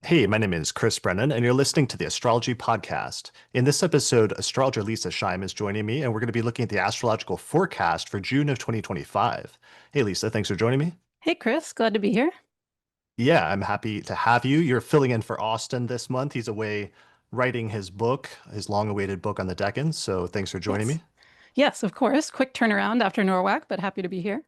Hey, my name is Chris Brennan, and you're listening to the Astrology Podcast. In this episode, astrologer Leisa Schaim is joining me, and we're going to be looking at the astrological forecast for June of 2025. Hey, Lisa, thanks for joining me. Hey, Chris, glad to be here. Yeah, I'm happy to have you. You're filling in for Austin this month. He's away writing his book, his long-awaited book on the Deccan, so thanks for joining Yes. me. Yes, of course. Quick turnaround after Norwalk, but happy to be here.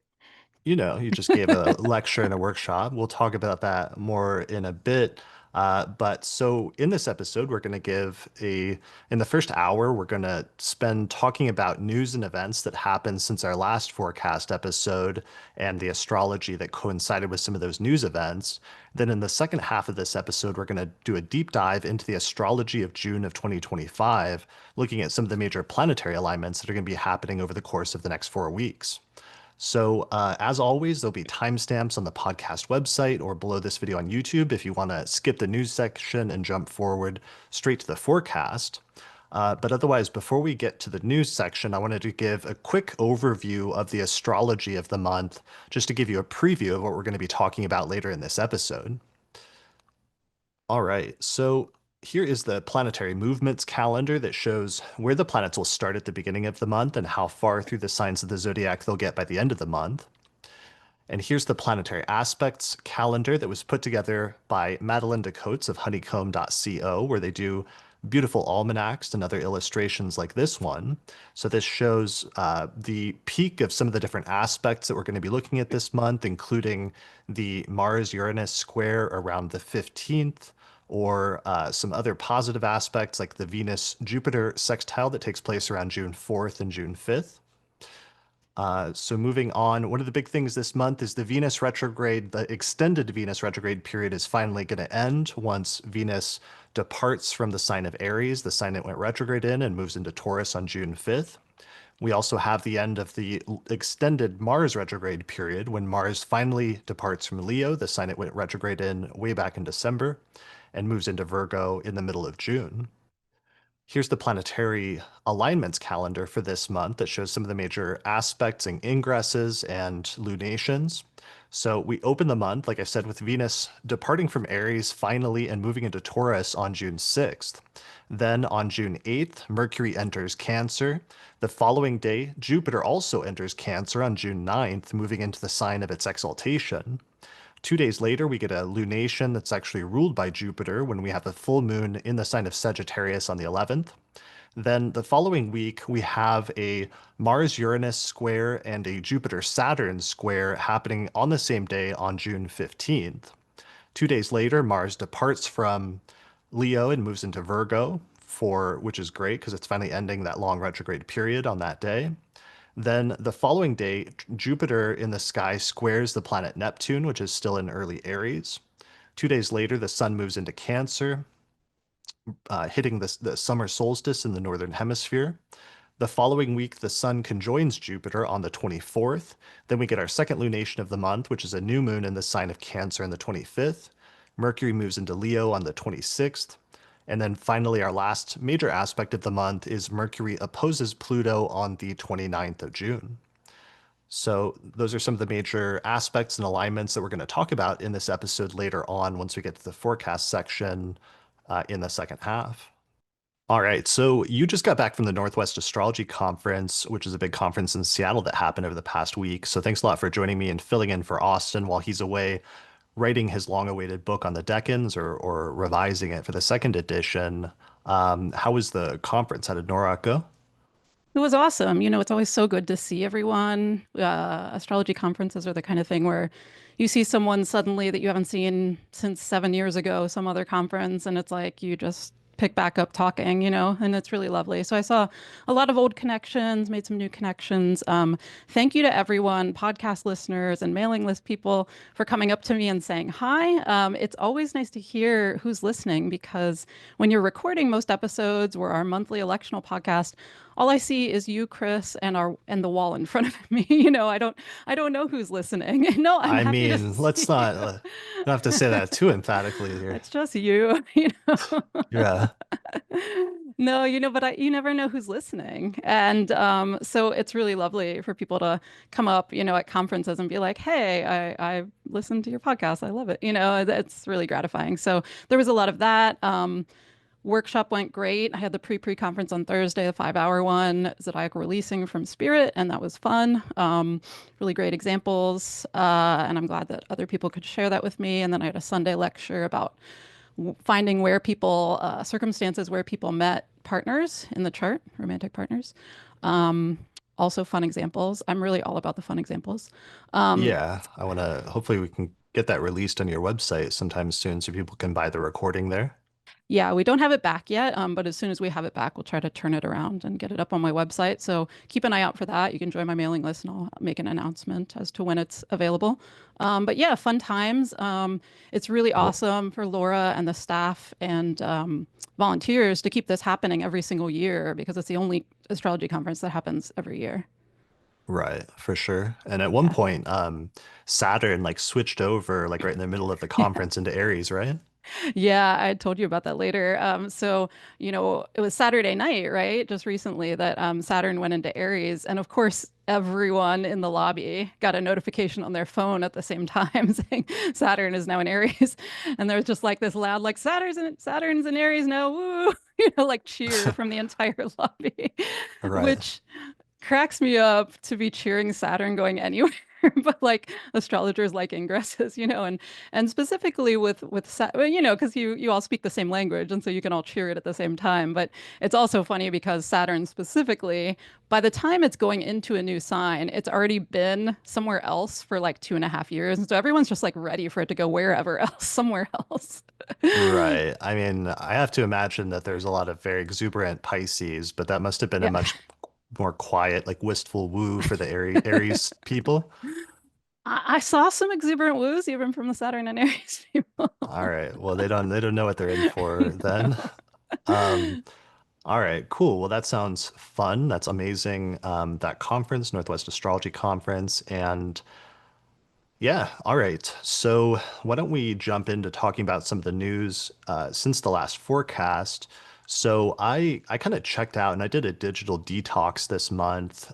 You just gave a lecture and a workshop. We'll talk about that more in a bit. But so in this episode, we're going to in the first hour, we're going to spend talking about news and events that happened since our last forecast episode and the astrology that coincided with some of those news events. Then in the second half of this episode, we're going to do a deep dive into the astrology of June of 2025, looking at some of the major planetary alignments that are going to be happening over the course of the next 4 weeks. So, as always, there'll be timestamps on the podcast website or below this video on YouTube if you want to skip the news section and jump forward straight to the forecast. But otherwise, before we get to the news section, I wanted to give a quick overview of the astrology of the month, just to give you a preview of what we're going to be talking about later in this episode. All right, so here is the planetary movements calendar that shows where the planets will start at the beginning of the month and how far through the signs of the zodiac they'll get by the end of the month. And here's the planetary aspects calendar that was put together by Madeline DeCoates of honeycomb.co, where they do beautiful almanacs and other illustrations like this one. So this shows the peak of some of the different aspects that we're going to be looking at this month, including the Mars-Uranus square around the 15th, or some other positive aspects like the Venus-Jupiter sextile that takes place around June 4th and June 5th. So moving on, one of the big things this month is the Venus retrograde. The extended Venus retrograde period is finally going to end once Venus departs from the sign of Aries, the sign it went retrograde in, and moves into Taurus on June 5th. We also have the end of the extended Mars retrograde period when Mars finally departs from Leo, the sign it went retrograde in way back in December, and moves into Virgo in the middle of June. Here's the planetary alignments calendar for this month that shows some of the major aspects and ingresses and lunations. So we open the month, like I said, with Venus departing from Aries finally and moving into Taurus on June 6th. Then on June 8th, Mercury enters Cancer. The following day, Jupiter also enters Cancer on June 9th, moving into the sign of its exaltation. 2 days later, we get a lunation that's actually ruled by Jupiter when we have a full moon in the sign of Sagittarius on the 11th. Then the following week, we have a Mars-Uranus square and a Jupiter-Saturn square happening on the same day on June 15th. 2 days later, Mars departs from Leo and moves into Virgo, which is great because it's finally ending that long retrograde period on that day. Then the following day, Jupiter in the sky squares the planet Neptune, which is still in early Aries. 2 days later, the sun moves into Cancer, hitting the summer solstice in the northern hemisphere. The following week, the sun conjoins Jupiter on the 24th. Then we get our second lunation of the month, which is a new moon in the sign of Cancer on the 25th. Mercury moves into Leo on the 26th. And then finally, our last major aspect of the month is Mercury opposes Pluto on the 29th of June. So those are some of the major aspects and alignments that we're going to talk about in this episode later on once we get to the forecast section in the second half. All right, so you just got back from the Northwest Astrology Conference, which is a big conference in Seattle that happened over the past week. So thanks a lot for joining me and filling in for Austin while he's away writing his long-awaited book on the Decans or revising it for the second edition. How was the conference? How did Norwalk go? It was awesome. It's always so good to see everyone. Astrology conferences are the kind of thing where you see someone suddenly that you haven't seen since 7 years ago, some other conference, and it's like you just pick back up talking, and it's really lovely. So I saw a lot of old connections, made some new connections. Thank you to everyone, podcast listeners and mailing list people for coming up to me and saying hi. It's always nice to hear who's listening because when you're recording most episodes or our monthly electional podcast, all I see is you, Chris, and the wall in front of me. I don't know who's listening. No, I'm I happy to mean, let's see. not don't have to say that too emphatically here. It's just you, Yeah. No, but you never know who's listening. And so it's really lovely for people to come up, at conferences and be like, hey, I listened to your podcast. I love it. It's really gratifying. So there was a lot of that. Workshop went great. I had the pre-conference on Thursday, the 5-hour one, zodiacal releasing from Spirit, and that was fun. Really great examples. And I'm glad that other people could share that with me. And then I had a Sunday lecture about finding where people, circumstances where people met partners in the chart, romantic partners. Um, Also fun examples. I'm really all about the fun examples. Um, Yeah, I want to, hopefully we can get that released on your website sometime soon so people can buy the recording there. yeah, we don't have it back yet, but as soon as we have it back, we'll try to turn it around and get it up on my website. So keep an eye out for that. You can join my mailing list and I'll make an announcement as to when it's available. But yeah, fun times. It's really Well, awesome for Laura and the staff and volunteers to keep this happening every single year because it's the only astrology conference that happens every year. right, for sure. And at one Yeah. point, Saturn like switched over like right in the middle of the conference into Aries, right? Yeah, I told you about that later. So, it was Saturday night, right? Just recently that Saturn went into Aries. And of course, everyone in the lobby got a notification on their phone at the same time saying Saturn is now in Aries. And there was just like this loud, like, Saturn's in Aries now, woo, like cheer from the entire lobby, Right. which cracks me up to be cheering Saturn going anywhere. But like astrologers like ingresses, and specifically well, because you all speak the same language, and so you can all cheer it at the same time. But it's also funny because Saturn specifically, by the time it's going into a new sign, it's already been somewhere else for like 2.5 years, and so everyone's just like ready for it to go wherever else, somewhere else. Right. I mean, I have to imagine that there's a lot of very exuberant Pisces, but that must have been a Yeah. much more quiet, like wistful woo for the Aries people. I saw some exuberant woos even from the Saturn and Aries people. All right. Well, they don't know what they're in for then. Um, all right, cool. Well, that sounds fun. That's amazing. That conference, Northwest Astrology Conference, and yeah, all right. So why don't we jump into talking about some of the news since the last forecast? So I kind of checked out and I did a digital detox this month,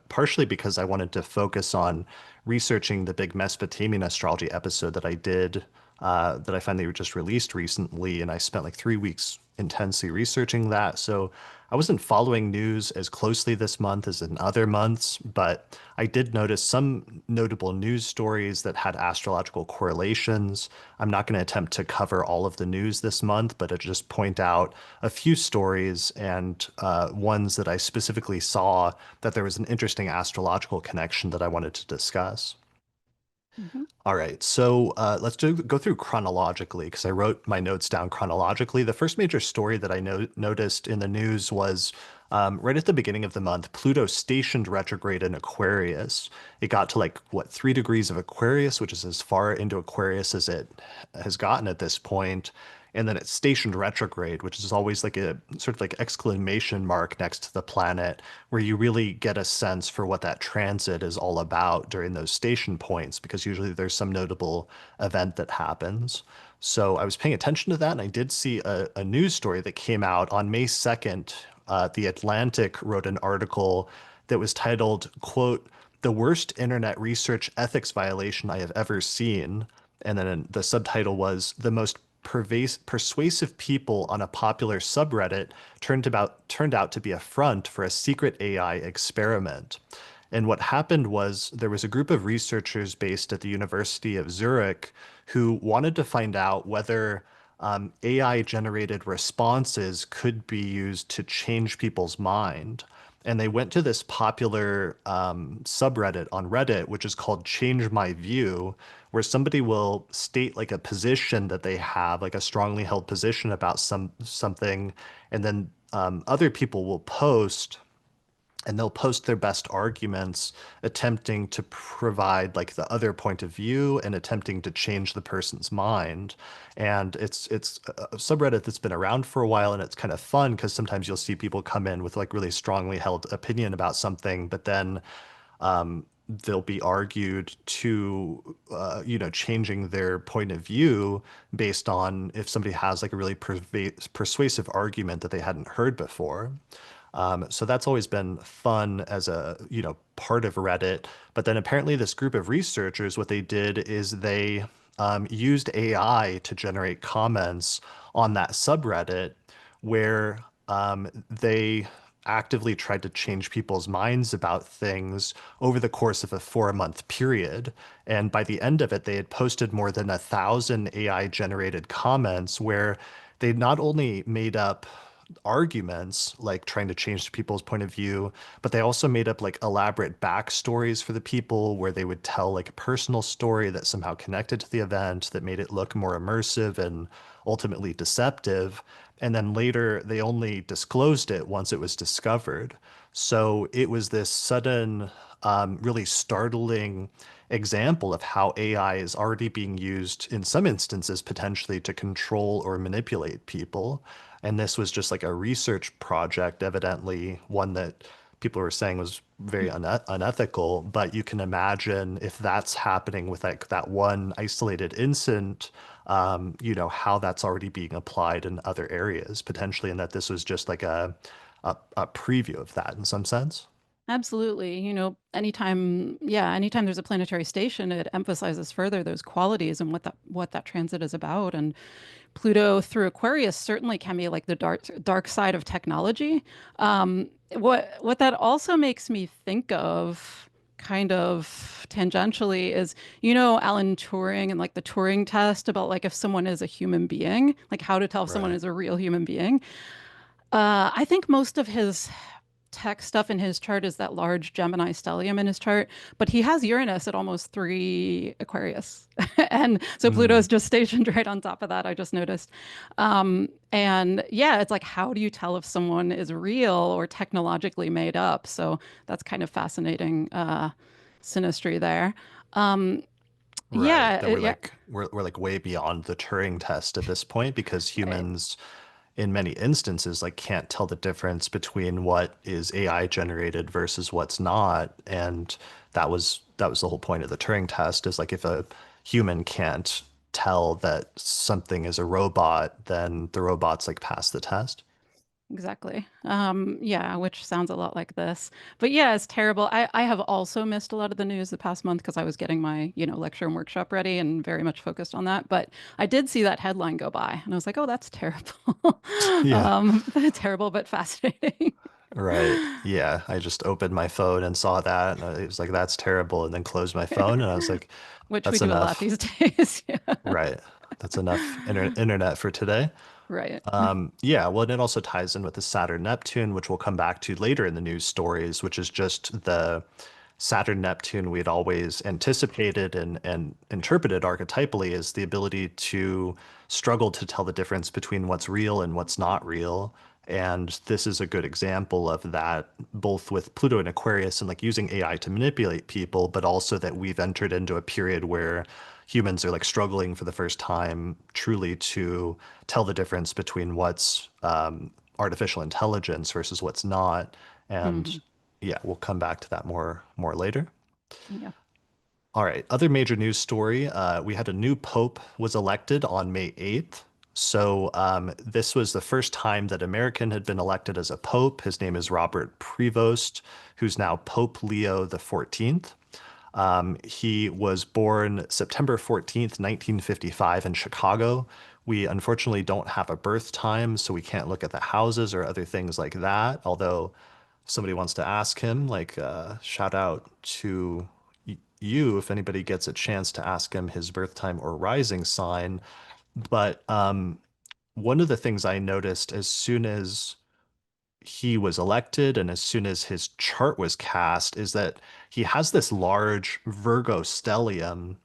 partially because I wanted to focus on researching the big Mesopotamian astrology episode that I did, that I finally just released recently, and I spent like 3 weeks intensely researching that. So I wasn't following news as closely this month as in other months, but I did notice some notable news stories that had astrological correlations. I'm not going to attempt to cover all of the news this month, but I just point out a few stories and ones that I specifically saw that there was an interesting astrological connection that I wanted to discuss. Mhm. All right, so let's go through chronologically because I wrote my notes down chronologically. The first major story that I noticed in the news was right at the beginning of the month, Pluto stationed retrograde in Aquarius. It got to like what 3 degrees of Aquarius, which is as far into Aquarius as it has gotten at this point. And then it stationed retrograde, which is always like a sort of like exclamation mark next to the planet, where you really get a sense for what that transit is all about during those station points, because usually there's some notable event that happens. So I was paying attention to that, and I did see a news story that came out on May 2nd. The Atlantic wrote an article that was titled, quote, "The worst internet research ethics violation I have ever seen." And then the subtitle was "The most persuasive people on a popular subreddit turned out to be a front for a secret AI experiment." And what happened was there was a group of researchers based at the University of Zurich who wanted to find out whether AI generated responses could be used to change people's mind. And they went to this popular subreddit on Reddit, which is called Change My View, where somebody will state like a position that they have, like a strongly held position about something, and then other people will post and they'll post their best arguments, attempting to provide like the other point of view and attempting to change the person's mind. And it's a subreddit that's been around for a while, and it's kind of fun because sometimes you'll see people come in with like really strongly held opinion about something, but then they'll be argued to, changing their point of view based on if somebody has like a really persuasive argument that they hadn't heard before. So that's always been fun as a, part of Reddit. But then apparently this group of researchers, what they did is they used AI to generate comments on that subreddit where they actively tried to change people's minds about things over the course of a 4-month period. And by the end of it, they had posted more than 1,000 AI generated comments where they not only made up arguments, like trying to change people's point of view, but they also made up like elaborate backstories for the people where they would tell like a personal story that somehow connected to the event that made it look more immersive and ultimately deceptive. And then later they only disclosed it once it was discovered. So it was this sudden, really startling example of how AI is already being used in some instances potentially to control or manipulate people. And this was just like a research project, evidently one that people were saying was very unethical. But you can imagine if that's happening with like that one isolated incident, how that's already being applied in other areas potentially, and that this was just like a preview of that in some sense. Absolutely. Anytime there's a planetary station, it emphasizes further those qualities and what that transit is about. And Pluto through Aquarius certainly can be like the dark side of technology. What that also makes me think of, kind of tangentially, is Alan Turing and like the Turing test about like if someone is a human being, like how to tell if someone Right. is a real human being. I think most of his tech stuff in his chart is that large Gemini stellium in his chart, but he has Uranus at almost 3 Aquarius. And so Mm, Pluto's just stationed right on top of that, I just noticed. And yeah, it's like, how do you tell if someone is real or technologically made up? So that's kind of fascinating synastry there. Um, right. yeah, That we're yeah, like we're like way beyond the Turing test at this point because humans in many instances like can't tell the difference between what is AI generated versus what's not. And that was the whole point of the Turing test is like if a human can't tell that something is a robot, then the robot's like pass the test. exactly. Yeah, which sounds a lot like this. But yeah, it's terrible. I have also missed a lot of the news the past month because I was getting my, lecture and workshop ready and very much focused on that. But I did see that headline go by and I was like, oh, that's terrible. Yeah. Terrible, but fascinating. Right. Yeah. I just opened my phone and saw that and it was like, that's terrible. And then closed my phone and I was like, Which we that's do a lot enough. these days. Yeah. Right. That's enough internet for today. Right. Yeah, well, and it also ties in with the Saturn Neptune, which we'll come back to later in the news stories, which is just the Saturn Neptune we had always anticipated and interpreted archetypally as the ability to struggle to tell the difference between what's real and what's not real. And this is a good example of that, both with Pluto and Aquarius and like using AI to manipulate people, but also that we've entered into a period where humans are like struggling for the first time truly to tell the difference between what's artificial intelligence versus what's not. And Mhm. yeah, we'll come back to that more later. Yeah. All right, other major news story. We had a new pope was elected on May 8th. So this was the first time that American had been elected as a pope. His name is Robert Prevost, who's now Pope Leo the 14th. He was born September 14th, 1955 in Chicago. We unfortunately don't have a birth time, so we can't look at the houses or other things like that. Although if somebody wants to ask him, like shout out to you if anybody gets a chance to ask him his birth time or rising sign. But one of the things I noticed as soon as he was elected and as soon as his chart was cast is that he has this large Virgo stellium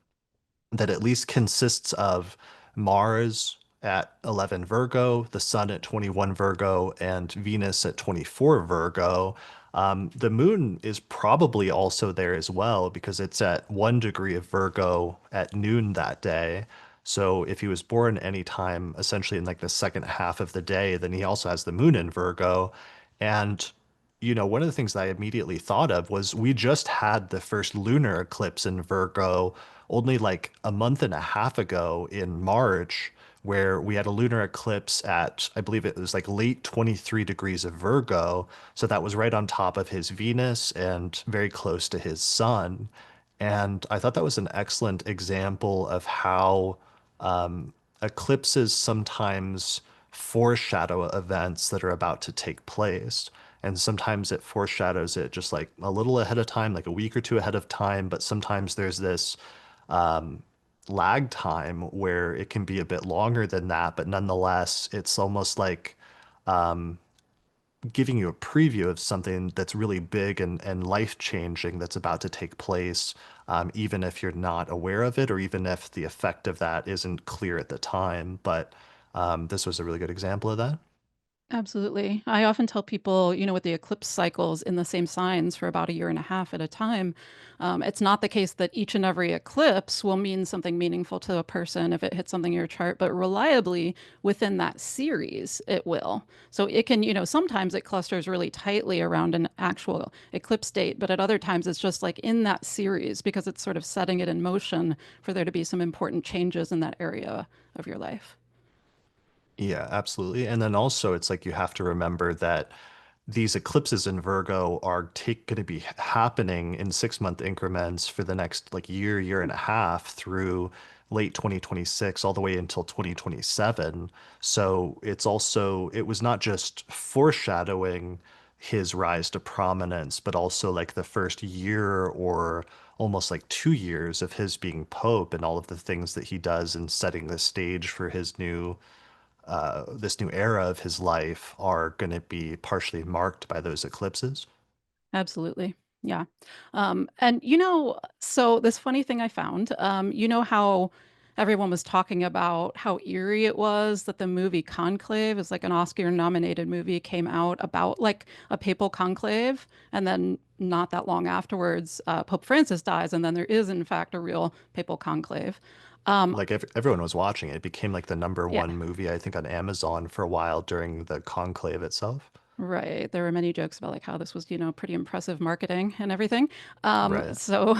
that at least consists of Mars at 11 Virgo, the Sun at 21 Virgo, and Venus at 24 Virgo. The moon is probably also there as well because it's at 1 degree of Virgo at noon that day. So if he was born anytime, essentially in like the second half of the day, then he also has the moon in Virgo. And one of the things that I immediately thought of was we just had the first lunar eclipse in Virgo only like a month and a half ago in March, where we had a lunar eclipse at, I believe it was like late 23 degrees of Virgo. So that was right on top of his Venus and very close to his sun. And I thought that was an excellent example of how eclipses sometimes foreshadow events that are about to take place. And sometimes it foreshadows it just like a little ahead of time, like a week or two ahead of time. But sometimes there's this lag time where it can be a bit longer than that. But nonetheless, it's almost like giving you a preview of something that's really big and life-changing that's about to take place, even if you're not aware of it, or even if the effect of that isn't clear at the time. But this was a really good example of that. Absolutely. I often tell people, with the eclipse cycles in the same signs for about a year and a half at a time, it's not the case that each and every eclipse will mean something meaningful to a person if it hits something in your chart, but reliably within that series, it will. So it can, sometimes it clusters really tightly around an actual eclipse date, but at other times it's just like in that series because it's sort of setting it in motion for there to be some important changes in that area of your life. Yeah, absolutely. And then also, it's like you have to remember that these eclipses in Virgo are take going to be happening in 6 month increments for the next like year and a half through late 2026 all the way until 2027. So it was not just foreshadowing his rise to prominence, but also like the first year or almost like 2 years of his being Pope and all of the things that he does in setting the stage for his new this new era of his life are going to be partially marked by those eclipses. Absolutely. Yeah. And so this funny thing I found, how everyone was talking about how eerie it was that the movie Conclave is like an Oscar nominated movie came out about like a papal conclave. And then not that long afterwards, Pope Francis dies. And then there is, in fact, a real papal conclave. Um, Like everyone was watching it. It became like the number yeah. one movie, I think, on Amazon for a while during the conclave itself. Right. There were many jokes about like how this was, pretty impressive marketing and everything. Right. So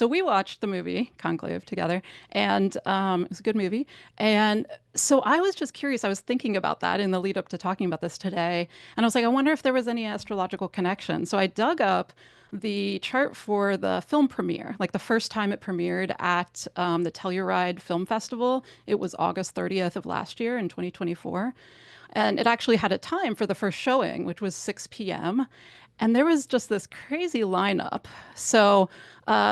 we watched the movie Conclave together, and it was a good movie. And so I was just curious. I was thinking about that in the lead up to talking about this today, and I was like, I wonder if there was any astrological connection. So I dug up the chart for the film premiere, like the first time it premiered at the Telluride Film Festival. It was August 30th of last year in 2024. And it actually had a time for the first showing, which was 6 p.m. And there was just this crazy lineup. So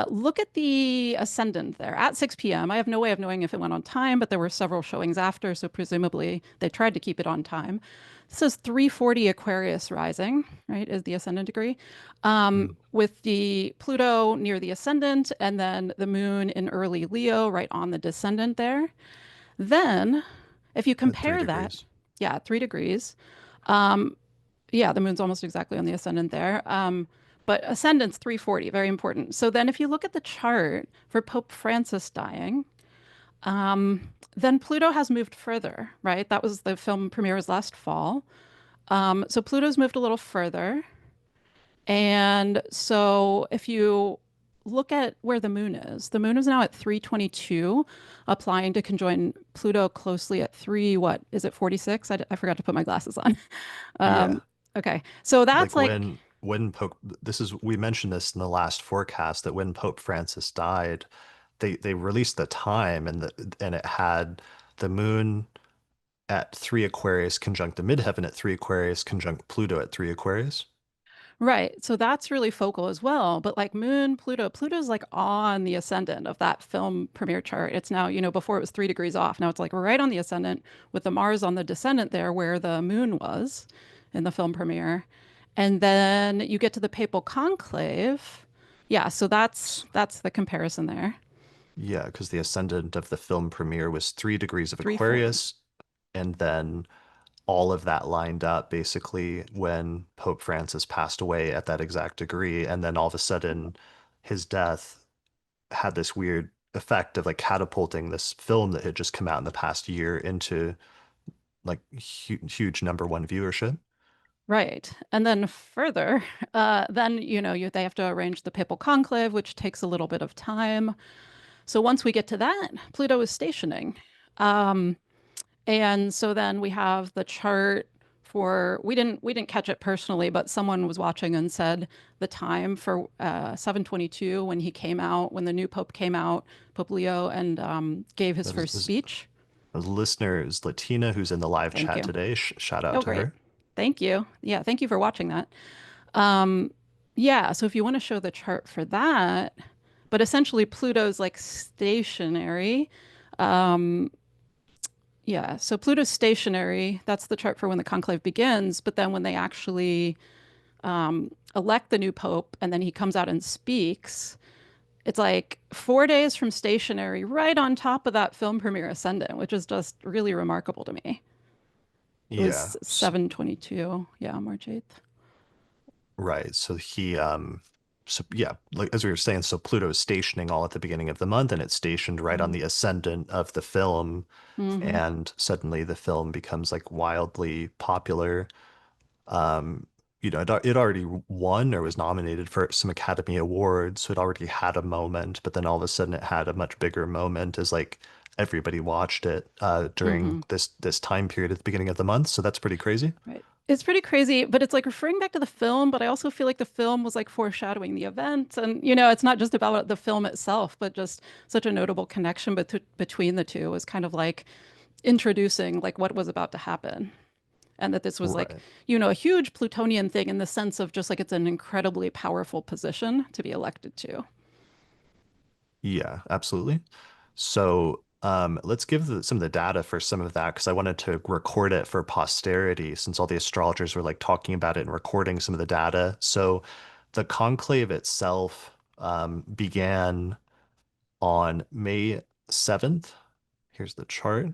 look at the ascendant there at 6 p.m. I have no way of knowing if it went on time, but there were several showings after. So presumably they tried to keep it on time. This is 340 Aquarius rising, right, is the ascendant degree, Mm. with the Pluto near the ascendant and then the moon in early Leo right on the descendant there. Then, if you At three compare that, degrees. yeah, 3 degrees. Um, yeah, the moon's almost exactly on the ascendant there. But ascendant's 340, very important. So then, if you look at the chart for Pope Francis dying, then Pluto has moved further, right? That was the film premiere was last fall. So Pluto's moved a little further. And so if you look at where the moon is now at 322, applying to conjoin Pluto closely at 3, what is it, 46? I forgot to put my glasses on. Yeah. Um, okay. So that's Like like, when Pope this is we mentioned this in the last forecast that when Pope Francis died, they released the time and it had the moon at 3 Aquarius conjunct the midheaven at 3 Aquarius conjunct Pluto at 3 Aquarius. right. So that's really focal as well. But like moon, Pluto's like on the ascendant of that film premiere chart. It's now, before it was 3 degrees off. Now it's like right on the ascendant with the Mars on the descendant there where the moon was in the film premiere. And then you get to the papal conclave. Yeah, so that's the comparison there. Yeah, because the ascendant of the film premiere was 3 degrees of 340. Aquarius, and then all of that lined up basically when Pope Francis passed away at that exact degree, and then all of a sudden his death had this weird effect of like catapulting this film that had just come out in the past year into like huge number one viewership. Right. And then further, then, they have to arrange the papal conclave, which takes a little bit of time. So once we get to that, Pluto is stationing. Um, and so then we have the chart for we didn't catch it personally, but someone was watching and said the time for 722 when he came out, when the new pope came out, Pope Leo, and gave his That first is speech. a listener is Latina who's in the live Thank chat you. today. Shout out Oh, to great. her. Thank you. Yeah, thank you for watching that. Um, yeah, so if you want to show the chart for that, but essentially Pluto's like stationary. Um, yeah, so Pluto's stationary. That's the chart for when the conclave begins. But then when they actually elect the new pope and then he comes out and speaks, it's like 4 days from stationary, right on top of that film premiere Ascendant, which is just really remarkable to me. It Yeah. was 722. Yeah, March 8th. Right. So yeah, like as we were saying, so Pluto is stationing all at the beginning of the month, and it's stationed right on Mm-hmm. the ascendant of the film, Mm-hmm. and suddenly the film becomes like wildly popular. Um, it already won or was nominated for some Academy Awards, so it already had a moment, but then all of a sudden it had a much bigger moment as like everybody watched it during Mm-hmm. this time period at the beginning of the month. So that's pretty crazy. Right. It's pretty crazy, but it's like referring back to the film, but I also feel like the film was like foreshadowing the event. And, it's not just about the film itself, but just such a notable connection between the two was kind of like introducing like what was about to happen. And that this was like, Right. a huge Plutonian thing in the sense of just like it's an incredibly powerful position to be elected to. Yeah, absolutely. So let's give some of the data for some of that because I wanted to record it for posterity since all the astrologers were like talking about it and recording some of the data. So the conclave itself began on May 7th. Here's the chart.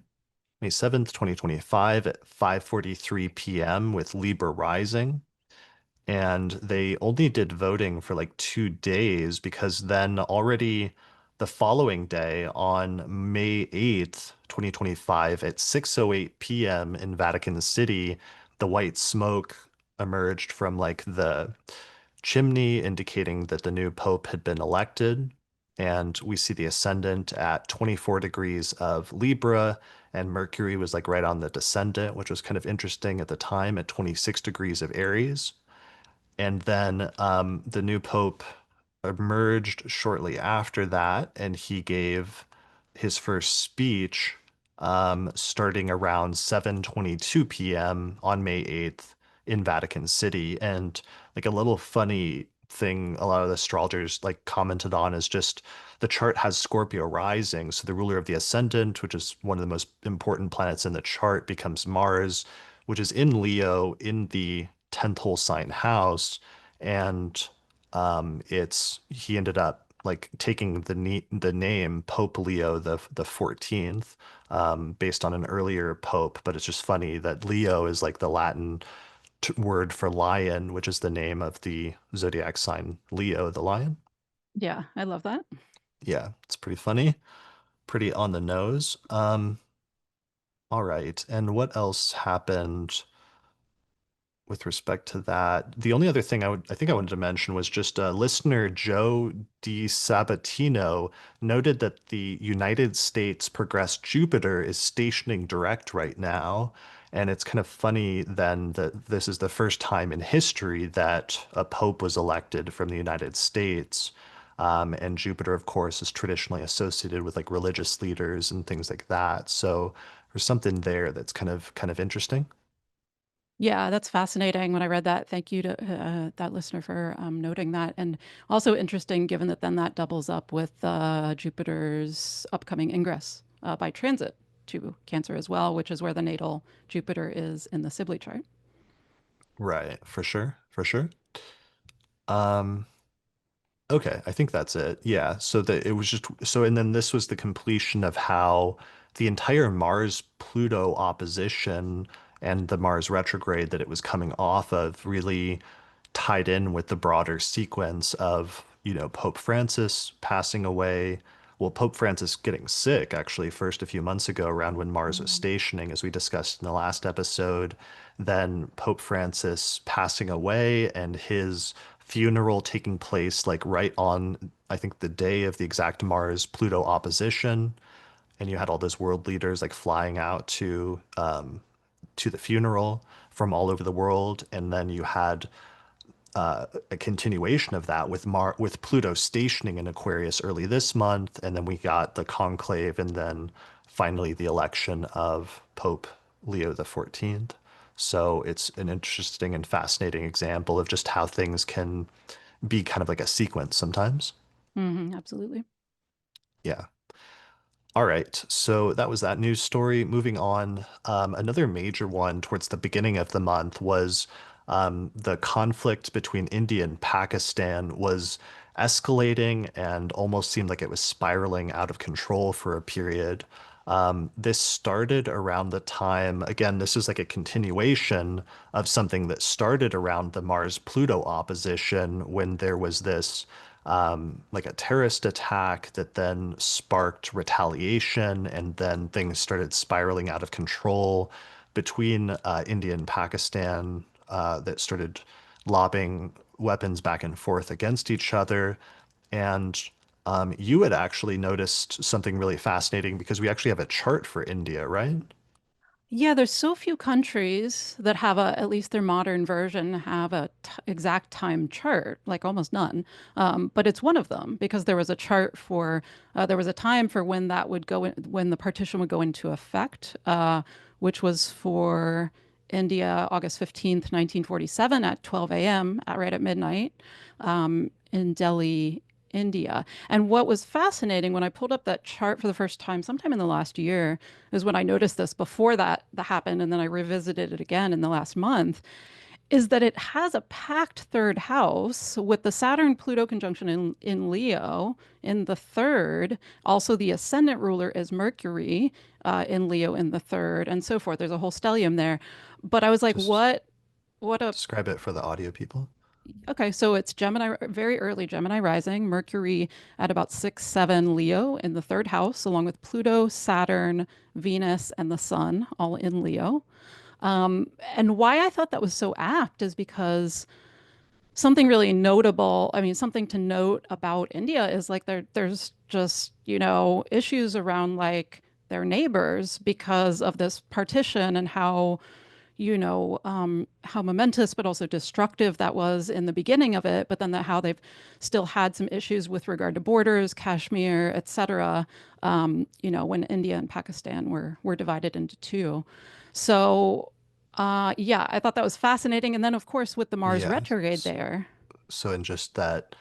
May 7th, 2025 at 5:43 p.m. with Libra rising. And they only did voting for like 2 days because then already the following day on May 8th, 2025 at 6:08 p.m. in Vatican City, the white smoke emerged from like the chimney indicating that the new pope had been elected. And we see the ascendant at 24 degrees of Libra, and Mercury was like right on the descendant, which was kind of interesting at the time at 26 degrees of Aries. And then the new pope emerged shortly after that, and he gave his first speech starting around 7:22 p.m. on May 8th in Vatican City. And like a little funny thing a lot of the astrologers like commented on is just the chart has Scorpio rising. So the ruler of the ascendant, which is one of the most important planets in the chart, becomes Mars, which is in Leo in the 10th whole sign house. And it's he ended up like taking the name Pope Leo the 14th based on an earlier pope, but it's just funny that Leo is like the Latin word for lion, which is the name of the zodiac sign Leo the lion. Yeah, I love that. Yeah, it's pretty funny, pretty on the nose. All right, and what else happened with respect to that? The only other thing I think I wanted to mention was just listener Joe D. Sabatino noted that the United States progressed Jupiter is stationing direct right now. And it's kind of funny then that this is the first time in history that a pope was elected from the United States. And Jupiter, of course, is traditionally associated with like religious leaders and things like that. So there's something there that's kind of interesting. Yeah, that's fascinating. When I read that, thank you to that listener for noting that. And also interesting, given that then that doubles up with Jupiter's upcoming ingress by transit to Cancer as well, which is where the natal Jupiter is in the Sibley chart. Right, for sure, for sure. Um, okay, I think that's it. Yeah, so that it was just so, and then this was the completion of how the entire Mars-Pluto opposition and the Mars retrograde that it was coming off of really tied in with the broader sequence of, Pope Francis passing away, Well, Pope Francis getting sick actually first a few months ago around when Mars was Mhm. stationing, as we discussed in the last episode. Then Pope Francis passing away and his funeral taking place like right on, I think, the day of the exact Mars-Pluto opposition. And you had all those world leaders like flying out to the funeral from all over the world. And then you had a continuation of that with Pluto stationing in Aquarius early this month, and then we got the conclave, and then finally the election of Pope Leo the 14th. So it's an interesting and fascinating example of just how things can be kind of like a sequence sometimes. Absolutely. Yeah. All right, so that was that news story. Moving on, another major one towards the beginning of the month was the conflict between India and Pakistan was escalating and almost seemed like it was spiraling out of control for a period. This started around the time, again, this is like a continuation of something that started around the Mars-Pluto opposition when there was this like a terrorist attack that then sparked retaliation, and then things started spiraling out of control between India and Pakistan that started lobbing weapons back and forth against each other. And you had actually noticed something really fascinating because we actually have a chart for India, right? Yeah, there's so few countries that have at least their modern version, have a exact time chart, like almost none. But it's one of them because there was a chart for, there was a time for when that would go in, when the partition would go into effect, which was for India, August 15th, 1947 at 12 a.m., right at midnight, in Delhi, India. And what was fascinating when I pulled up that chart for the first time, sometime in the last year, is when I noticed this before that happened, and then I revisited it again in the last month, is that it has a packed third house with the Saturn Pluto conjunction in Leo in the third. Also, the ascendant ruler is Mercury in Leo in the third, and so forth. There's a whole stellium there. But I was like, Just what a describe it for the audio people. Okay, so it's Gemini, very early Gemini rising, Mercury at about 6, 7 Leo in the third house, along with Pluto, Saturn, Venus, and the Sun, all in Leo. And why I thought that was so apt is because something really notable, I mean, something to note about India is like there's just, issues around like their neighbors because of this partition and how momentous but also destructive that was in the beginning of it, but then how they've still had some issues with regard to borders, Kashmir, et cetera, when India and Pakistan were divided into two. So, yeah, I thought that was fascinating. And then, of course, with the Mars Yeah. retrograde there. So in just that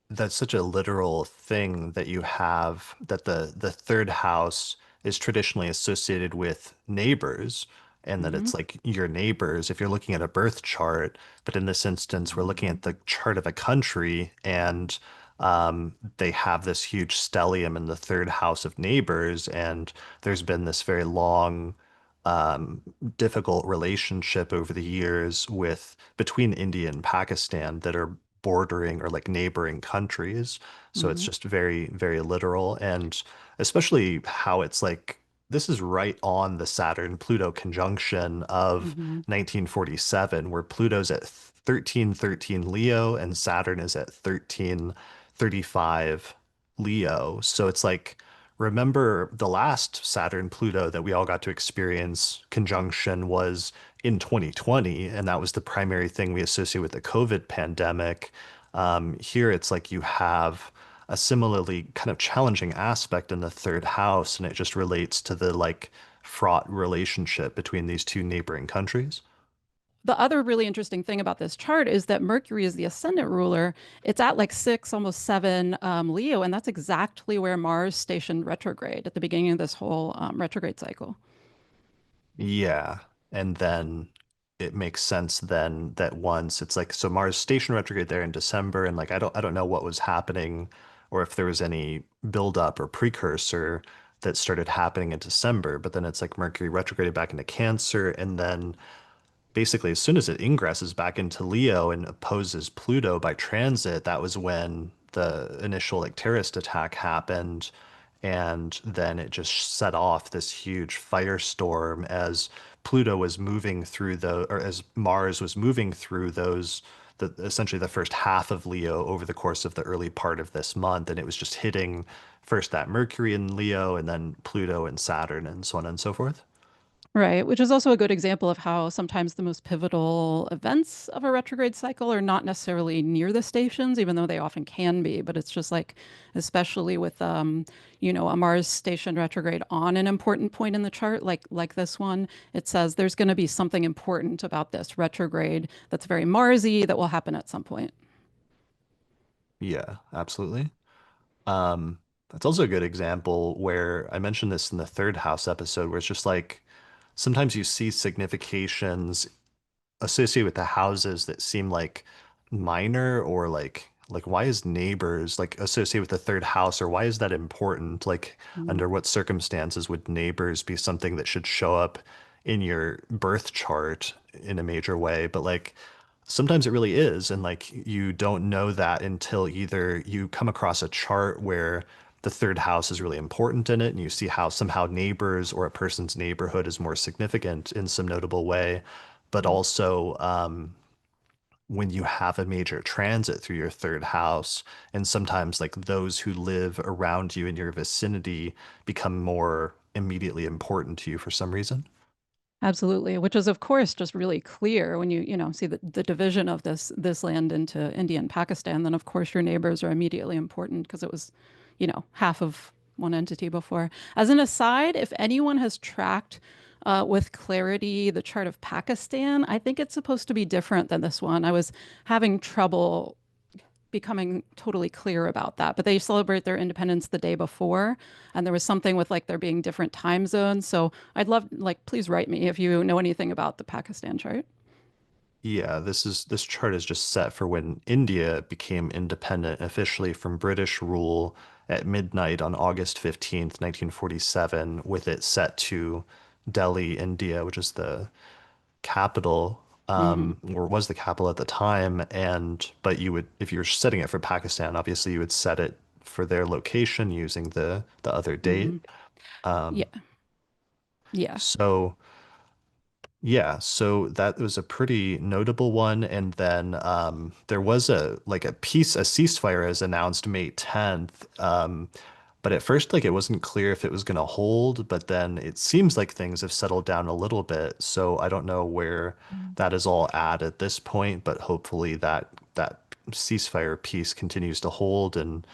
that's such a literal thing that you have that the third house is traditionally associated with neighbors and that Mhm. it's like your neighbors if you're looking at a birth chart, but in this instance we're looking at the chart of a country, and they have this huge stellium in the third house of neighbors, and there's been this very long difficult relationship over the years with between India and Pakistan that are bordering or like neighboring countries. So it's Mhm. just very, very literal. And especially how it's like this is right on the Saturn Pluto conjunction of Mhm. 1947, where Pluto's at 1313 Leo and Saturn is at 1335 Leo. So it's like, remember the last Saturn Pluto that we all got to experience conjunction was in 2020, and that was the primary thing we associate with the COVID pandemic. Here, it's like you have a similarly kind of challenging aspect in the third house, and it just relates to the like fraught relationship between these two neighboring countries. The other really interesting thing about this chart is that Mercury is the ascendant ruler. It's at like 6, almost 7 Leo, and that's exactly where Mars stationed retrograde at the beginning of this whole retrograde cycle. Yeah. And then it makes sense then that once it's like so Mars station retrograde there in December, and like I don't know what was happening or if there was any buildup or precursor that started happening in December, but then it's like Mercury retrograded back into Cancer, and then basically as soon as it ingresses back into Leo and opposes Pluto by transit, that was when the initial like terrorist attack happened, and then it just set off this huge firestorm as Pluto was moving through or as Mars was moving through essentially the first half of Leo over the course of the early part of this month, and it was just hitting first that Mercury in Leo and then Pluto and Saturn and so on and so forth. Right, which is also a good example of how sometimes the most pivotal events of a retrograde cycle are not necessarily near the stations, even though they often can be. But it's just like, especially with, a Mars station retrograde on an important point in the chart, like this one, it says there's going to be something important about this retrograde that's very Marsy that will happen at some point. Yeah, absolutely. Um, that's also a good example where I mentioned this in the third house episode, where it's just like sometimes you see significations associated with the houses that seem like minor or like why is neighbors like associated with the third house or why is that important? Like Mm, under what circumstances would neighbors be something that should show up in your birth chart in a major way? But like sometimes it really is, and like you don't know that until either you come across a chart where the third house is really important in it, and you see how somehow neighbors or a person's neighborhood is more significant in some notable way, but mm, also when you have a major transit through your third house, and sometimes like those who live around you in your vicinity become more immediately important to you for some reason. absolutely, which is of course just really clear when you see the division of this land into India and Pakistan. Then of course your neighbors are immediately important because it was, half of one entity before. As an aside, if anyone has tracked with clarity the chart of Pakistan, I think it's supposed to be different than this one. I was having trouble becoming totally clear about that. But they celebrate their independence the day before, and there was something with like there being different time zones. So I'd love, like, please write me if you know anything about the Pakistan chart. Yeah, this chart is just set for when India became independent officially from British rule at midnight on August 15th, 1947, with it set to Delhi, India, which is the capital, Hmm. or was the capital at the time. And but you would, if you were setting it for Pakistan, obviously you would set it for their location using the other date. Hmm. Um, Yeah, yeah. so. Yeah, so that was a pretty notable one. And then there was a ceasefire is announced May 10th. But at first, like it wasn't clear if it was going to hold, but then it seems like things have settled down a little bit. So I don't know where that is all at this point, but hopefully that ceasefire piece continues to hold, and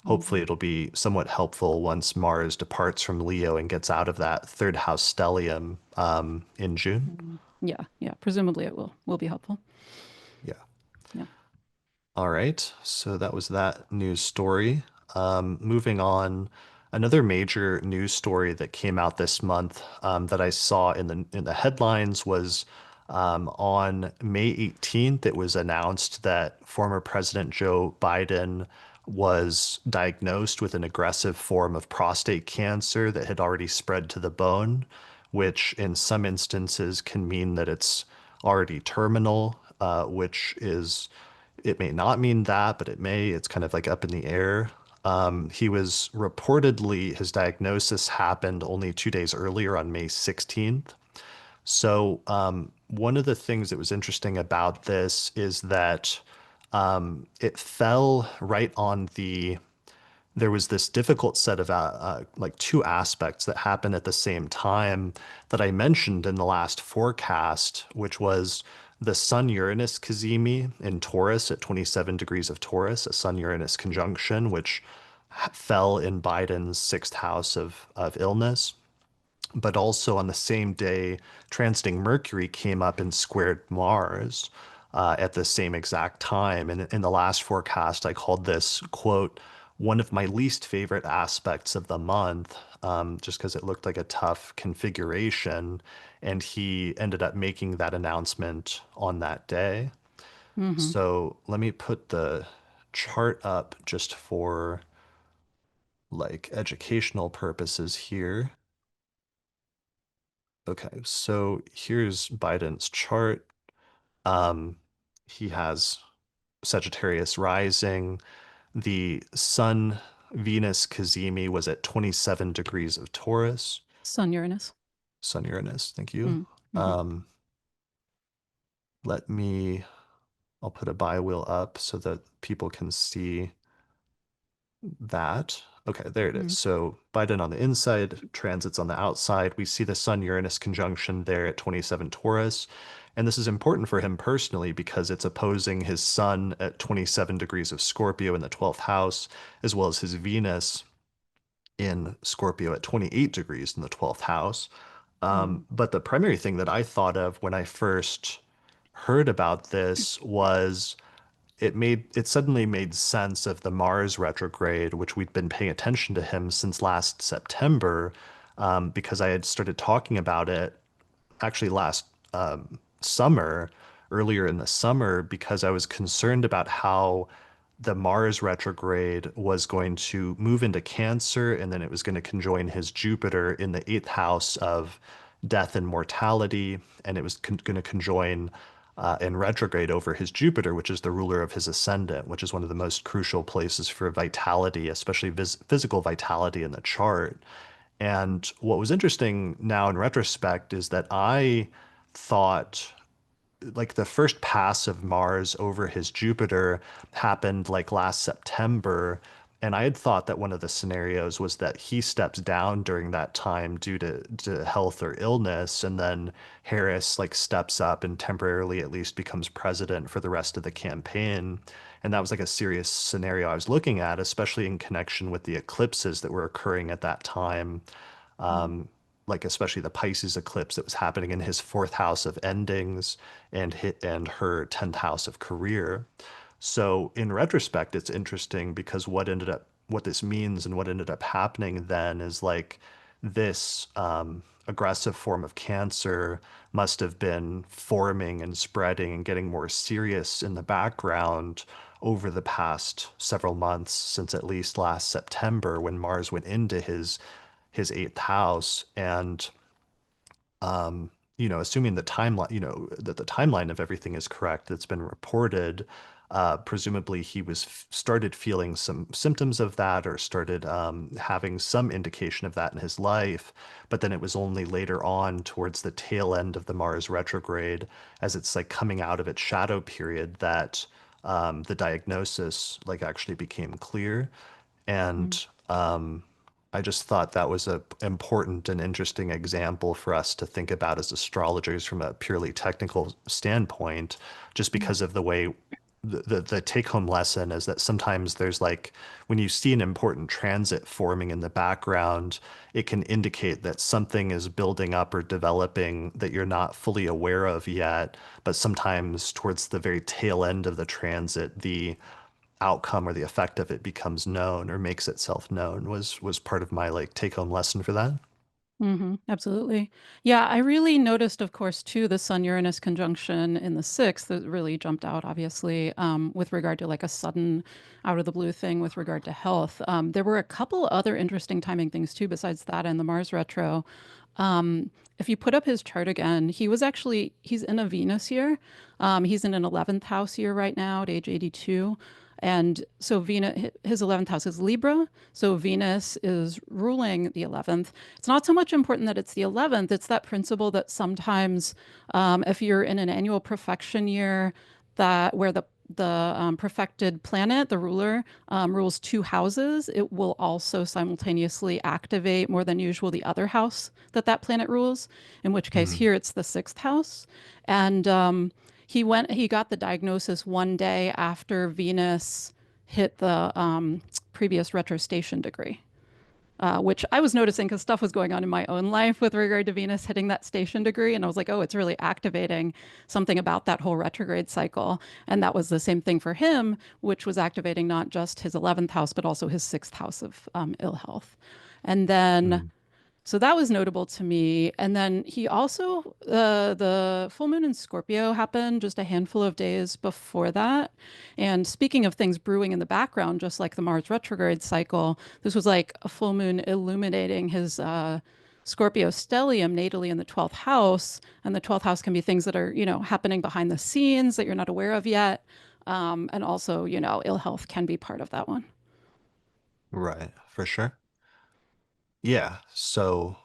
hopefully Hmm. it'll be somewhat helpful once Mars departs from Leo and gets out of that third house stellium in June. Hmm. Yeah, yeah. Presumably it will be helpful. Yeah. Yeah. All right. So that was that news story. Moving on, another major news story that came out this month that I saw in the headlines was on May 18th. It was announced that former President Joe Biden was diagnosed with an aggressive form of prostate cancer that had already spread to the bone, which in some instances can mean that it's already terminal, which is it may not mean that, but it may. It's kind of like up in the air. He was reportedly, his diagnosis happened only 2 days earlier on May 16th. So, one of the things that was interesting about this is that it fell right on there was this difficult set of like two aspects that happened at the same time that I mentioned in the last forecast, which was the Sun-Uranus cazimi in Taurus at 27 degrees of Taurus, a Sun-Uranus conjunction, which fell in Biden's sixth house of illness. But also on the same day, transiting Mercury came up and squared Mars at the same exact time. And in the last forecast, I called this, quote, one of my least favorite aspects of the month, just because it looked like a tough configuration. And he ended up making that announcement on that day. Hmm. So let me put the chart up just for like educational purposes here. Okay, so here's Biden's chart. Um, he has Sagittarius rising. The Sun Venus Cazimi was at 27 degrees of Taurus. Sun Uranus. Sun Uranus, thank you. Mm, hmm. Um, let me, I'll put a bi-wheel up so that people can see that. Okay, there it is. Mm, So Biden on the inside, transits on the outside. We see the Sun-Uranus conjunction there at 27 Taurus. And this is important for him personally because it's opposing his Sun at 27 degrees of Scorpio in the 12th house, as well as his Venus in Scorpio at 28 degrees in the 12th house. mm, But the primary thing that I thought of when I first heard about this was it suddenly made sense of the Mars retrograde, which we'd been paying attention to him since last September, because I had started talking about it actually last summer, earlier in the summer, because I was concerned about how the Mars retrograde was going to move into Cancer and then it was going to conjoin his Jupiter in the eighth house of death and mortality. And it was going to conjoin in retrograde over his Jupiter, which is the ruler of his ascendant, which is one of the most crucial places for vitality, especially physical vitality in the chart. And what was interesting now in retrospect is that I thought like the first pass of Mars over his Jupiter happened like last September. And I had thought that one of the scenarios was that he steps down during that time due to health or illness, and then Harris like steps up and temporarily at least becomes president for the rest of the campaign. And that was like a serious scenario I was looking at, especially in connection with the eclipses that were occurring at that time, mm, like especially the Pisces eclipse that was happening in his fourth house of endings and her 10th house of career. So in retrospect, it's interesting because what this means and what ended up happening then is like this aggressive form of cancer must have been forming and spreading and getting more serious in the background over the past several months since at least last September when Mars went into his eighth house. And assuming the timeline, that the timeline of everything is correct that's been reported, presumably he was started feeling some symptoms of that or started having some indication of that in his life. But then it was only later on towards the tail end of the Mars retrograde, as it's like coming out of its shadow period, that the diagnosis like actually became clear. mm, And I just thought that was a important and interesting example for us to think about as astrologers from a purely technical standpoint, just mm, because of the way the take home lesson is that sometimes there's like when you see an important transit forming in the background, it can indicate that something is building up or developing that you're not fully aware of yet. But sometimes towards the very tail end of the transit, the outcome or the effect of it becomes known or makes itself known was part of my like take home lesson for that. absolutely. Yeah, I really noticed, of course, too, the Sun-Uranus conjunction in the sixth that really jumped out, obviously, with regard to like a sudden out of the blue thing with regard to health. There were a couple other interesting timing things too, besides that and the Mars retro. Um, if you put up his chart again, he's in a Venus year. He's in an 11th house year right now at age 82. And so Venus, his 11th house is Libra. So Venus is ruling the 11th. It's not so much important that it's the 11th. It's that principle that sometimes if you're in an annual profection year, that where the perfected planet, the ruler, rules two houses, it will also simultaneously activate more than usual the other house that that planet rules, in which case Mm, here it's the sixth house. And he got the diagnosis one day after Venus hit the previous retrostation degree. Which I was noticing because stuff was going on in my own life with regard to Venus hitting that station degree. And I was like, oh, it's really activating something about that whole retrograde cycle. And that was the same thing for him, which was activating not just his 11th house, but also his sixth house of ill health. And then mm, so that was notable to me. And then he also, the full moon in Scorpio happened just a handful of days before that. And speaking of things brewing in the background, just like the Mars retrograde cycle, this was like a full moon illuminating his Scorpio stellium natally in the 12th house. And the 12th house can be things that are, happening behind the scenes that you're not aware of yet. And also, ill health can be part of that one. Right, for sure. Yeah. So,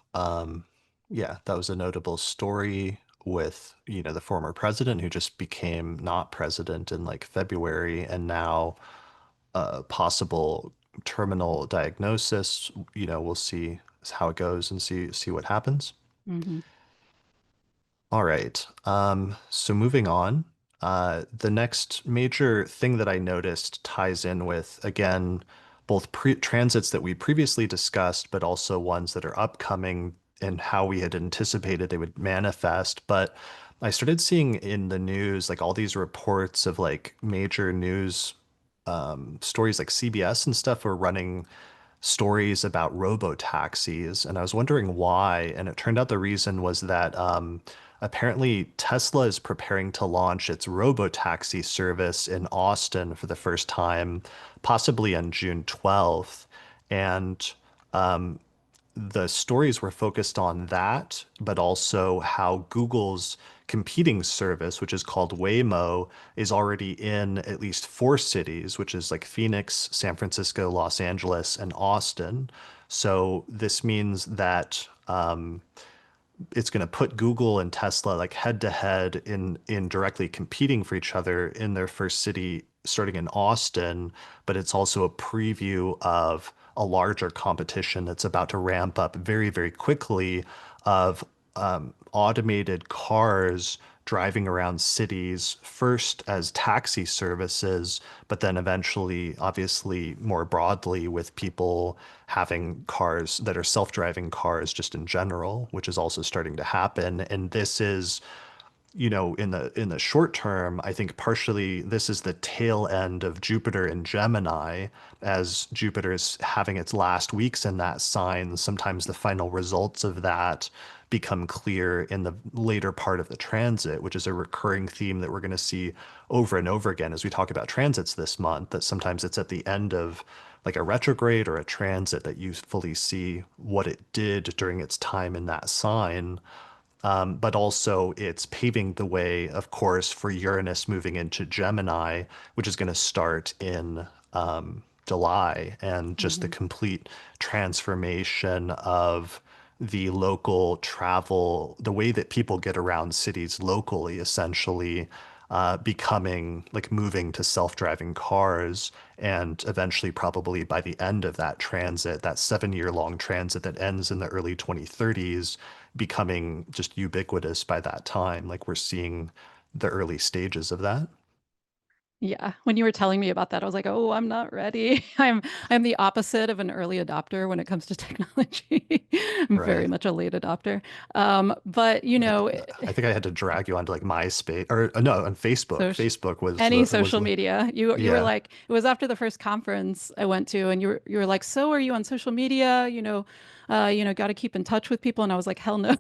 yeah, that was a notable story with, the former president who just became not president in like February, and now possible terminal diagnosis. We'll see how it goes and see what happens. Hmm. All right. So moving on, the next major thing that I noticed ties in with, again, both transits that we previously discussed, but also ones that are upcoming and how we had anticipated they would manifest. But I started seeing in the news like all these reports of like major news stories like CBS and stuff were running stories about robo taxis, and I was wondering why. And it turned out the reason was that apparently Tesla is preparing to launch its robo taxi service in Austin for the first time, possibly on June 12th. And the stories were focused on that, but also how Google's competing service, which is called Waymo, is already in at least four cities, which is like Phoenix, San Francisco, Los Angeles, and Austin. So this means that it's going to put Google and Tesla like head to head in directly competing for each other in their first city starting in Austin, but it's also a preview of a larger competition that's about to ramp up very, very quickly of automated cars driving around cities first as taxi services, but then eventually, obviously, more broadly with people having cars that are self-driving cars just in general, which is also starting to happen. And this is in the short term, I think partially this is the tail end of Jupiter and Gemini, as Jupiter is having its last weeks in that sign. Sometimes the final results of that become clear in the later part of the transit, which is a recurring theme that we're going to see over and over again as we talk about transits this month, that sometimes it's at the end of like a retrograde or a transit that you fully see what it did during its time in that sign. But also it's paving the way, of course, for Uranus moving into Gemini, which is going to start in July, and just the Hmm. complete transformation of the local travel, the way that people get around cities locally, essentially becoming like moving to self-driving cars. And eventually, probably by the end of that transit, that 7 year long transit that ends in the early 2030s, becoming just ubiquitous by that time. Like we're seeing the early stages of that. Yeah, when you were telling me about that, I was like, "Oh, I'm not ready." I'm the opposite of an early adopter when it comes to technology. I'm very Right. much a late adopter. But I, I think I had to drag you onto like MySpace or no, on Facebook. so Facebook was any was social media, you were yeah. like, it was after the first conference I went to, and you were like, "So are you on social media? Got to keep in touch with people." And I was like, "Hell no."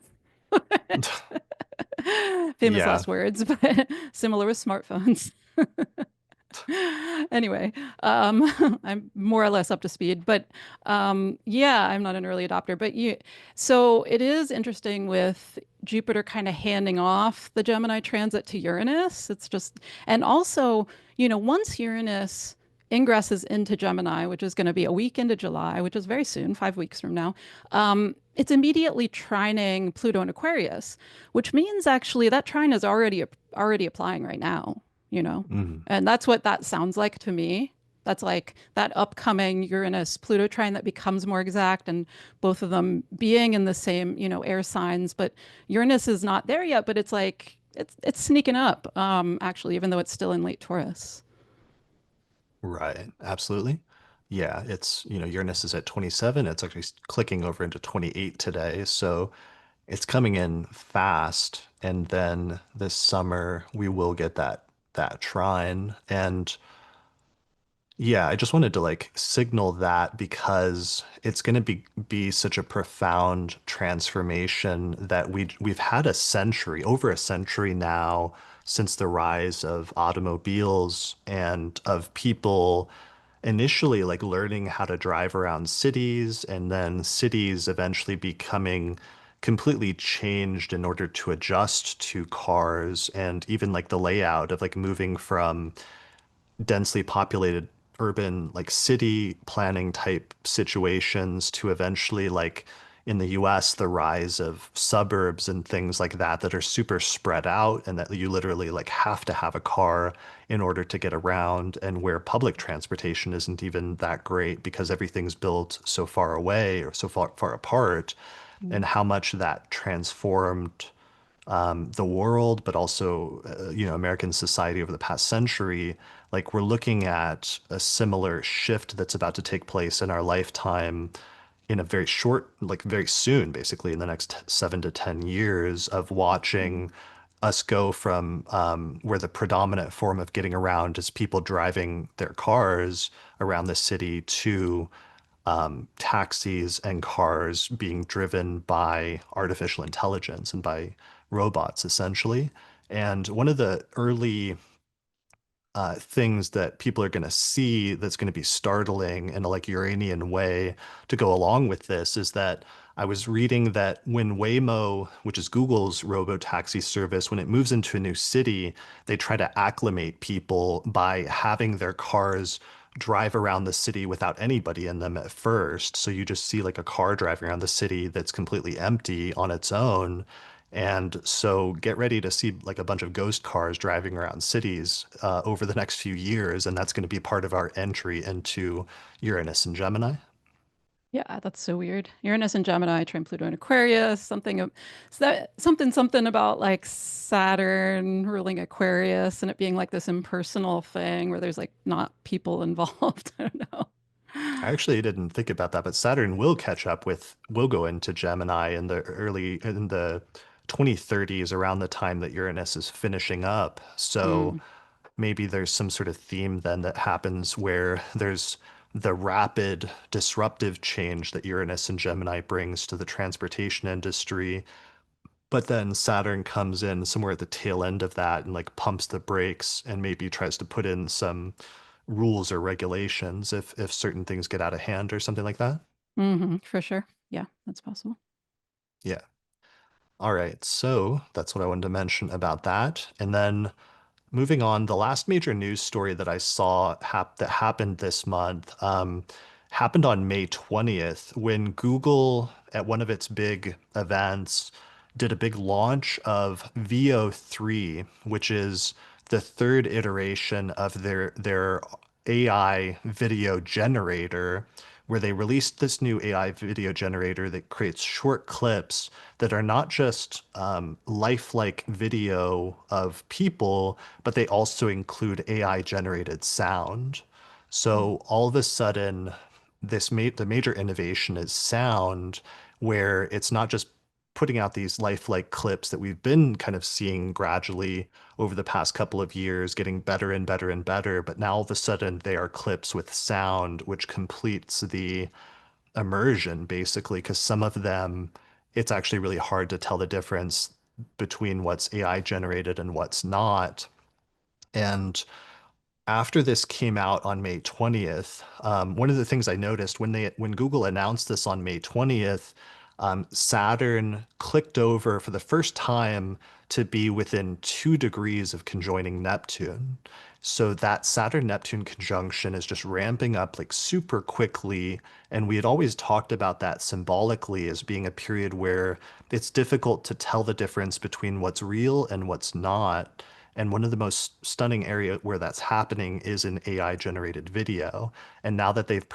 Famous Yeah. last words, but similar with smartphones. Anyway, I'm more or less up to speed, but yeah, I'm not an early adopter. So it is interesting with Jupiter kind of handing off the Gemini transit to Uranus. And also, once Uranus ingresses into Gemini, which is going to be a week into July, which is very soon, 5 weeks from now, it's immediately trining Pluto and Aquarius, which means actually that trine is already applying right now, you know. Mhm. And that's what that sounds like to me. That's like that upcoming Uranus Pluto trine that becomes more exact, and both of them being in the same, air signs. But Uranus is not there yet, but it's like it's sneaking up, actually, even though it's still in late Taurus. Right. Absolutely. Yeah, Uranus is at 27. It's actually clicking over into 28 today. So it's coming in fast. And then this summer we will get that trine. And yeah, I just wanted to like signal that because it's going to be such a profound transformation that we've had a century, over a century now, since the rise of automobiles and of people initially like learning how to drive around cities, and then cities eventually becoming completely changed in order to adjust to cars, and even like the layout of like moving from densely populated urban like city planning type situations to eventually like in the US the rise of suburbs and things like that that are super spread out and that you literally like have to have a car in order to get around and where public transportation isn't even that great because everything's built so far away or so far apart and Mm. how much that transformed the world, but also, American society over the past century, like we're looking at a similar shift that's about to take place in our lifetime in a very short, like very soon, basically in the next 7 to 10 years of watching us go from where the predominant form of getting around is people driving their cars around the city to taxis and cars being driven by artificial intelligence and by robots, essentially. And one of the early things that people are going to see that's going to be startling in a like Uranian way to go along with this is that I was reading that when Waymo, which is Google's robo-taxi service, when it moves into a new city, they try to acclimate people by having their cars drive around the city without anybody in them at first. So you just see like a car driving around the city that's completely empty on its own. And so get ready to see like a bunch of ghost cars driving around cities over the next few years. And that's going to be part of our entry into Uranus and Gemini. Yeah, that's so weird. Uranus and Gemini, Trine, Pluto and Aquarius, something about like Saturn ruling Aquarius and it being like this impersonal thing where there's like not people involved. I don't know. I actually didn't think about that, but Saturn will catch up will go into Gemini in the 2030s, around the time that Uranus is finishing up. So Mm, maybe there's some sort of theme then that happens where there's the rapid disruptive change that Uranus and Gemini brings to the transportation industry. But then Saturn comes in somewhere at the tail end of that and like pumps the brakes and maybe tries to put in some rules or regulations if certain things get out of hand or something like that. for sure. Yeah, that's possible. Yeah. All right. So that's what I wanted to mention about that. And then moving on, the last major news story that I saw that happened this month happened on May 20th when Google, at one of its big events, did a big launch of VO3, which is the third iteration of their AI video generator, where they released this new AI video generator that creates short clips that are not just lifelike video of people, but they also include AI generated sound. Mm. So all of a sudden, the major innovation is sound, where it's not just putting out these lifelike clips that we've been kind of seeing gradually over the past couple of years, getting better and better and better. But now all of a sudden, they are clips with sound, which completes the immersion basically, because some of them, it's actually really hard to tell the difference between what's AI generated and what's not. And after this came out on May 20th, one of the things I noticed when Google announced this on May 20th, Saturn clicked over for the first time to be within 2 degrees of conjoining Neptune. So that Saturn-Neptune conjunction is just ramping up like super quickly. And we had always talked about that symbolically as being a period where it's difficult to tell the difference between what's real and what's not. And one of the most stunning area where that's happening is in AI generated video. And now that they've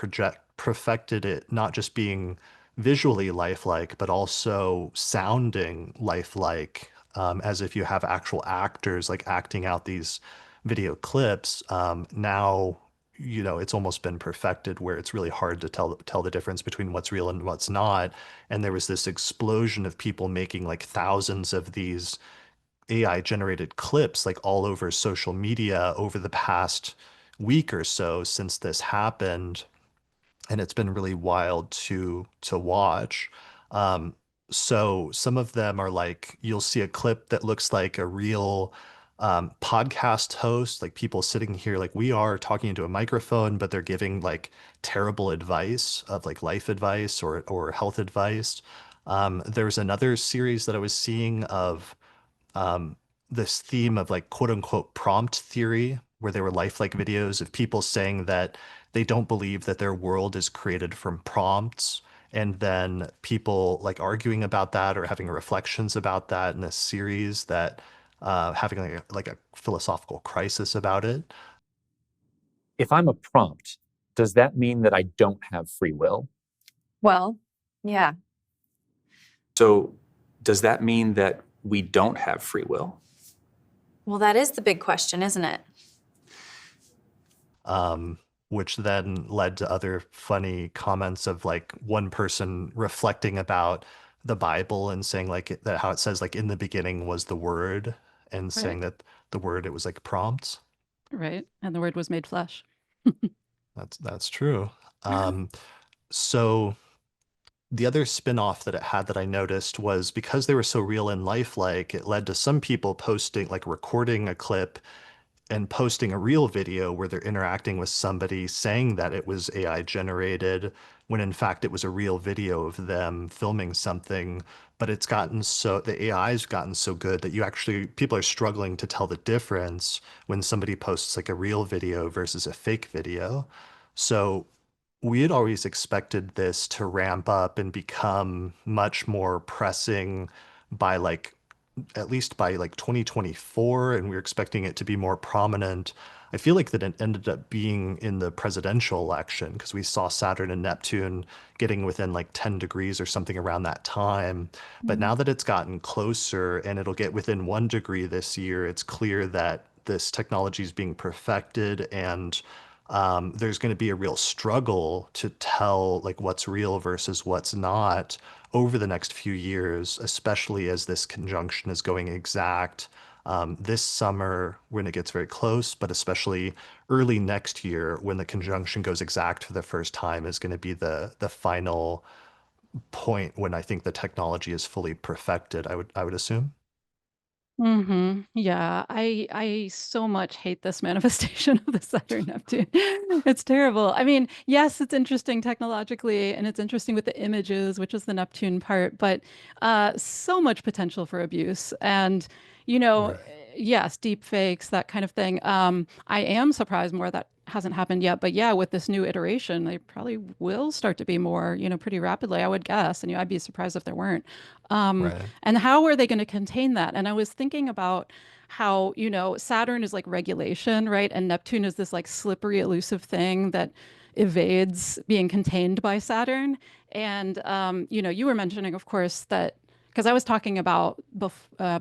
perfected it, not just being visually lifelike, but also sounding lifelike, as if you have actual actors like acting out these video clips. Now, it's almost been perfected where it's really hard to tell the difference between what's real and what's not. And there was this explosion of people making like thousands of these AI generated clips like all over social media over the past week or so since this happened, and it's been really wild to watch. Um, so some of them are like you'll see a clip that looks like a real podcast host, like people sitting here like we are talking into a microphone, but they're giving like terrible advice of like life advice or health advice. There's another series that I was seeing of um, this theme of like quote unquote prompt theory, where they were lifelike videos of people saying that they don't believe that their world is created from prompts, and then people like arguing about that or having reflections about that in a series that having like a philosophical crisis about it. If I'm a prompt, does that mean that I don't have free will? Well, yeah. So does that mean that we don't have free will? Well, that is the big question, isn't it? um, which then led to other funny comments of like one person reflecting about the Bible and saying like that how it says like in the beginning was the word, and Right. saying that the word it was like prompts. Right. And the word was made flesh. That's true. Um, so the other spin-off that it had that I noticed was because they were so real and lifelike, it led to some people posting like recording a clip and posting a real video where they're interacting with somebody saying that it was AI generated when in fact it was a real video of them filming something. But it's gotten so, the AI's gotten so good that you actually, people are struggling to tell the difference when somebody posts like a real video versus a fake video. So we had always expected this to ramp up and become much more pressing by like at least by like 2024, and we were expecting it to be more prominent. I feel like that it ended up being in the presidential election because we saw Saturn and Neptune getting within like 10 degrees or something around that time. But Mhm. now that it's gotten closer and it'll get within 1 degree this year, it's clear that this technology is being perfected, and there's going to be a real struggle to tell like what's real versus what's not over the next few years, especially as this conjunction is going exact this summer when it gets very close, but especially early next year when the conjunction goes exact for the first time is going to be the final point when I think the technology is fully perfected, I would assume. Yeah, I so much hate this manifestation of the Saturn Neptune. It's terrible. I mean, yes, it's interesting technologically and it's interesting with the images, which is the Neptune part, but so much potential for abuse. And, you know, Right. yes, deep fakes, that kind of thing. I am surprised more that hasn't happened yet, but yeah, with this new iteration, they probably will start to be more, pretty rapidly, I would guess. And I'd be surprised if there weren't. Right. And how are they going to contain that? And I was thinking about how, Saturn is like regulation, right? And Neptune is this like slippery, elusive thing that evades being contained by Saturn. And, you were mentioning, of course, that because I was talking about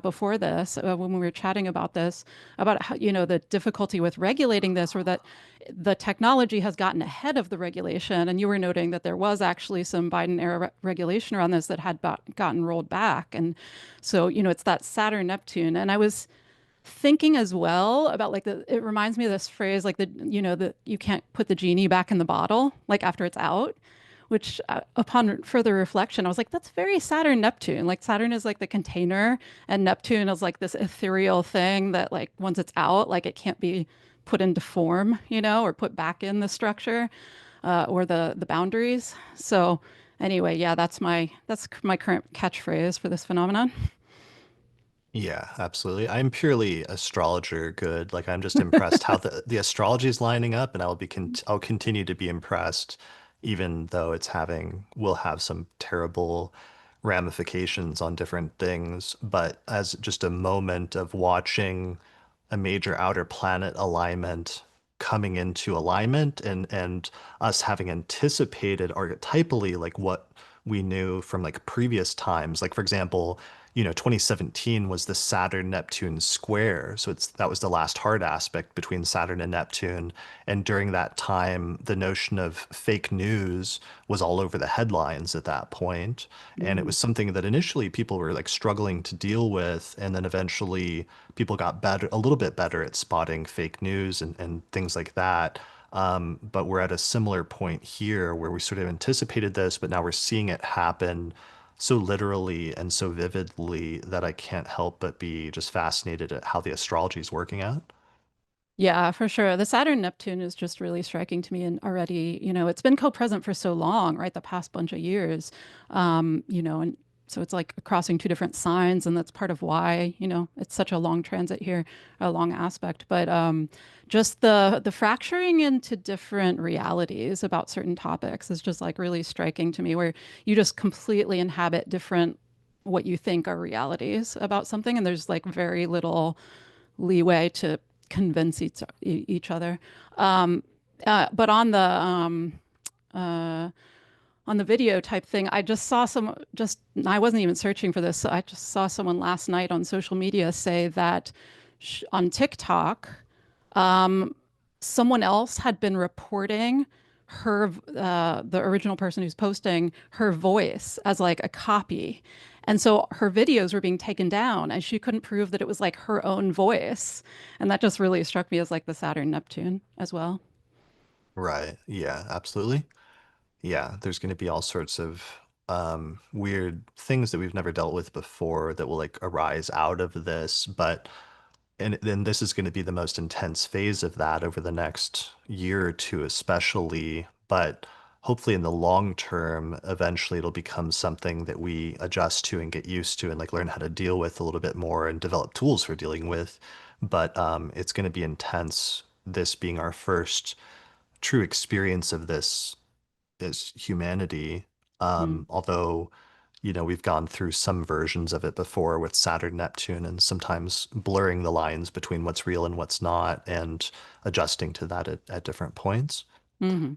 before this, when we were chatting about this, about how, the difficulty with regulating this, or that the technology has gotten ahead of the regulation. And you were noting that there was actually some Biden era regulation around this that had gotten rolled back. And so, it's that Saturn Neptune. And I was thinking as well about like it reminds me of this phrase, like the you can't put the genie back in the bottle, like after it's out, which upon further reflection, I was like, that's very Saturn Neptune. Like Saturn is like the container, and Neptune is like this ethereal thing that like once it's out, like it can't be put into form, or put back in the structure or the boundaries. So anyway, yeah, that's my current catchphrase for this phenomenon. Yeah, absolutely. I'm purely astrologer good. Like I'm just impressed how the astrology is lining up, and I'll continue to be impressed, even though will have some terrible ramifications on different things. But as just a moment of watching a major outer planet alignment coming into alignment, and us having anticipated archetypally like what we knew from like previous times. Like for example, 2017 was the Saturn Neptune square. So that was the last hard aspect between Saturn and Neptune. And during that time, the notion of fake news was all over the headlines at that point. And it Mm. was something that initially people were like struggling to deal with. And then eventually people got better, a little bit better at spotting fake news and things like that. But we're at a similar point here where we sort of anticipated this, but now we're seeing it happen so literally and so vividly that I can't help but be just fascinated at how the astrology is working out. Yeah, for sure. The Saturn Neptune is just really striking to me. And already, it's been co-present for so long, right? The past bunch of years, and So it's like crossing two different signs, and that's part of why, it's such a long transit here, a long aspect. But just the fracturing into different realities about certain topics is just like really striking to me, where you just completely inhabit different what you think are realities about something, and there's like very little leeway to convince each other. Um, but on the video type thing, I just saw I wasn't even searching for this. So I just saw someone last night on social media say that on TikTok, um, someone else had been reporting the original person who's posting her voice as like a copy. And so her videos were being taken down and she couldn't prove that it was like her own voice. And that just really struck me as like the Saturn Neptune as well. Right. Yeah, absolutely. Yeah, there's going to be all sorts of weird things that we've never dealt with before that will like arise out of this. But and then this is going to be the most intense phase of that over the next year or two, especially. But hopefully, in the long term, eventually it'll become something that we adjust to and get used to and like learn how to deal with a little bit more and develop tools for dealing with. But it's going to be intense, this being our first true experience of this as humanity. Mm. Although, we've gone through some versions of it before with Saturn, Neptune, and sometimes blurring the lines between what's real and what's not, and adjusting to that at different points. Hmm.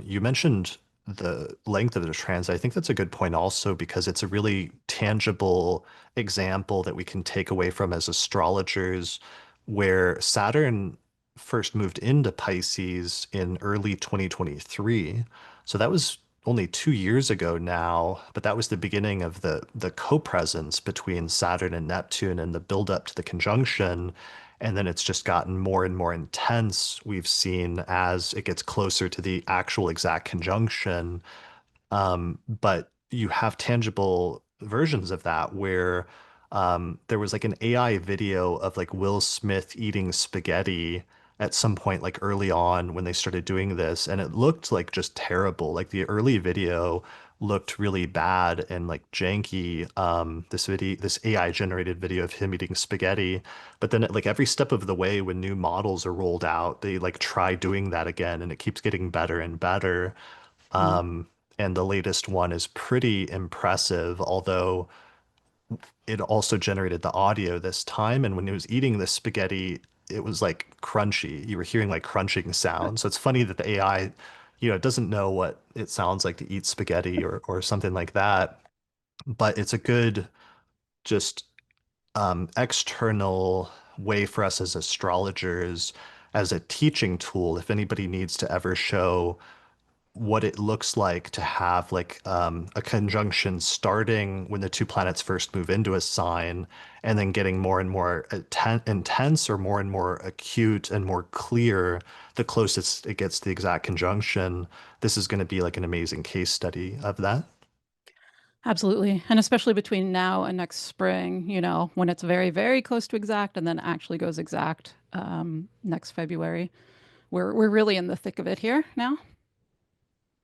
You mentioned the length of the transit. I think that's a good point also because it's a really tangible example that we can take away from as astrologers, where Saturn first moved into Pisces in early 2023. So that was only 2 years ago now, but that was the beginning of the co-presence between Saturn and Neptune and the build-up to the conjunction. And then it's just gotten more and more intense, we've seen as it gets closer to the actual exact conjunction. But you have tangible versions of that where there was like an AI video of like Will Smith eating spaghetti at some point, like early on when they started doing this, and it looked like just terrible. Like the early video looked really bad and like janky. This AI generated video of him eating spaghetti, but then like every step of the way when new models are rolled out, they like try doing that again, and it keeps getting better and better. Mm. Um, and the latest one is pretty impressive, although it also generated the audio this time. And when he was eating the spaghetti, it was like crunchy. You were hearing like crunching sounds. So it's funny that the AI, it doesn't know what it sounds like to eat spaghetti or something like that. But it's a good just external way for us as astrologers, as a teaching tool, if anybody needs to ever show what it looks like to have like a conjunction starting when the two planets first move into a sign and then getting more and more intense or more and more acute and more clear the closest it gets to the exact conjunction. This is going to be like an amazing case study of that. Absolutely. And especially between now and next spring, when it's very, very close to exact and then actually goes exact next February. We're really in the thick of it here now.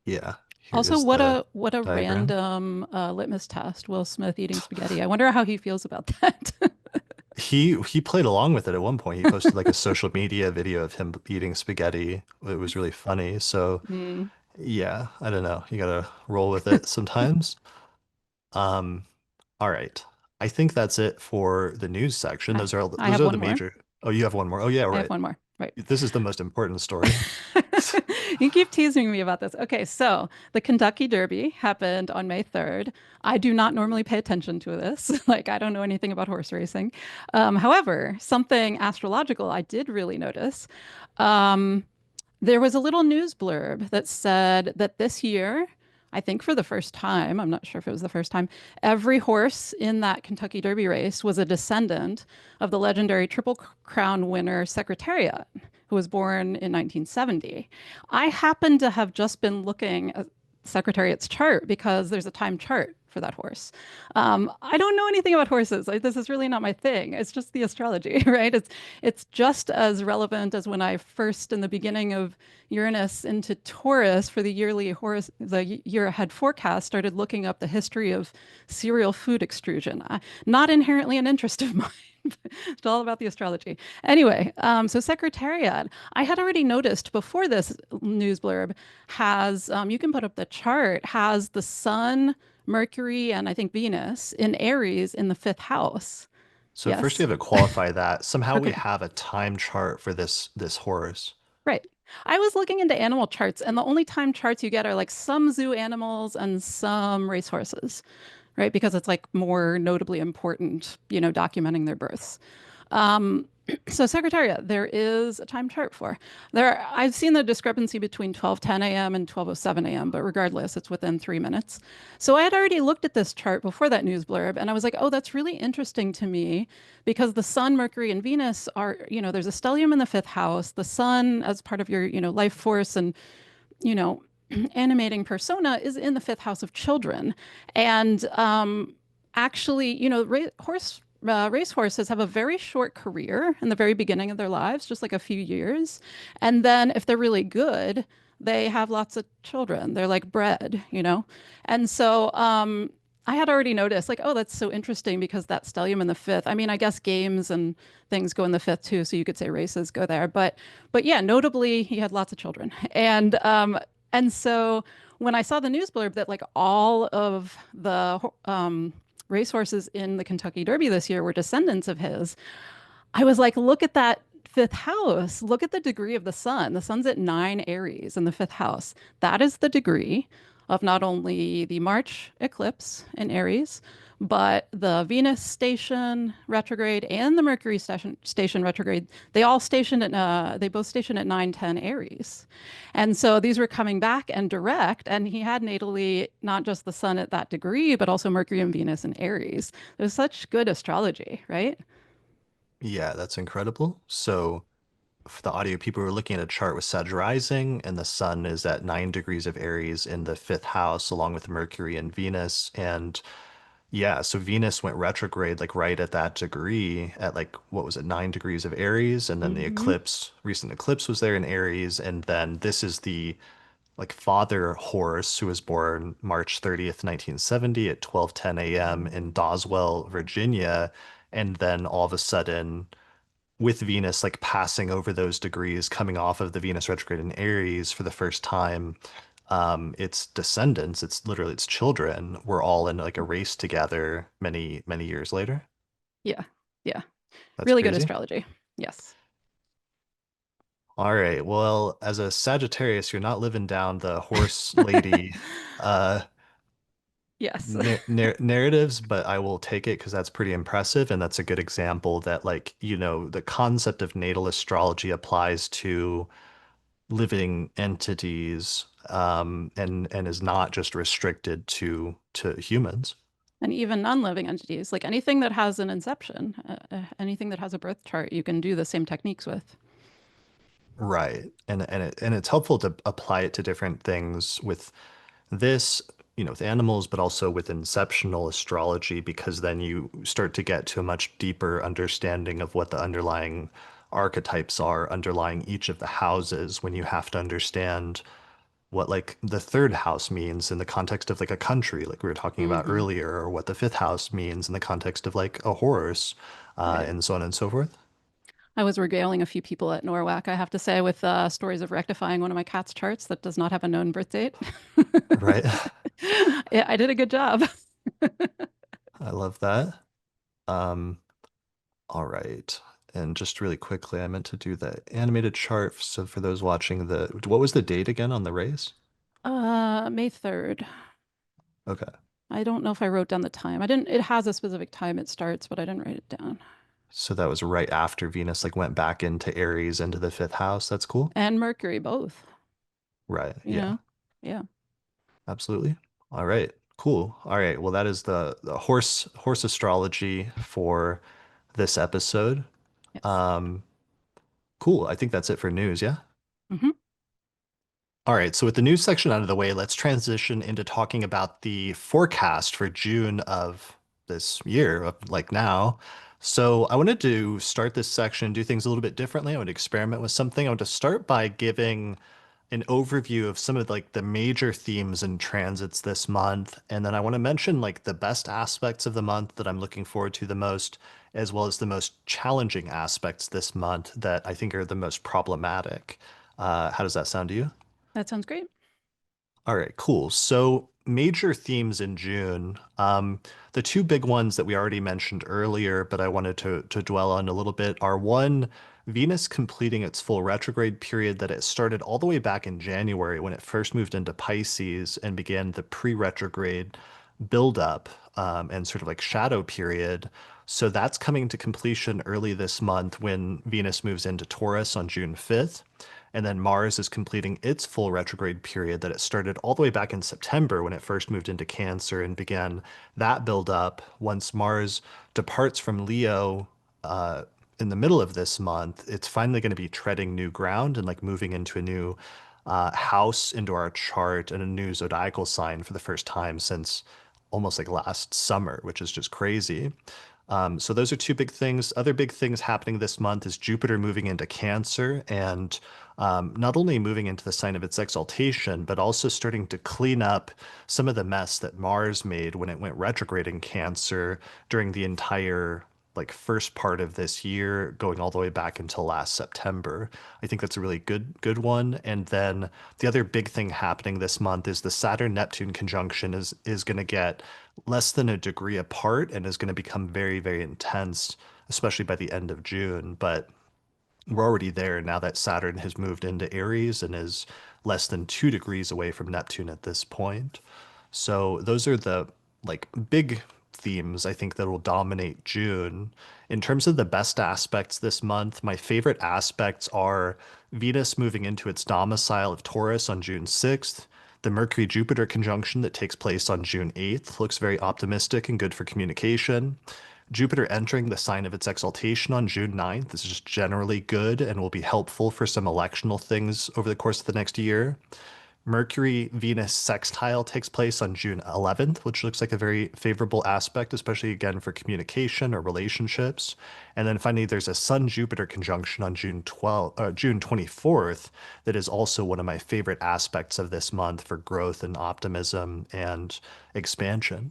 Yeah, here Also, is the what a diagram. random litmus test, Will Smith eating spaghetti. I wonder how he feels about that. He played along with it at one point. He posted like a social media video of him eating spaghetti. It was really funny. So Mm. yeah, I don't know. You gotta roll with it sometimes. Um, all right. I think that's it for the news section. I, I Those have are one the more. major. Oh, you have one more. Oh yeah, I have right. one more. Right. This is the most important story. You keep teasing me about this. Okay, so the Kentucky Derby happened on May 3rd. I do not normally pay attention to this. Like, I don't know anything about horse racing. However, something astrological I did really notice. Um, there was a little news blurb that said that this year, I think for the first time, I'm not sure if it was the first time, every horse in that Kentucky Derby race was a descendant of the legendary Triple Crown winner Secretariat, who was born in 1970. I happen to have just been looking at Secretariat's chart because there's a time chart for that horse. I don't know anything about horses. This is really not my thing. It's just the astrology, right? It's just as relevant as when I first, in the beginning of Uranus into Taurus for the year ahead forecast, started looking up the history of cereal food extrusion. Not inherently an interest of mine. It's all about the astrology. Anyway, so Secretariat, I had already noticed before this news blurb has, you can put up the chart, has the Sun, Mercury, and I think Venus in Aries in the fifth house. So first you Yes. have to qualify that. Somehow we Okay. have a time chart for this horse. Right. I was looking into animal charts, and the only time charts you get are like some zoo animals and some racehorses, right? Because it's like more notably important, documenting their births. Um, so Secretariat, there is a time chart for. I've seen the discrepancy between 12:10 a.m. and 12:07 a.m., but regardless, it's within 3 minutes. So I had already looked at this chart before that news blurb, and I was like, oh, that's really interesting to me because the Sun, Mercury, and Venus are, there's a stellium in the fifth house. The Sun, as part of your, life force and, you know, animating persona, is in the fifth house of children. And actually, racehorses have a very short career in the very beginning of their lives, just like a few years. And then if they're really good, they have lots of children. They're like bred. And so I had already noticed, like, oh, that's so interesting because that stellium in the fifth. I mean, I guess games and things go in the fifth too, so you could say races go there. But yeah, notably, he had lots of children. And so when I saw the news blurb that like all of the racehorses in the Kentucky Derby this year were descendants of his, I was like, look at that fifth house. Look at the degree of the sun. The sun's at 9 Aries in the fifth house. That is the degree of not only the March eclipse in Aries, but the Venus station retrograde and the Mercury station retrograde. They both stationed at 9-10 Aries. And so these were coming back and direct, and he had natally not just the sun at that degree, but also Mercury and Venus in Aries. There's such good astrology, right? Yeah, that's incredible. So for the audio people, we're looking at a chart with Sag rising, and the sun is at 9 degrees of Aries in the fifth house, along with Mercury and Venus. And yeah, so Venus went retrograde like right at that degree at like what was it, 9 degrees of Aries, and then the Hmm. recent eclipse was there in Aries, and then this is the like father horse who was born March 30th, 1970 at 12:10 a.m. in Doswell, Virginia, and then all of a sudden with Venus like passing over those degrees, coming off of the Venus retrograde in Aries for the first time, its descendants, it's literally its children, were all in like a race together many, many years later. Yeah. Yeah. That's Really good crazy. astrology. Yes. All right. Well, as a Sagittarius, you're not living down the horse lady uh Yes. narratives, but I will take it because that's pretty impressive. And that's a good example that, like, the concept of natal astrology applies to living entities, and is not just restricted to humans. And even non-living entities, like anything that has an inception, anything that has a birth chart, you can do the same techniques with. Right. And it's helpful to apply it to different things with this, with animals, but also with inceptional astrology, because then you start to get to a much deeper understanding of what the underlying archetypes are underlying each of the houses when you have to understand what like the third house means in the context of like a country, like we were talking about Hmm. earlier, or what the fifth house means in the context of like a horse, Right. and so on and so forth. I was regaling a few people at NORWAC, I have to say, with stories of rectifying one of my cat's charts that does not have a known birth date. Right. Yeah, I did a good job. I love that. Um, all right. And just really quickly, I meant to do the animated chart. So for those watching what was the date again on the race? May 3rd. Okay. I don't know if I wrote down the time. I didn't, it has a specific time it starts, but I didn't write it down. So that was right after Venus like went back into Aries into the fifth house. That's cool. And Mercury, both, Right. you Yeah. know? Yeah. Absolutely. All right. Cool. All right. Well, that is the horse astrology for this episode. Yes. Um, cool. I think that's it for news. Yeah. Hmm. All right, so with the news section out of the way, let's transition into talking about the forecast for June of this year, of like now. So I wanted to start this section, do things a little bit differently. I would experiment with something. I want to start by giving an overview of some of like the major themes and transits this month. And then I want to mention like the best aspects of the month that I'm looking forward to the most, as well as the most challenging aspects this month that I think are the most problematic. How does that sound to you? That sounds great. All right, cool. So major themes in June. The two big ones that we already mentioned earlier, but I wanted to dwell on a little bit are one, Venus completing its full retrograde period that it started all the way back in January when it first moved into Pisces and began the pre-retrograde buildup and sort of like shadow period. So that's coming to completion early this month when Venus moves into Taurus on June 5th. And then Mars is completing its full retrograde period that it started all the way back in September when it first moved into Cancer and began that buildup. Once Mars departs from Leo in the middle of this month, it's finally going to be treading new ground and like moving into a new house into our chart and a new zodiacal sign for the first time since almost like last summer, which is just crazy. So those are two big things. Other big things happening this month is Jupiter moving into Cancer and not only moving into the sign of its exaltation, but also starting to clean up some of the mess that Mars made when it went retrograde in Cancer during the entire like first part of this year, going all the way back until last September. I think that's a really good one. And then the other big thing happening this month is the Saturn-Neptune conjunction is going to get less than a degree apart and is going to become very, very intense, especially by the end of June. But we're already there now that Saturn has moved into Aries and is less than 2 degrees away from Neptune at this point. So those are the like big themes I think that will dominate June. In terms of the best aspects this month, my favorite aspects are Venus moving into its domicile of Taurus on June 6th. The Mercury-Jupiter conjunction that takes place on June 8th looks very optimistic and good for communication. Jupiter entering the sign of its exaltation on June 9th. This is just generally good and will be helpful for some electional things over the course of the next year. Mercury-Venus sextile takes place on June 11th, which looks like a very favorable aspect, especially again for communication or relationships. And then finally, there's a Sun-Jupiter conjunction on June 24th that is also one of my favorite aspects of this month for growth and optimism and expansion.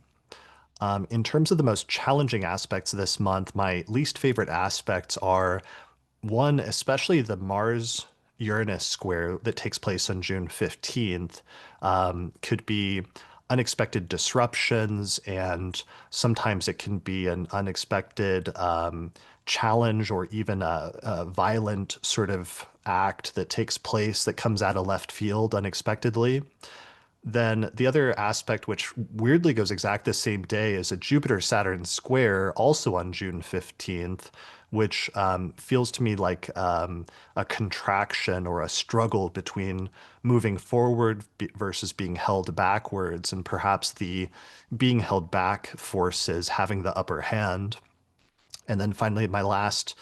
In terms of the most challenging aspects of this month, my least favorite aspects are one, especially the Mars-Uranus square that takes place on June 15th, could be unexpected disruptions, and sometimes it can be an unexpected challenge or even a violent sort of act that takes place that comes out of left field unexpectedly. Then the other aspect, which weirdly goes exact the same day, is a Jupiter-Saturn square, also on June 15th, which feels to me like a contraction or a struggle between moving forward versus being held backwards, and perhaps the being held back forces having the upper hand. And then finally, my last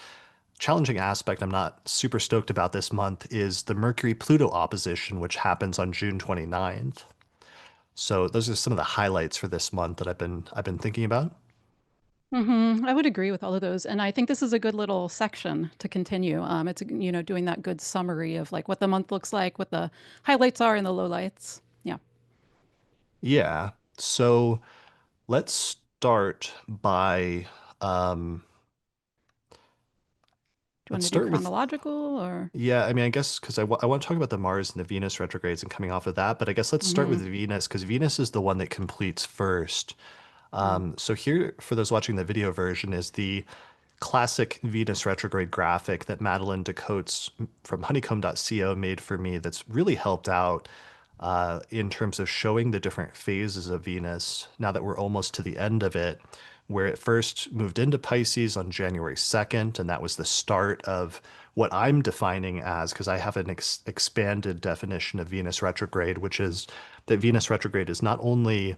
challenging aspect I'm not super stoked about this month is the Mercury-Pluto opposition, which happens on June 29th. So those are some of the highlights for this month that I've been thinking about. I would agree with all of those, and I think this is a good little section to continue. It's doing that good summary of like what the month looks like, what the highlights are, and the lowlights. Yeah. Yeah. So let's start by Do you want let's to do start with chronological or? yeah, I mean, I guess because I want to talk about the Mars and the Venus retrogrades and coming off of that, but I guess let's start with hmm Venus because Venus is the one that completes first. Yeah. So here, for those watching the video version, is the classic Venus retrograde graphic that Madeline DeCoates from honeycomb.co made for me that's really helped out in terms of showing the different phases of Venus now that we're almost to the end of it, where it first moved into Pisces on January 2nd, and that was the start of what I'm defining as, because I have an expanded definition of Venus retrograde, which is that Venus retrograde is not only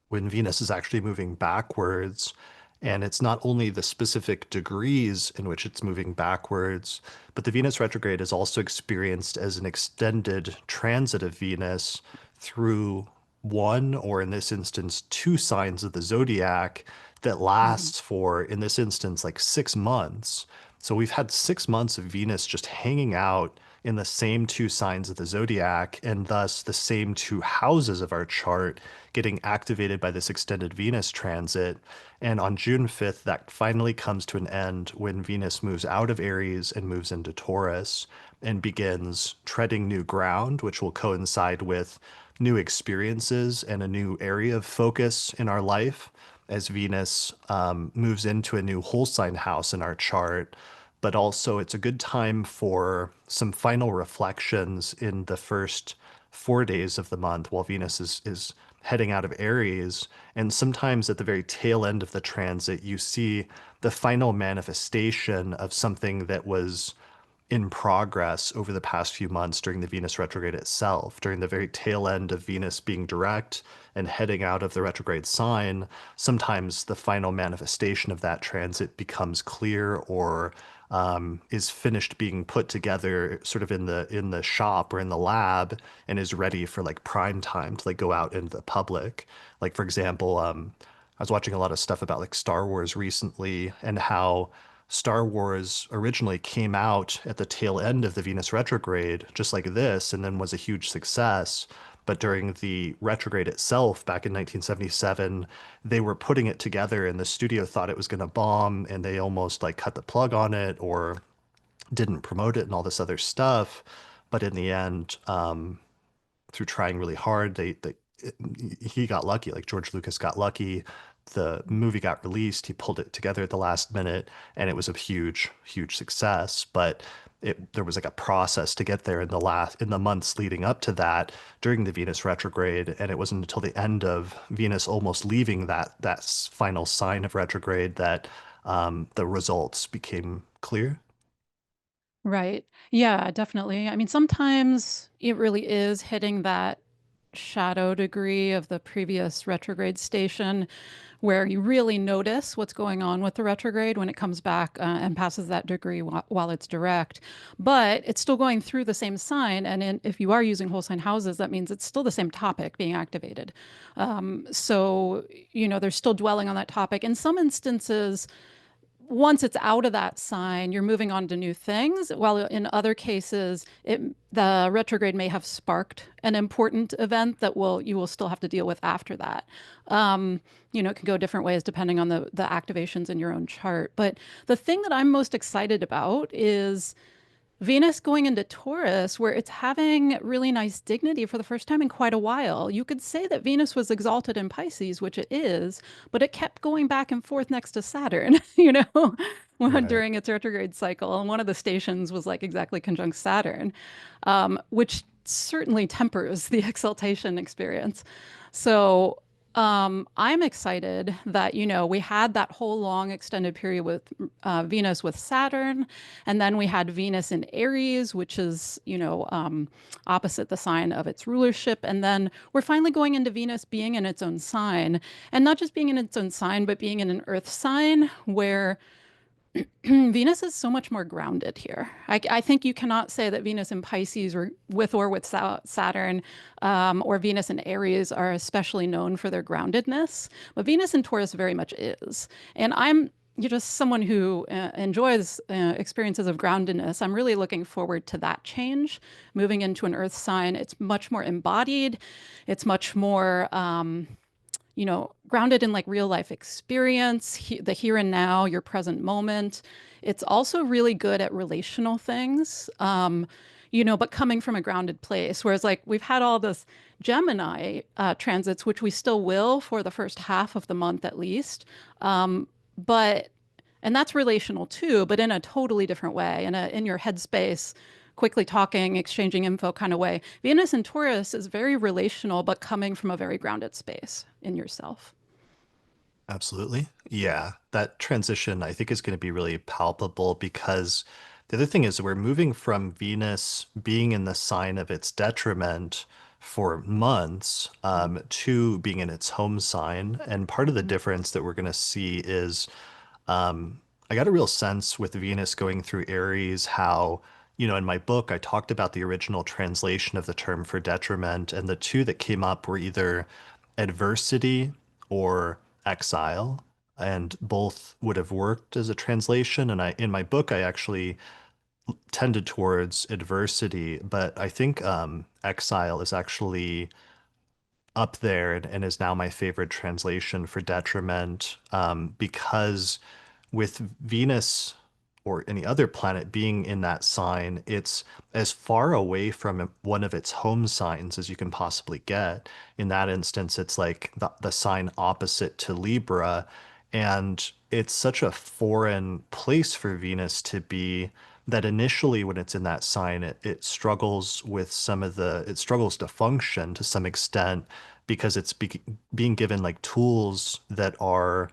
when Venus is actually moving backwards And it's not only the specific degrees in which it's moving backwards, but the Venus retrograde is also experienced as an extended transit of Venus through one, or in this instance, two signs of the zodiac that Mhm. lasts for, in this instance, like 6 months. So we've had 6 months of Venus just hanging out in the same two signs of the zodiac, and thus the same two houses of our chart getting activated by this extended Venus transit. And on June 5th, that finally comes to an end when Venus moves out of Aries and moves into Taurus and begins treading new ground, which will coincide with new experiences and a new area of focus in our life as Venus moves into a new whole sign house in our chart. But also, it's a good time for some final reflections in the first 4 days of the month while Venus is heading out of Aries. And sometimes at the very tail end of the transit, you see the final manifestation of something that was in progress over the past few months during the Venus retrograde itself. During the very tail end of Venus being direct and heading out of the retrograde sign, sometimes the final manifestation of that transit becomes clear, or is finished being put together sort of in the shop or in the lab, and is ready for like prime time to like go out into the public. Like for example, I was watching a lot of stuff about like Star Wars recently, and how Star Wars originally came out at the tail end of the Venus retrograde, just like this, and then was a huge success. But during the retrograde itself, back in 1977, they were putting it together, and the studio thought it was going to bomb, and they almost like cut the plug on it or didn't promote it and all this other stuff. But in the end, through trying really hard, he got lucky. Like George Lucas got lucky. The movie got released. He pulled it together at the last minute, and it was a huge, huge success. But there was like a process to get there in the months leading up to that during the Venus retrograde, and it wasn't until the end of Venus almost leaving that final sign of retrograde that the results became clear. Right. Yeah, definitely. I mean, sometimes it really is hitting that shadow degree of the previous retrograde station where you really notice what's going on with the retrograde when it comes back and passes that degree while it's direct. But it's still going through the same sign. And if you are using whole sign houses, that means it's still the same topic being activated. So, they're still dwelling on that topic. In some instances, once it's out of that sign, you're moving on to new things. While in other cases, the retrograde may have sparked an important event that you will still have to deal with after that. It can go different ways depending on the activations in your own chart. But the thing that I'm most excited about is Venus going into Taurus, where it's having really nice dignity for the first time in quite a while. You could say that Venus was exalted in Pisces, which it is, but it kept going back and forth next to Saturn, Right. during its retrograde cycle. And one of the stations was like exactly conjunct Saturn, which certainly tempers the exaltation experience. So I'm excited that, we had that whole long extended period with Venus with Saturn, and then we had Venus in Aries, which is, opposite the sign of its rulership. And then we're finally going into Venus being in its own sign, and not just being in its own sign, but being in an earth sign where Venus is so much more grounded here. I think you cannot say that Venus in Pisces or with Saturn, or Venus in Aries are especially known for their groundedness, but Venus in Taurus very much is. And you're just someone who enjoys experiences of groundedness. I'm really looking forward to that change, moving into an earth sign. It's much more embodied. It's much more grounded in like real life experience, the here and now, your present moment. It's also really good at relational things, but coming from a grounded place. Whereas, like, we've had all this Gemini transits, which we still will for the first half of the month at least. But and that's relational too, but in a totally different way, in your headspace, quickly talking, exchanging info kind of way. Venus in Taurus is very relational, but coming from a very grounded space in yourself. Absolutely. Yeah, that transition I think is going to be really palpable, because the other thing is we're moving from Venus being in the sign of its detriment for months, to being in its home sign. And part of the difference that we're going to see is I got a real sense with Venus going through Aries how, in my book, I talked about the original translation of the term for detriment, and the two that came up were either adversity or exile, and both would have worked as a translation. And in my book, I actually tended towards adversity, but I think exile is actually up there and is now my favorite translation for detriment, because with Venus or any other planet being in that sign, it's as far away from one of its home signs as you can possibly get. In that instance, it's like the sign opposite to Libra. And it's such a foreign place for Venus to be that initially when it's in that sign, it struggles with it struggles to function to some extent because it's being given like tools that are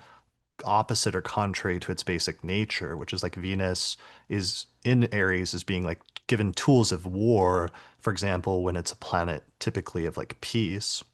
opposite or contrary to its basic nature, which is like Venus is in Aries is being like given tools of war, for example, when it's a planet typically of like peace.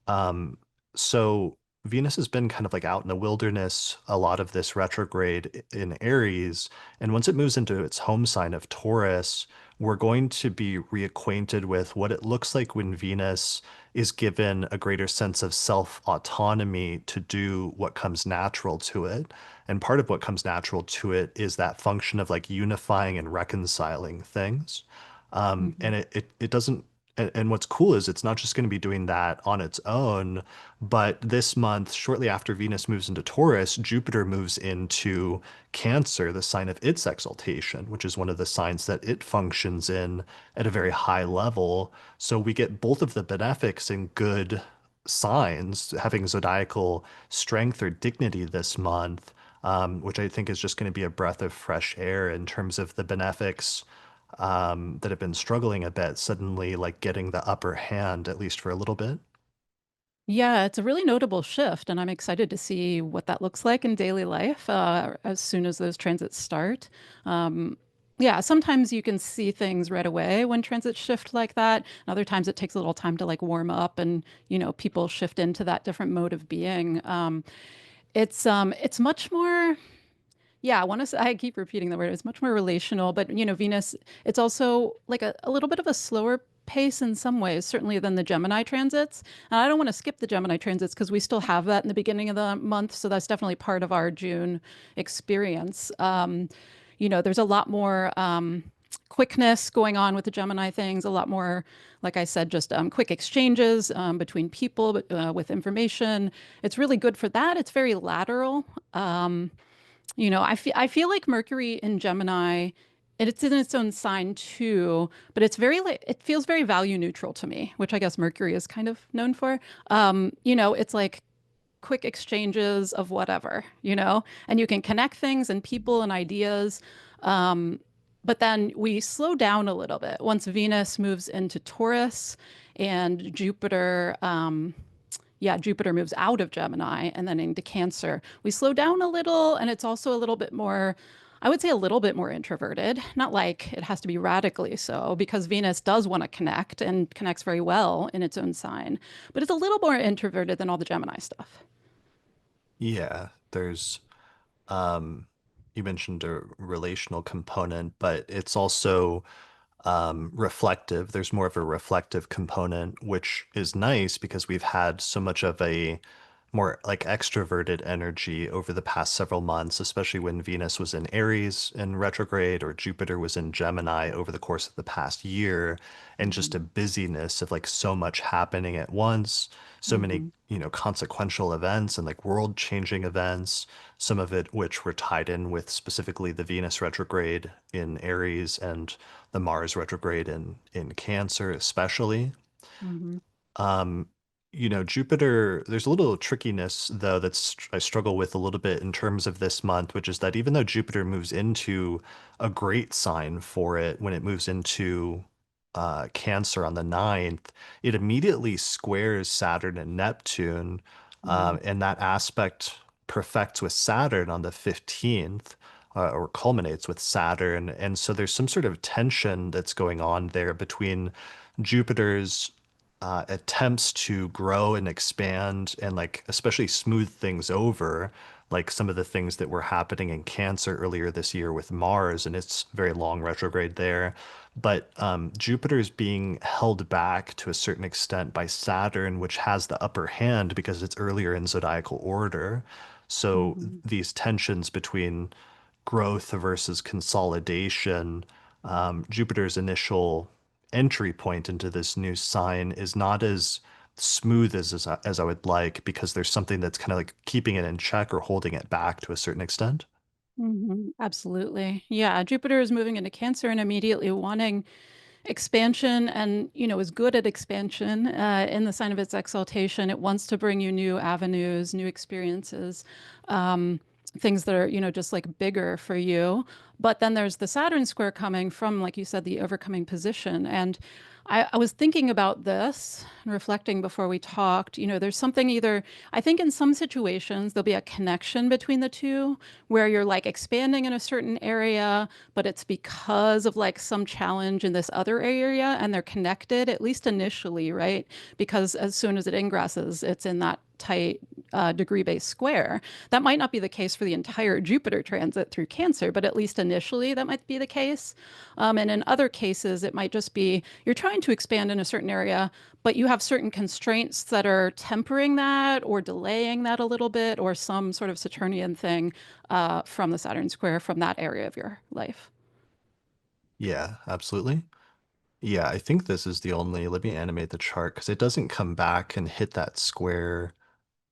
Um, so Venus has been kind of like out in the wilderness a lot of this retrograde in Aries, and once it moves into its home sign of Taurus, we're going to be reacquainted with what it looks like when Venus is given a greater sense of self-autonomy to do what comes natural to it. And part of what comes natural to it is that function of like unifying and reconciling things. Hmm. And it doesn't, and what's cool is it's not just going to be doing that on its own, but this month, shortly after Venus moves into Taurus, Jupiter moves into Cancer, the sign of its exaltation, which is one of the signs that it functions in at a very high level. So we get both of the benefics and good signs having zodiacal strength or dignity this month, which I think is just going to be a breath of fresh air in terms of the benefics that have been struggling a bit, suddenly like getting the upper hand, at least for a little bit. Yeah, it's a really notable shift, and I'm excited to see what that looks like in daily life as soon as those transits start. Um, yeah, sometimes you can see things right away when transits shift like that. And other times it takes a little time to like warm up and, people shift into that different mode of being. It's much more. Yeah, I want to say, I keep repeating the word. It's much more relational, but Venus, it's also like a little bit of a slower pace in some ways, certainly than the Gemini transits. And I don't want to skip the Gemini transits because we still have that in the beginning of the month. So that's definitely part of our June experience. There's a lot more quickness going on with the Gemini things, a lot more, like I said, just quick exchanges between people with information. It's really good for that. It's very lateral. I feel like Mercury in Gemini, and it's in its own sign too, but it's very like it feels very value neutral to me, which I guess Mercury is kind of known for. It's like quick exchanges of whatever, and you can connect things and people and ideas. Um, but then we slow down a little bit once Venus moves into Taurus and Jupiter moves out of Gemini and then into Cancer. We slow down a little, and it's also a little bit more, I would say a little bit more introverted. Not like it has to be radically so, because Venus does want to connect and connects very well in its own sign, but it's a little more introverted than all the Gemini stuff. Yeah, there's um you mentioned a relational component, but it's also reflective. There's more of a reflective component, which is nice because we've had so much of a more like extroverted energy over the past several months, especially when Venus was in Aries in retrograde or Jupiter was in Gemini over the course of the past year, and just a Hmm. busyness of like so much happening at once, so many, Hmm. consequential events and like world-changing events, some of it which were tied in with specifically the Venus retrograde in Aries and the Mars retrograde in Cancer, especially. Hmm. Um, Jupiter, there's a little trickiness though that's I struggle with a little bit in terms of this month, which is that even though Jupiter moves into a great sign for it when it moves into Cancer on the 9th, it immediately squares Saturn and Neptune, Hmm. and that aspect perfects with Saturn on the 15th. Or culminates with Saturn. And so there's some sort of tension that's going on there between Jupiter's attempts to grow and expand and like especially smooth things over, like some of the things that were happening in Cancer earlier this year with Mars and its very long retrograde there. But Jupiter is being held back to a certain extent by Saturn, which has the upper hand because it's earlier in zodiacal order. So Hmm. these tensions between growth versus consolidation, Jupiter's initial entry point into this new sign is not as smooth as I would like because there's something that's kind of like keeping it in check or holding it back to a certain extent. Absolutely. Yeah, Jupiter is moving into Cancer and immediately wanting expansion and, is good at expansion in the sign of its exaltation. It wants to bring you new avenues, new experiences, um, things that are, just like bigger for you. But then there's the Saturn square coming from, like you said, the overcoming position. And I was thinking about this and reflecting before we talked. There's something either, I think in some situations, there'll be a connection between the two where you're like expanding in a certain area, but it's because of like some challenge in this other area and they're connected, at least initially, right? Because as soon as it ingresses, it's in that tight degree-based square. That might not be the case for the entire Jupiter transit through Cancer, but at least initially that might be the case. And in other cases, it might just be you're trying to expand in a certain area, but you have certain constraints that are tempering that or delaying that a little bit, or some sort of Saturnian thing from the Saturn square from that area of your life. Yeah, absolutely. Yeah, I think this is the only, let me animate the chart because it doesn't come back and hit that square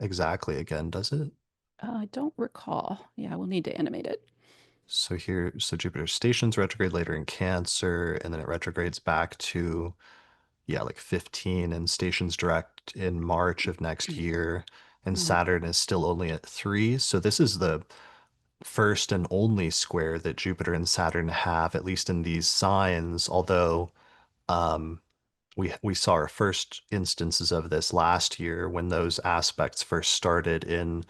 exactly again, does it? I don't recall. Yeah, we'll need to animate it. So here, so Jupiter stations retrograde later in Cancer, and then it retrogrades back to, yeah, like 15 and stations direct in March of next year. And Mhm. Saturn is still only at 3. So this is the first and only square that Jupiter and Saturn have, at least in these signs, although um, we saw our first instances of this last year when those aspects first started in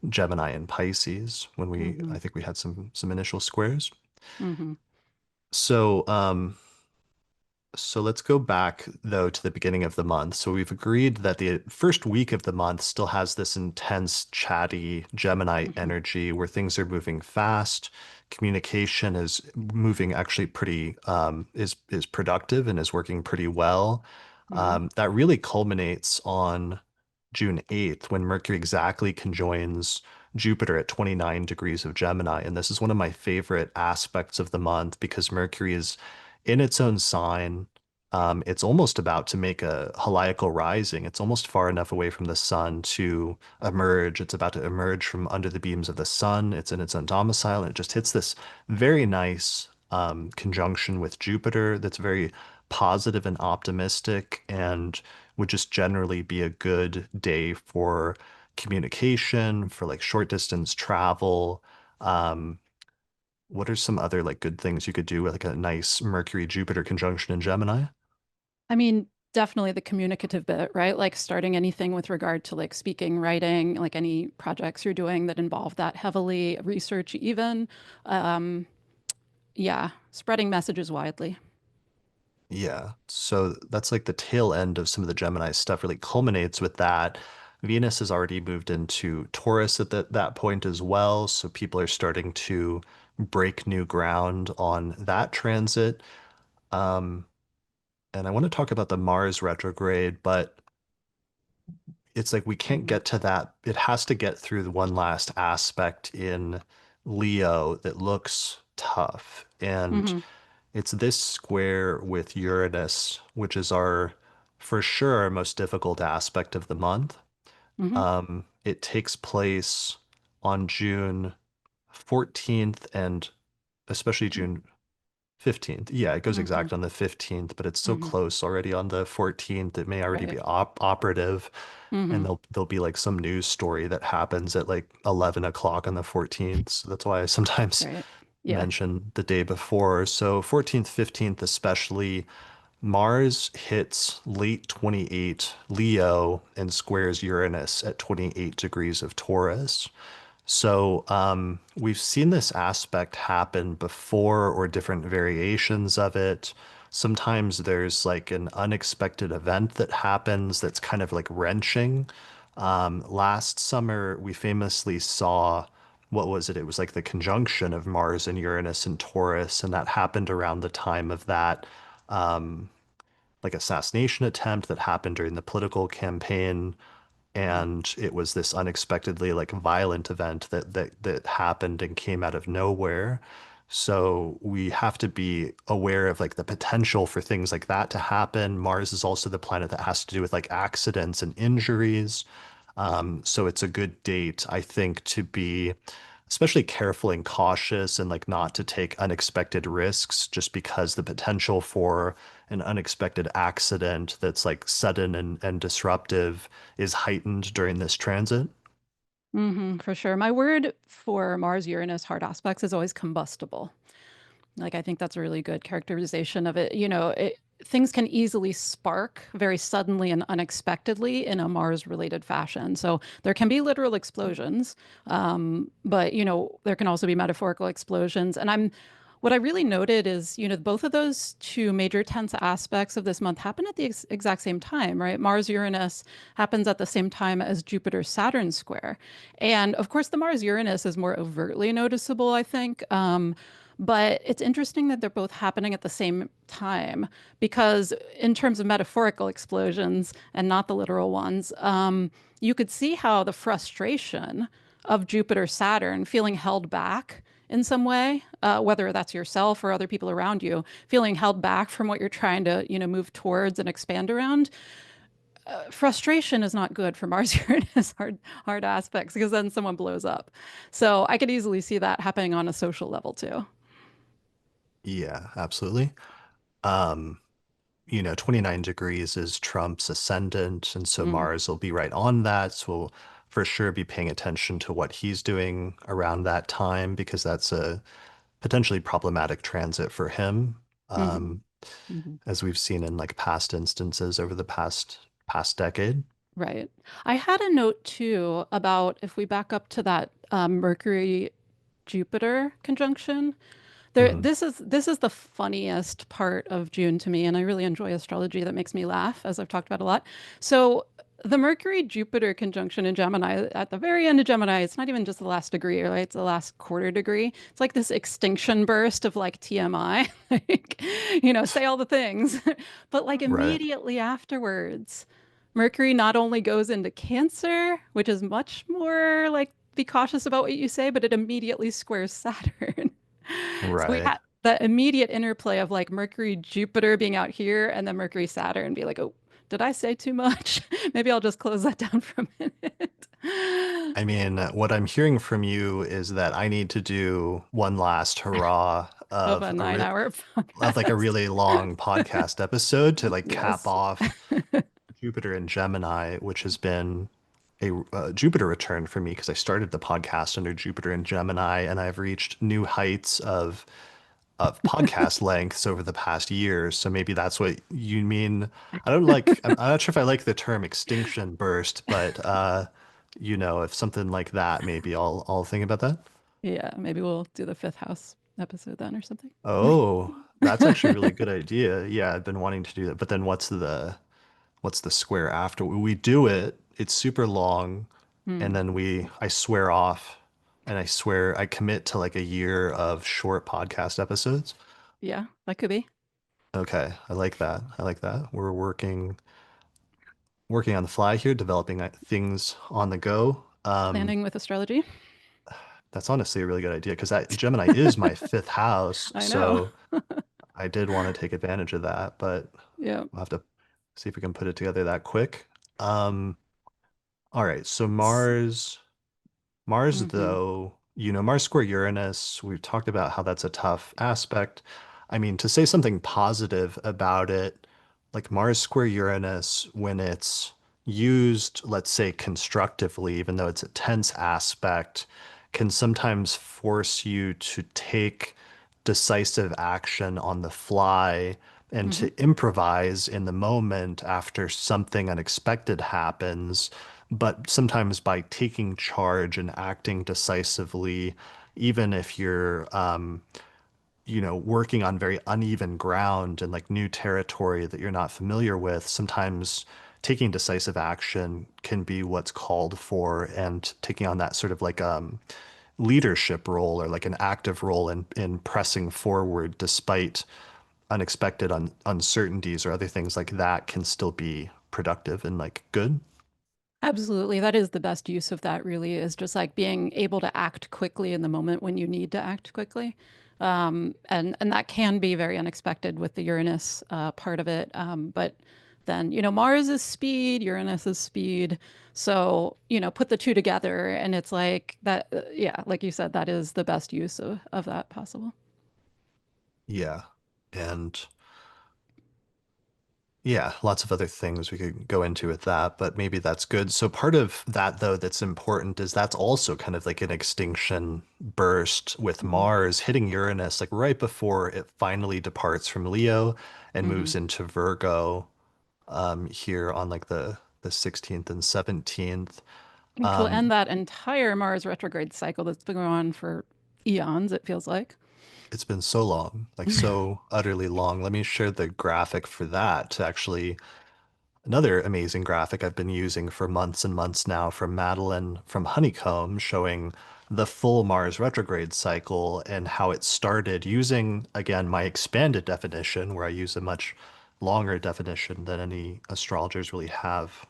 Gemini and Pisces, when I Mhm. think we had some initial squares. Mhm. So, so let's go back though to the beginning of the month. So we've agreed that the first week of the month still has this intense, chatty Gemini Mhm. energy where things are moving fast. Communication is moving actually pretty is productive and is working pretty well. Mhm. That really culminates on June 8th when Mercury exactly conjoins Jupiter at 29 degrees of Gemini. And this is one of my favorite aspects of the month because Mercury is in its own sign. It's almost about to make a heliacal rising. It's almost far enough away from the sun to emerge. It's about to emerge from under the beams of the sun. It's in its own domicile, and it just hits this very nice conjunction with Jupiter that's very positive and optimistic and would just generally be a good day for communication, for like short distance travel. Um, what are some other like good things you could do with like a nice Mercury Jupiter conjunction in Gemini? I mean, definitely the communicative bit, right? Like starting anything with regard to like speaking, writing, like any projects you're doing that involve that heavily, research even. Um, yeah, spreading messages widely. Yeah. So that's like the tail end of some of the Gemini stuff really culminates with that. Venus has already moved into Taurus at that point as well. So people are starting to break new ground on that transit. Um, and I want to talk about the Mars retrograde, but it's like we can't Mhm. get to that. It has to get through the one last aspect in Leo that looks tough. And Mhm. it's this square with Uranus, which is our, for sure, our most difficult aspect of the month. Mhm. It takes place on June 14th and especially June 15th. Yeah, it goes Mhm. exact on the 15th, but it's so Mhm. close already on the 14th. It may already Right. be operative, and Mhm. there'll be like some news story that happens at like 11 o'clock on the 14th. So that's why I sometimes Right. Yeah. mention the day before. So 14th, 15th, especially, Mars hits late 28 Leo and squares Uranus at 28 degrees of Taurus. So we've seen this aspect happen before or different variations of it. sometimes there's like an unexpected event that happens that's kind of like wrenching. Last summer, we famously saw, what was it? It was like the conjunction of Mars and Uranus and Taurus, and that happened around the time of that like assassination attempt that happened during the political campaign. And it was this unexpectedly like violent event that happened and came out of nowhere. So we have to be aware of like the potential for things like that to happen. Mars is also the planet that has to do with like accidents and injuries. So it's a good date, I think, to be especially careful and cautious and like not to take unexpected risks just because the potential for an unexpected accident that's like sudden and disruptive is heightened during this transit. For sure. My word for Mars Uranus hard aspects is always combustible. Like, I think that's a really good characterization of it. Things can easily spark very suddenly and unexpectedly in a Mars related fashion. So there can be literal explosions, but, there can also be metaphorical explosions. What I really noted is, both of those two major tense aspects of this month happen at the exact same time, right? Mars Uranus happens at the same time as Jupiter-Saturn square. And of course, the Mars Uranus is more overtly noticeable, I think. But it's interesting that they're both happening at the same time because, in terms of metaphorical explosions and not the literal ones, you could see how the frustration of Jupiter Saturn feeling held back in some way, whether that's yourself or other people around you, feeling held back from what you're trying to, move towards and expand around. Frustration is not good for Mars Uranus hard aspects because then someone blows up. So I could easily see that happening on a social level too. Yeah, absolutely. Um, 29 degrees is Trump's ascendant, and so Mm, Mars will be right on that. So we'll for sure be paying attention to what he's doing around that time because that's a potentially problematic transit for him, hmm um, hmm as we've seen in like past instances over the past decade. Right. I had a note too about if we back up to that Mercury Jupiter conjunction. Mhm. This is the funniest part of June to me, and I really enjoy astrology that makes me laugh, as I've talked about a lot. So the Mercury Jupiter conjunction in Gemini, at the very end of Gemini, it's not even just the last degree, right? It's the last quarter degree. It's like this extinction burst of like TMI, like, say all the things. But like Right. immediately afterwards, Mercury not only goes into Cancer, which is much more like be cautious about what you say, but it immediately squares Saturn. So we Right. had the immediate interplay of like Mercury, Jupiter being out here, and then Mercury, Saturn be like, oh, did I say too much? Maybe I'll just close that down for a minute. I mean, what I'm hearing from you is that I need to do one last hurrah Of a 9 hour of like a podcast. really long podcast episode to like cap Yes. off Jupiter and Gemini, which has been a Jupiter return for me because I started the podcast under Jupiter and Gemini, and I've reached new heights of podcast lengths over the past year. So maybe that's what you mean. I'm not sure if I like the term extinction burst, but if something like that, maybe I'll think about that. Yeah, maybe we'll do the fifth house episode then or something. Oh, that's actually a really good idea. Yeah, I've been wanting to do that. But then what's the square after we do it? It's super long, and Hmm. then I swear off, and I commit to like a year of short podcast episodes. Yeah, that could be Okay, I like that. I like that. We're working on the fly here, developing things on the go. planning with astrology. That's honestly a really good idea because that Gemini is my fifth house, I know. so I did want to take advantage of that, but Yeah. we'll have to see if we can put it together that quick. All right, so Mars, hmm though, Mars square Uranus, we've talked about how that's a tough aspect. I mean, to say something positive about it, like Mars square Uranus, when it's used, let's say, constructively, even though it's a tense aspect, can sometimes force you to take decisive action on the fly and hmm to improvise in the moment after something unexpected happens. But sometimes by taking charge and acting decisively, even if working on very uneven ground and like new territory that you're not familiar with, sometimes taking decisive action can be what's called for, and taking on that sort of like leadership role or like an active role in pressing forward despite unexpected uncertainties or other things like that can still be productive and like good. Absolutely. That is the best use of that, really, is just like being able to act quickly in the moment when you need to act quickly. And that can be very unexpected with the Uranus part of it. But then, Mars is speed, Uranus is speed. So, put the two together and it's like that, yeah, like you said, that is the best use of that possible. Yeah. And yeah, lots of other things we could go into with that, but maybe that's good. So part of that though that's important is that's also kind of like an extinction burst with Mars hitting Uranus like right before it finally departs from Leo and Mm-hmm. moves into Virgo here on like the 16th and 17th. Which will end Um, that entire Mars retrograde cycle that's been going on for eons, it feels like. it's been so long, like so utterly long. Let me share the graphic for that to actually another amazing graphic I've been using for months and months now from Madeline from Honeycomb, showing the full Mars retrograde cycle and how it started using, again, my expanded definition, where I use a much longer definition than any astrologers really have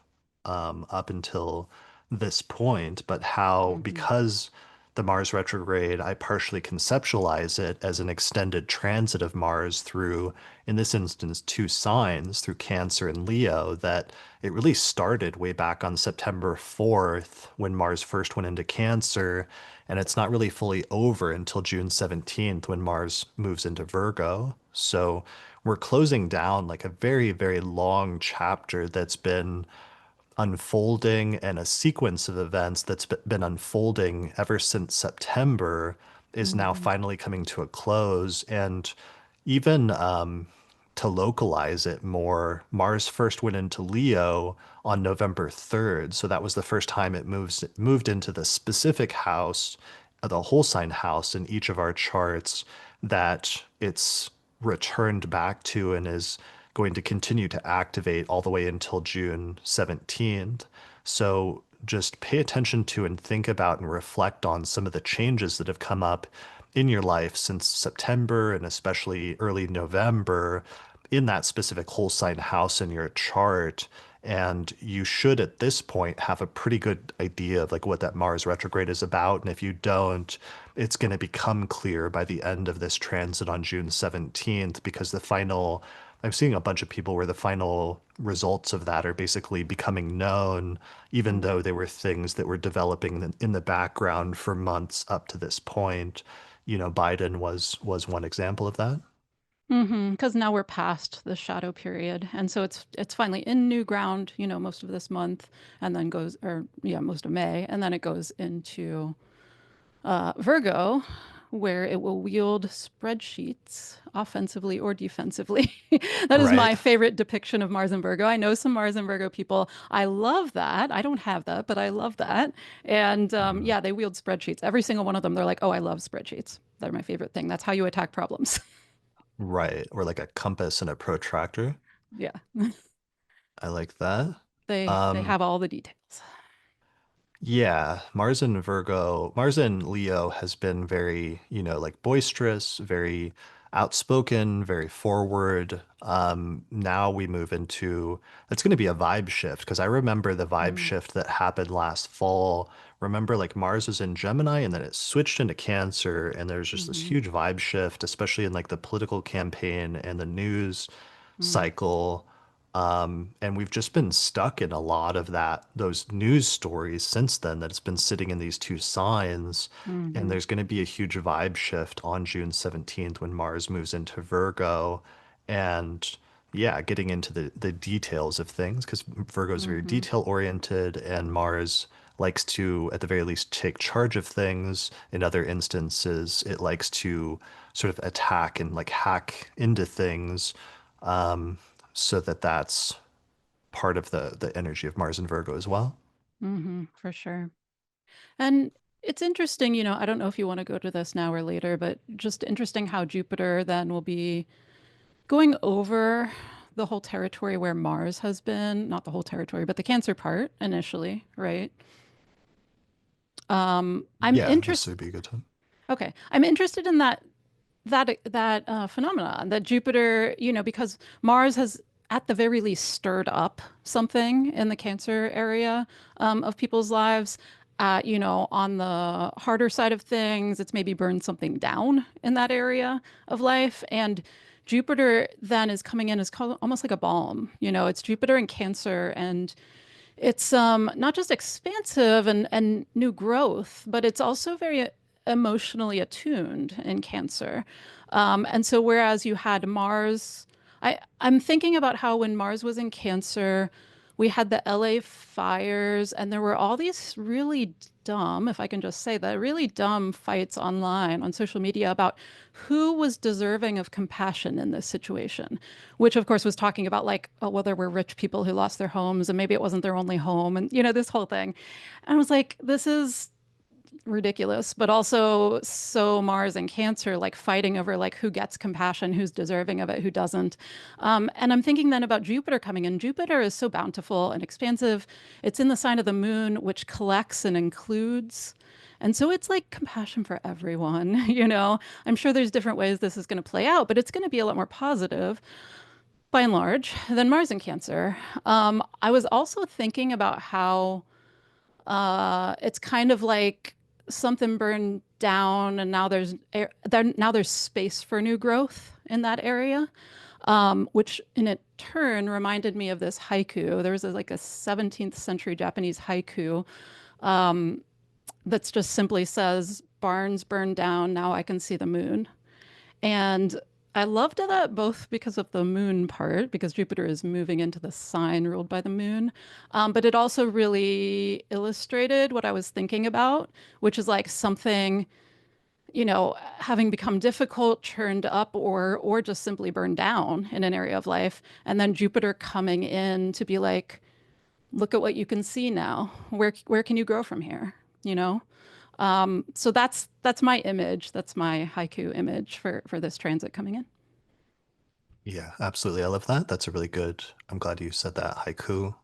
up until this point, but how, Mm-hmm. because the Mars retrograde, I partially conceptualize it as an extended transit of Mars through, in this instance, two signs, through Cancer and Leo, that it really started way back on September 4th when Mars first went into Cancer. And it's not really fully over until June 17th when Mars moves into Virgo. So we're closing down like a very, very long chapter that's been unfolding, and a sequence of events that's been unfolding ever since September is now Mm-hmm. finally coming to a close. And even to localize it more, Mars first went into Leo on November 3rd. So that was the first time it moved into the specific house, the whole sign house in each of our charts that it's returned back to and is going to continue to activate all the way until June 17th. So just pay attention to and think about and reflect on some of the changes that have come up in your life since September and especially early November in that specific whole sign house in your chart. And you should at this point have a pretty good idea of like what that Mars retrograde is about. And if you don't, it's going to become clear by the end of this transit on June 17th, because I'm seeing a bunch of people where the final results of that are basically becoming known, even though they were things that were developing in the background for months up to this point. Biden was one example of that. Mm-hmm. Because now we're past the shadow period, and so it's finally in new ground, most of this month, and then goes, or yeah, most of May, and then it goes into Virgo, where it will wield spreadsheets offensively or defensively. That is my Right. favorite depiction of Mars and Virgo. I know some Mars and Virgo people. I love that. I don't have that, but I love that. And Mhm. yeah, they wield spreadsheets. Every single one of them, they're like, oh, I love spreadsheets. They're my favorite thing. That's how you attack problems. Right. Or like a compass and a protractor. Yeah. I like that. They Um, have all the details. Yeah, Mars and Leo has been very, like boisterous, very outspoken, very forward. Now we move into, it's going to be a vibe shift because I remember the vibe Mm, shift that happened last fall. Remember, like Mars was in Gemini and then it switched into Cancer, and there's just this mm-hmm, huge vibe shift, especially in like the political campaign and the news mm, cycle. And we've just been stuck in a lot of those news stories since then that it's been sitting in these two signs. And mm-hmm, there's going to be a huge vibe shift on June 17th when Mars moves into Virgo. And yeah, getting into the details of things because Virgo is very mm-hmm, detail oriented and Mars likes to, at the very least, take charge of things. In other instances, it likes to sort of attack and like hack into things. Um, so that's part of the energy of Mars and Virgo as well. mm-hmm, for sure. And it's interesting, I don't know if you want to go to this now or later, but just interesting how Jupiter then will be going over the whole territory where Mars has been, not the whole territory, but the Cancer part initially, right? I'm Yeah, this interested. would be a good time. Okay, I'm interested in that phenomenon that Jupiter, because Mars has at the very least stirred up something in the Cancer area of people's lives. On the harder side of things, it's maybe burned something down in that area of life. And Jupiter then is coming in as almost like a balm. It's Jupiter in Cancer, and it's not just expansive and new growth, but it's also very emotionally attuned in Cancer. And so whereas you had Mars, I'm thinking about how when Mars was in Cancer, we had the LA fires, and there were all these really dumb, if I can just say that, really dumb fights online on social media about who was deserving of compassion in this situation, which of course was talking about like, oh, well, there were rich people who lost their homes and maybe it wasn't their only home, and this whole thing. And I was like, this is ridiculous, but also so Mars and Cancer like fighting over like who gets compassion, who's deserving of it, who doesn't. And I'm thinking then about Jupiter coming in. Jupiter is so bountiful and expansive. It's in the sign of the moon, which collects and includes. And so it's like compassion for everyone, I'm sure there's different ways this is going to play out, but it's going to be a lot more positive by and large than Mars and Cancer. I was also thinking about how it's kind of like something burned down, and now there's space for new growth in that area, which in a turn reminded me of this haiku. There was like a 17th century Japanese haiku that just simply says, "Barns burned down, now I can see the moon." And I loved that both because of the moon part, because Jupiter is moving into the sign ruled by the moon. But it also really illustrated what I was thinking about, which is like something, having become difficult, churned up, or just simply burned down in an area of life. And then Jupiter coming in to be like, look at what you can see now. Where can you grow from here? You know? So that's my image. That's my haiku image for this transit coming in. Yeah, absolutely. I love that. That's a really good. I'm glad you said that haiku.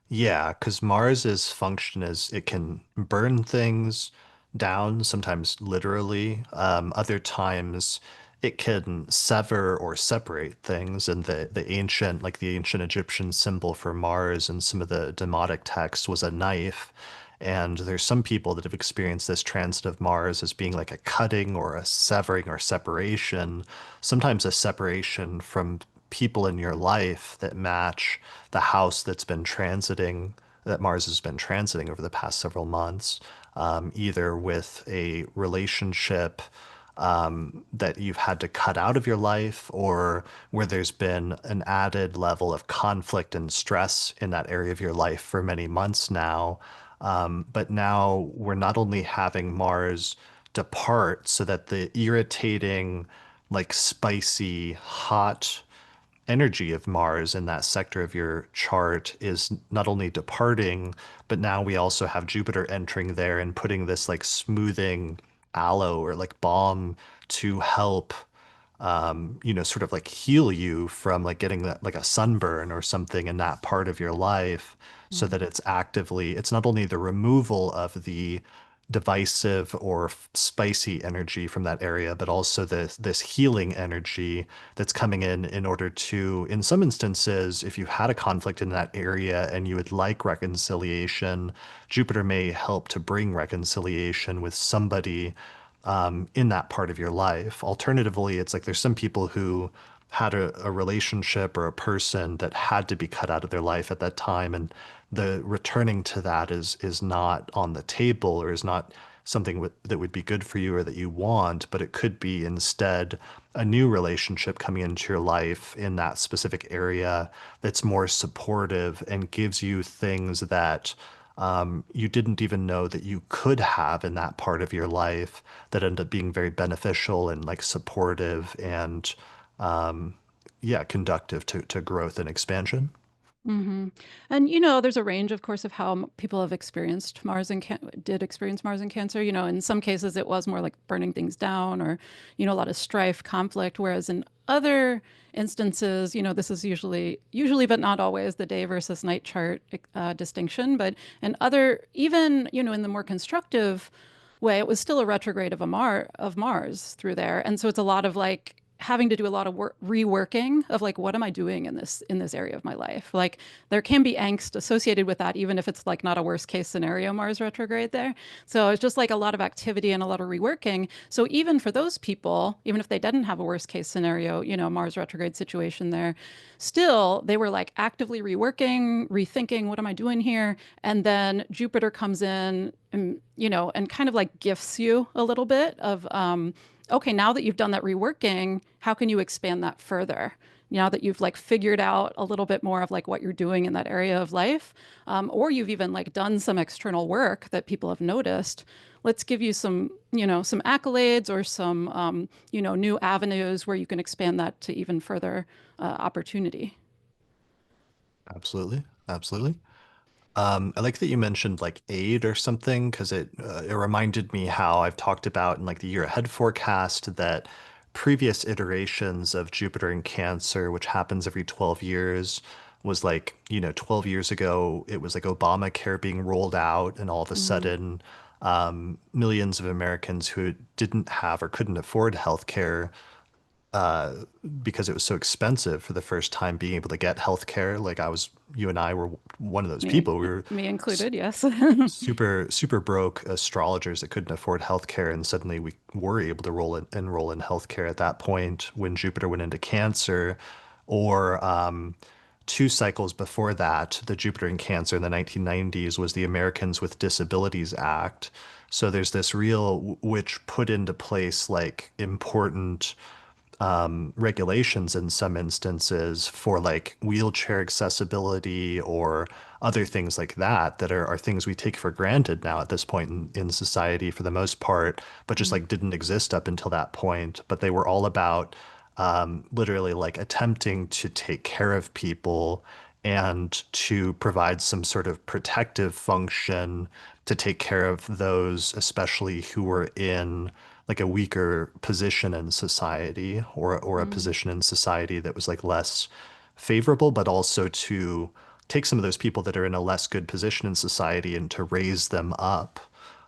Yeah, because Mars's function is it can burn things down, sometimes literally. Other times it can sever or separate things. And the ancient Egyptian symbol for Mars and some of the Demotic texts was a knife. And there's some people that have experienced this transit of Mars as being like a cutting or a severing or separation, sometimes a separation from people in your life that match the house that Mars has been transiting over the past several months, either with a relationship that you've had to cut out of your life, or where there's been an added level of conflict and stress in that area of your life for many months now. But now we're not only having Mars depart so that the irritating, like spicy, hot energy of Mars in that sector of your chart is not only departing, but now we also have Jupiter entering there and putting this like smoothing aloe or like balm to help sort of like heal you from like getting that like a sunburn or something in that part of your life, so Mm. that it's not only the removal of the divisive or spicy energy from that area, but also this healing energy that's coming in order to, in some instances, if you had a conflict in that area and you would like reconciliation, Jupiter may help to bring reconciliation with somebody in that part of your life. Alternatively, it's like there's some people who had a relationship or a person that had to be cut out of their life at that time, and the returning to that is not on the table, or is not something that would be good for you or that you want, but it could be instead a new relationship coming into your life in that specific area that's more supportive and gives you things that you didn't even know that you could have in that part of your life, that end up being very beneficial and like supportive and um, yeah, conductive to growth and expansion. Hmm. And you know, there's a range, of course, of how people have experienced Mars and did experience Mars and Cancer. You know, in some cases, it was more like burning things down, or you know, a lot of strife, conflict. Whereas in other instances, you know, this is usually, but not always, the day versus night chart distinction. But in other, even you know, in the more constructive way, it was still a retrograde of Mars through there, and so it's a lot of like having to do a lot of work reworking of like what am I doing in this area of my life. Like there can be angst associated with that, even if it's like not a worst case scenario Mars retrograde there. So it's just like a lot of activity and a lot of reworking. So even for those people, even if they didn't have a worst case scenario, you know, Mars retrograde situation there, still they were like actively reworking, rethinking, what am I doing here? And then Jupiter comes in and, you know, and kind of like gifts you a little bit of, okay, now that you've done that reworking, how can you expand that further? Now that you've like figured out a little bit more of like what you're doing in that area of life, or you've even like done some external work that people have noticed, let's give you some, you know, some accolades or some, you know, new avenues where you can expand that to even further opportunity. Absolutely. Absolutely. I like that you mentioned like aid or something because it reminded me how I've talked about in like the year ahead forecast that previous iterations of Jupiter in Cancer, which happens every 12 years, was like, 12 years ago, it was like Obamacare being rolled out, and all of a Mm-hmm. sudden, millions of Americans who didn't have or couldn't afford healthcare uh, because it was so expensive for the first time being able to get healthcare. Like you and I were one of those Me, people. We were me s- included, yes. super, super broke astrologers that couldn't afford healthcare. And suddenly we were able to enroll in healthcare at that point when Jupiter went into Cancer. Or 2 cycles before that, the Jupiter in Cancer in the 1990s was the Americans with Disabilities Act. So there's this real, which put into place like important regulations in some instances for like wheelchair accessibility or other things like that are things we take for granted now at this point in society for the most part, but just like didn't exist up until that point. But they were all about literally like attempting to take care of people and to provide some sort of protective function to take care of those, especially who were in like a weaker position in society or a Mm, position in society that was like less favorable, but also to take some of those people that are in a less good position in society and to raise them up,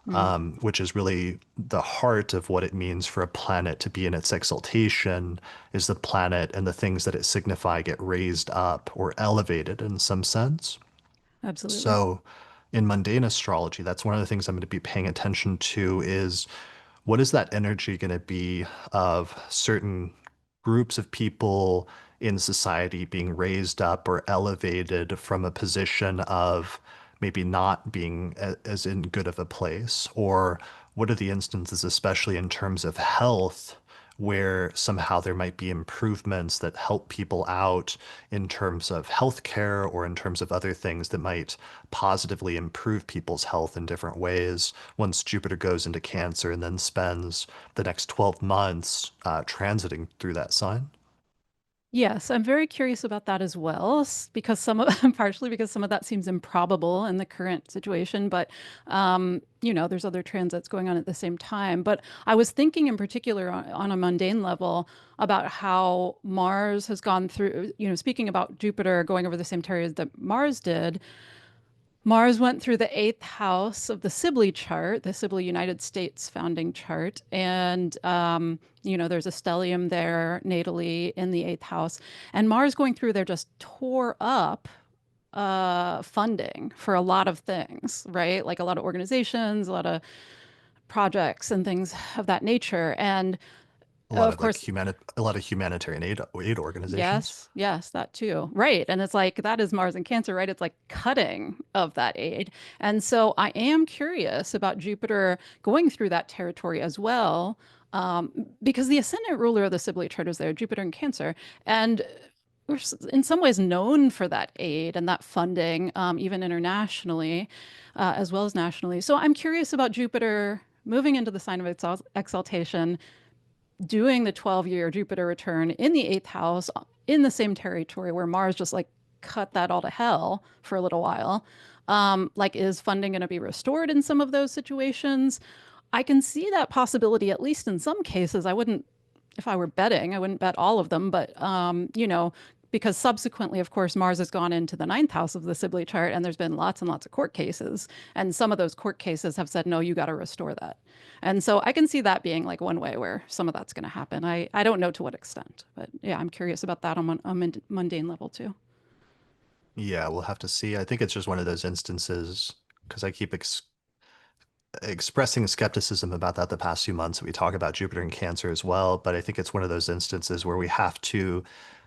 mm, which is really the heart of what it means for a planet to be in its exaltation, is the planet and the things that it signify get raised up or elevated in some sense. absolutely. So in mundane astrology, that's one of the things I'm going to be paying attention to is what is that energy going to be of certain groups of people in society being raised up or elevated from a position of maybe not being as in good of a place? Or what are the instances, especially in terms of health, where somehow there might be improvements that help people out in terms of healthcare or in terms of other things that might positively improve people's health in different ways once Jupiter goes into Cancer and then spends the next 12 months transiting through that sign? Yes, I'm very curious about that as well, because some of partially because some of that seems improbable in the current situation, but you know, there's other transits going on at the same time. But I was thinking in particular on a mundane level about how Mars has gone through, you know, speaking about Jupiter going over the same territory that Mars did. Mars went through the eighth house of the Sibley chart, the Sibley United States founding chart. And, you know, there's a stellium there natally in the eighth house. And Mars going through there just tore up funding for a lot of things, right? Like a lot of organizations, a lot of projects and things of that nature. And A lot of of like course, a lot of humanitarian aid organizations. yes, yes, that too. Right. And it's like that is Mars and Cancer, right? It's like cutting of that aid. And so I am curious about Jupiter going through that territory as well, because the ascendant ruler of the Sibley chart is there, Jupiter in Cancer. And we're in some ways known for that aid and that funding, even internationally, as well as nationally. So I'm curious about Jupiter moving into the sign of exaltation, doing the 12-year Jupiter return in the eighth house in the same territory where Mars just like cut that all to hell for a little while. Like, is funding going to be restored in some of those situations? I can see that possibility, at least in some cases. I wouldn't, if I were betting, I wouldn't bet all of them, but, because subsequently, of course, Mars has gone into the ninth house of the Sibley chart, and there's been lots and lots of court cases. And some of those court cases have said, no, you got to restore that. And so I can see that being like one way where some of that's going to happen. I don't know to what extent, but yeah, I'm curious about that on a mundane level too. Yeah, we'll have to see. I think it's just one of those instances because I keep expressing skepticism about that the past few months. We talk about Jupiter and Cancer as well, but I think it's one of those instances where we have to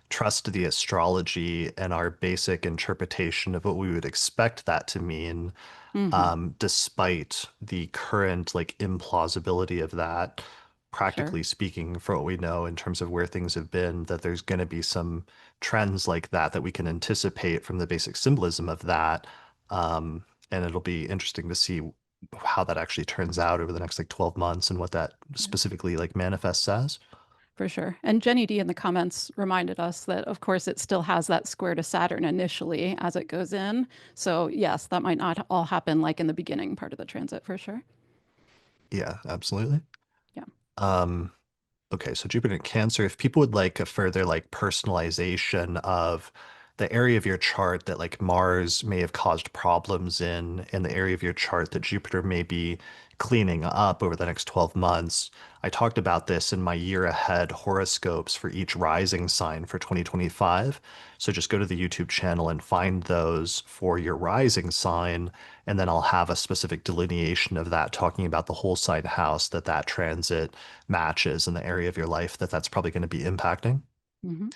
trust the astrology and our basic interpretation of what we would expect that to mean, Hmm. despite the current like implausibility of that. Sure. Practically speaking, for what we know in terms of where things have been, that there's going to be some trends like that that we can anticipate from the basic symbolism of that. And it'll be interesting to see how that actually turns out over the next like 12 months and what that Yeah. specifically like manifests as. For sure. And Jenny D in the comments reminded us that, of course, it still has that square to Saturn initially as it goes in. So, yes, that might not all happen like in the beginning part of the transit for sure. Yeah, absolutely. Yeah. Um, Okay, so Jupiter in Cancer, if people would like a further like personalization of the area of your chart that like Mars may have caused problems in, and the area of your chart that Jupiter may be cleaning up over the next 12 months, I talked about this in my year ahead horoscopes for each rising sign for 2025. So just go to the YouTube channel and find those for your rising sign, and then I'll have a specific delineation of that talking about the whole sign house that that transit matches in the area of your life that that's probably going to be impacting. Hmm.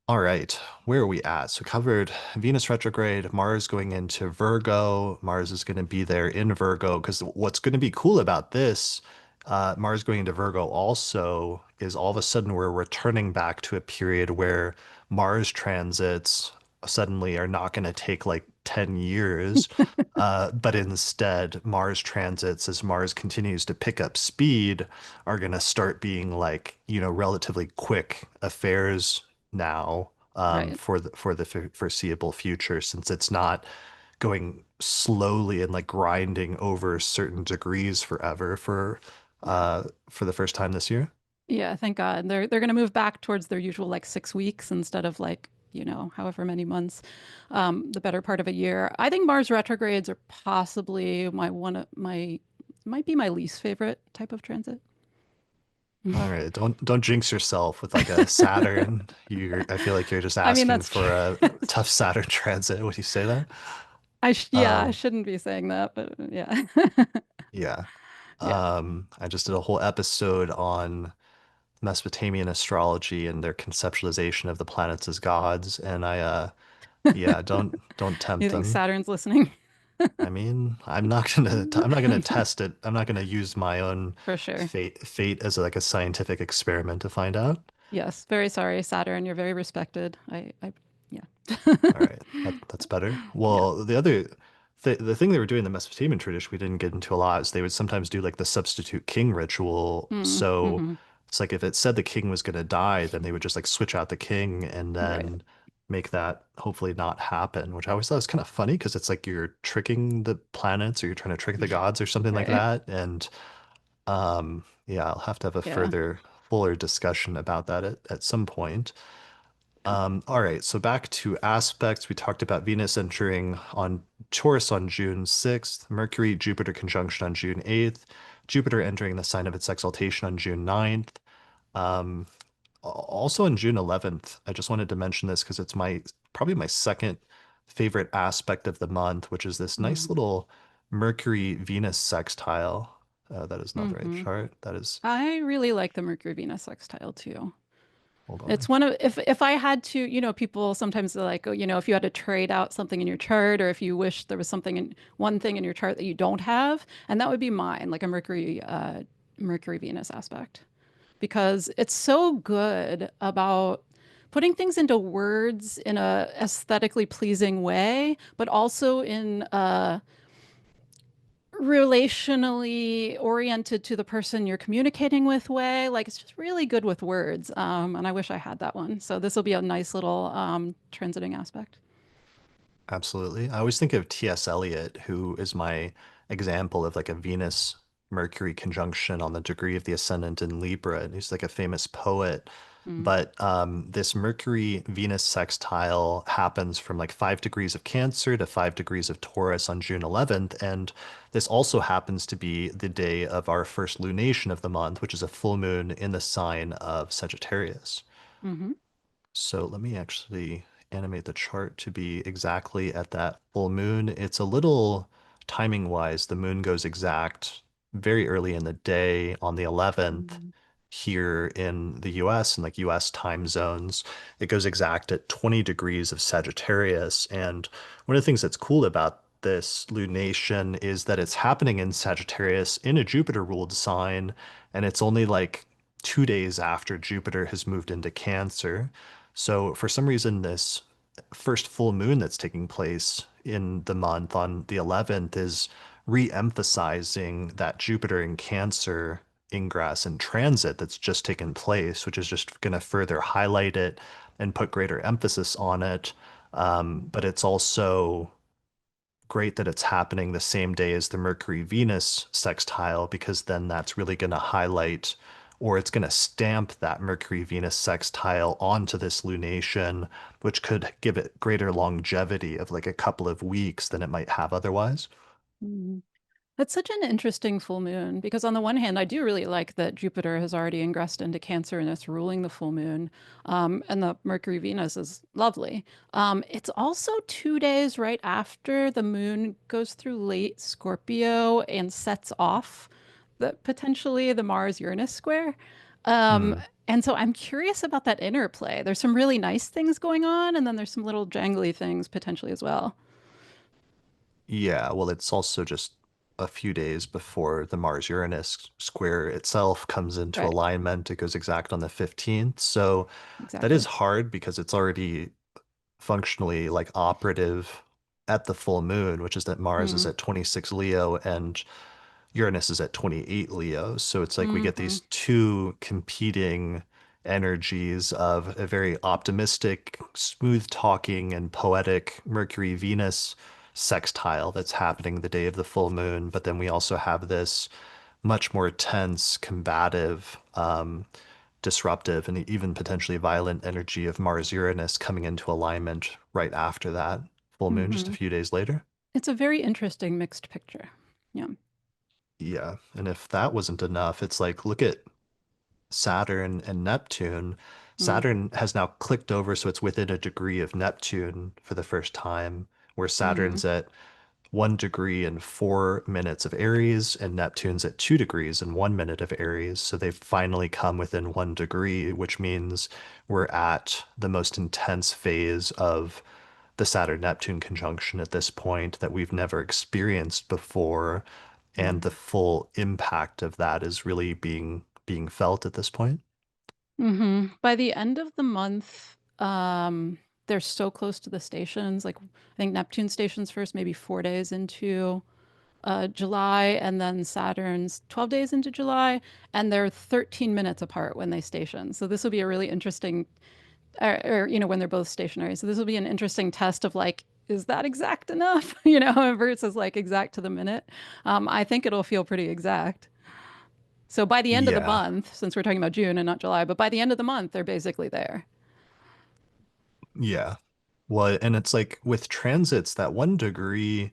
All right, where are we at? So covered Venus retrograde, Mars going into Virgo. Mars is going to be there in Virgo because what's going to be cool about this, Mars going into Virgo also is all of a sudden we're returning back to a period where Mars transits suddenly are not going to take like 10 years, but instead Mars transits as Mars continues to pick up speed are going to start being like, relatively quick affairs now, Right. for the foreseeable future, since it's not going slowly and like grinding over certain degrees forever Yeah. for the first time this year. Yeah, thank God. They're going to move back towards their usual like 6 weeks instead of like, however many months, the better part of a year. I think Mars retrogrades are possibly might be my least favorite type of transit. All right, don't jinx yourself with like a Saturn. I feel like you're just I mean, asking that's for a true. tough Saturn transit when you say that. Yeah, I Um, shouldn't be saying that, but yeah. yeah. Yeah. I just did a whole episode on Mesopotamian astrology and their conceptualization of the planets as gods, and yeah, don't tempt You think them. Saturn's listening? I mean, I'm not gonna test it. I'm not gonna use my own For sure. fate as like a scientific experiment to find out. Yes, very sorry, Saturn. You're very respected. Yeah. All right, that's better. Yeah. Well, the thing they were doing in the Mesopotamian tradition we didn't get into a lot is they would sometimes do like the substitute king ritual. So Mm-hmm. it's like if it said the king was gonna die, then they would just like switch out the king and Right. then make that hopefully not happen, which I always thought was kind of funny because it's like you're tricking the planets or you're trying to trick the gods or something like Right. that. And yeah, I'll have to have a Yeah. further fuller discussion about that at some point. Yeah. All right, so back to aspects. We talked about Venus entering on Taurus on June 6th, Mercury, Jupiter conjunction on June 8th, Jupiter entering the sign of its exaltation on June 9th. Um, Also on June 11th, I just wanted to mention this because it's probably my second favorite aspect of the month, which is this nice Mm. little Mercury Venus sextile. That is not the right Mm-hmm. chart. That is, I really like the Mercury Venus sextile too. hold It's on. one of if I had to, people sometimes they're like, oh, if you had to trade out something in your chart, or if you wish there was something in one thing in your chart that you don't have, and that would be mine, like a Mercury Venus aspect, because it's so good about putting things into words in a aesthetically pleasing way, but also in a relationally oriented to the person you're communicating with way. Like it's just really good with words. And I wish I had that one. So this will be a nice little transiting aspect. Absolutely. I always think of T.S. Eliot, who is my example of like a Venus Mercury conjunction on the degree of the ascendant in Libra. And he's like a famous poet. Mm. But this Mercury Venus sextile happens from like 5 degrees of Cancer to 5 degrees of Taurus on June 11th. And this also happens to be the day of our first lunation of the month, which is a full moon in the sign of Sagittarius. Hmm. So let me actually animate the chart to be exactly at that full moon. It's a little timing wise, the moon goes exact very early in the day on the 11th Mm. here in the US and like US time zones. It goes exact at 20 degrees of Sagittarius. And one of the things that's cool about this lunation is that it's happening in Sagittarius in a Jupiter ruled sign, and it's only like 2 days after Jupiter has moved into Cancer. So for some reason, this first full moon that's taking place in the month on the 11th is re-emphasizing that Jupiter in Cancer ingress and transit that's just taken place, which is just going to further highlight it and put greater emphasis on it. But it's also great that it's happening the same day as the Mercury Venus sextile, because then that's really going to highlight, or it's going to stamp that Mercury Venus sextile onto this lunation, which could give it greater longevity of like a couple of weeks than it might have otherwise. Mm. That's such an interesting full moon because, on the one hand, I do really like that Jupiter has already ingressed into Cancer and it's ruling the full moon. And the Mercury Venus is lovely. It's also 2 days right after the moon goes through late Scorpio and sets off potentially the Mars-Uranus square. Um, Hmm. and so I'm curious about that interplay. There's some really nice things going on, and then there's some little jangly things potentially as well. Yeah, well, it's also just a few days before the Mars-Uranus square itself comes into Right, alignment. It goes exact on the 15th. So that is exactly. hard because it's already functionally like operative at the full moon, which is that Mars is Mm. at 26 Leo and Uranus is at 28 Leo. So it's like we get Hmm. these two competing energies of a very optimistic, smooth talking, and poetic Mercury Venus sextile that's happening the day of the full moon. But then we also have this much more tense, combative, disruptive, and even potentially violent energy of Mars Uranus coming into alignment right after that full moon, just a Hmm. few days later. It's a very interesting mixed picture. Yeah. Yeah. And if that wasn't enough, it's like, look at Saturn and Neptune. Mm. Saturn has now clicked over, so it's within a degree of Neptune for the first time, where Hmm. Saturn's at 1 degree and 4 minutes of Aries, and Neptune's at 2 degrees and 1 minute of Aries. So they've finally come within 1 degree, which means we're at the most intense phase of the Saturn Neptune conjunction at this point that we've never experienced before. And the Mm. full impact of that is really being felt at this point. Hmm. By the end of the month, they're so close to the stations. Like I think Neptune stations first, maybe 4 days into July, and then Saturn's 12 days into July, and they're 13 minutes apart when they station. So this will be a really interesting, when they're both stationary. So this will be an interesting test of like, is that exact enough? Versus like exact to the minute. I think it'll feel pretty exact. So by the end of the Yeah. month, since we're talking about June and not July, but by the end of the month, they're basically there. Yeah. Well, and it's like with transits, that 1 degree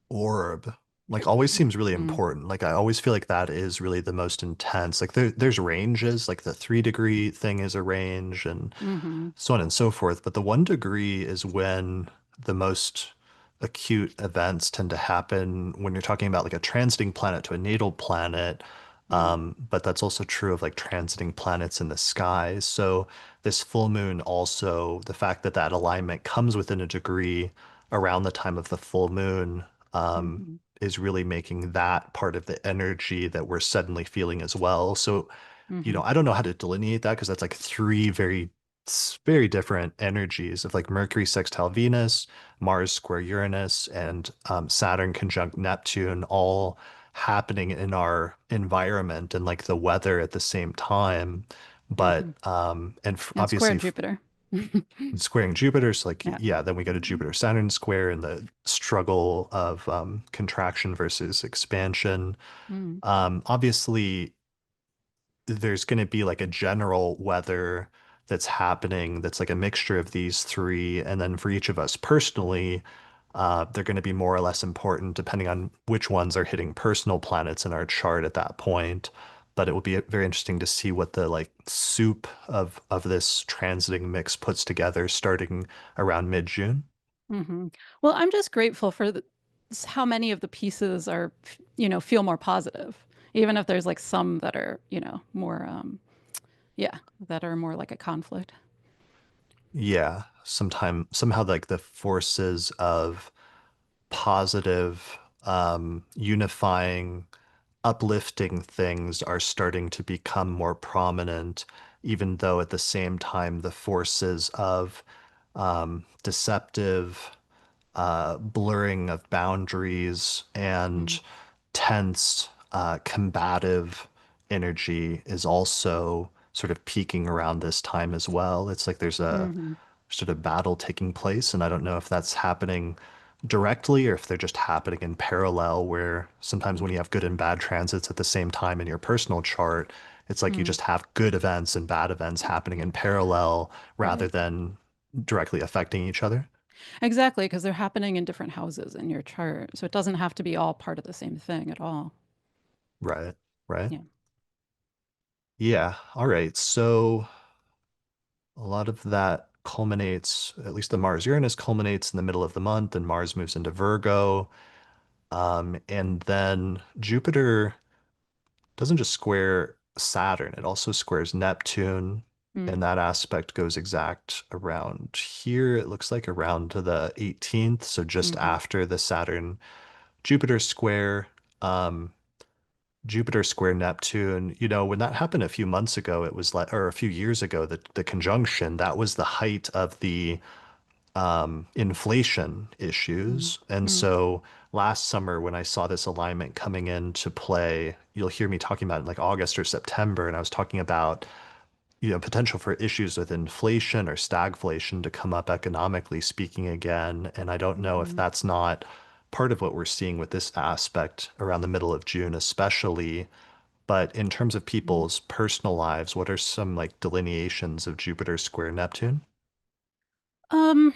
orb like always seems really Mm. important. Like I always feel like that is really the most intense. Like there's ranges, like the 3 degree thing is a range and Mm-hmm. so on and so forth. But the 1 degree is when the most acute events tend to happen when you're talking about like a transiting planet to a natal planet. Mm. But that's also true of like transiting planets in the sky. So this full moon also, the fact that that alignment comes within a degree around the time of the full moon, Mm-hmm. is really making that part of the energy that we're suddenly feeling as well. So, Mm-hmm. I don't know how to delineate that because that's like three very it's very different energies of like Mercury sextile Venus, Mars square Uranus, and Saturn conjunct Neptune all happening in our environment and like the weather at the same time. But Hmm. And square obviously Jupiter. squaring Jupiter, so like Yeah. yeah, then we go to Jupiter-Saturn square and the struggle of contraction versus expansion. Mm. Obviously there's going to be like a general weather that's happening that's like a mixture of these three. And then for each of us personally, they're going to be more or less important depending on which ones are hitting personal planets in our chart at that point. But it will be very interesting to see what the like soup of this transiting mix puts together starting around mid-June. Hmm. Well, I'm just grateful for how many of the pieces are, feel more positive, even if there's like some that are, more, yeah, that are more like a conflict. Yeah, somehow like the forces of positive, unifying, uplifting things are starting to become more prominent, even though at the same time the forces of deceptive, blurring of boundaries and tense, combative energy is also sort of peaking around this time as well. It's like there's a Mm-hmm. sort of battle taking place, and I don't know if that's happening directly or if they're just happening in parallel, where sometimes when you have good and bad transits at the same time in your personal chart, it's like you Mm. just have good events and bad events happening in parallel rather Right. than directly affecting each other. Exactly, because they're happening in different houses in your chart. So it doesn't have to be all part of the same thing at all. Right. Right. Yeah. Yeah. All right. So a lot of that culminates, at least the Mars-Uranus culminates in the middle of the month, and Mars moves into Virgo. And then Jupiter doesn't just square Saturn, it also squares Neptune. Mm. And that aspect goes exact around here. It looks like around to the 18th. So just Mm-hmm. after the Saturn Jupiter square. Um, Jupiter square Neptune, when that happened a few months ago, it was like, or a few years ago, the conjunction, that was the height of the inflation issues. And Mm-hmm. so last summer, when I saw this alignment coming into play, you'll hear me talking about it in like August or September. And I was talking about, potential for issues with inflation or stagflation to come up economically speaking again. And I don't know if Mm-hmm. that's not part of what we're seeing with this aspect around the middle of June, especially. But in terms of people's personal lives, what are some like delineations of Jupiter square Neptune Um,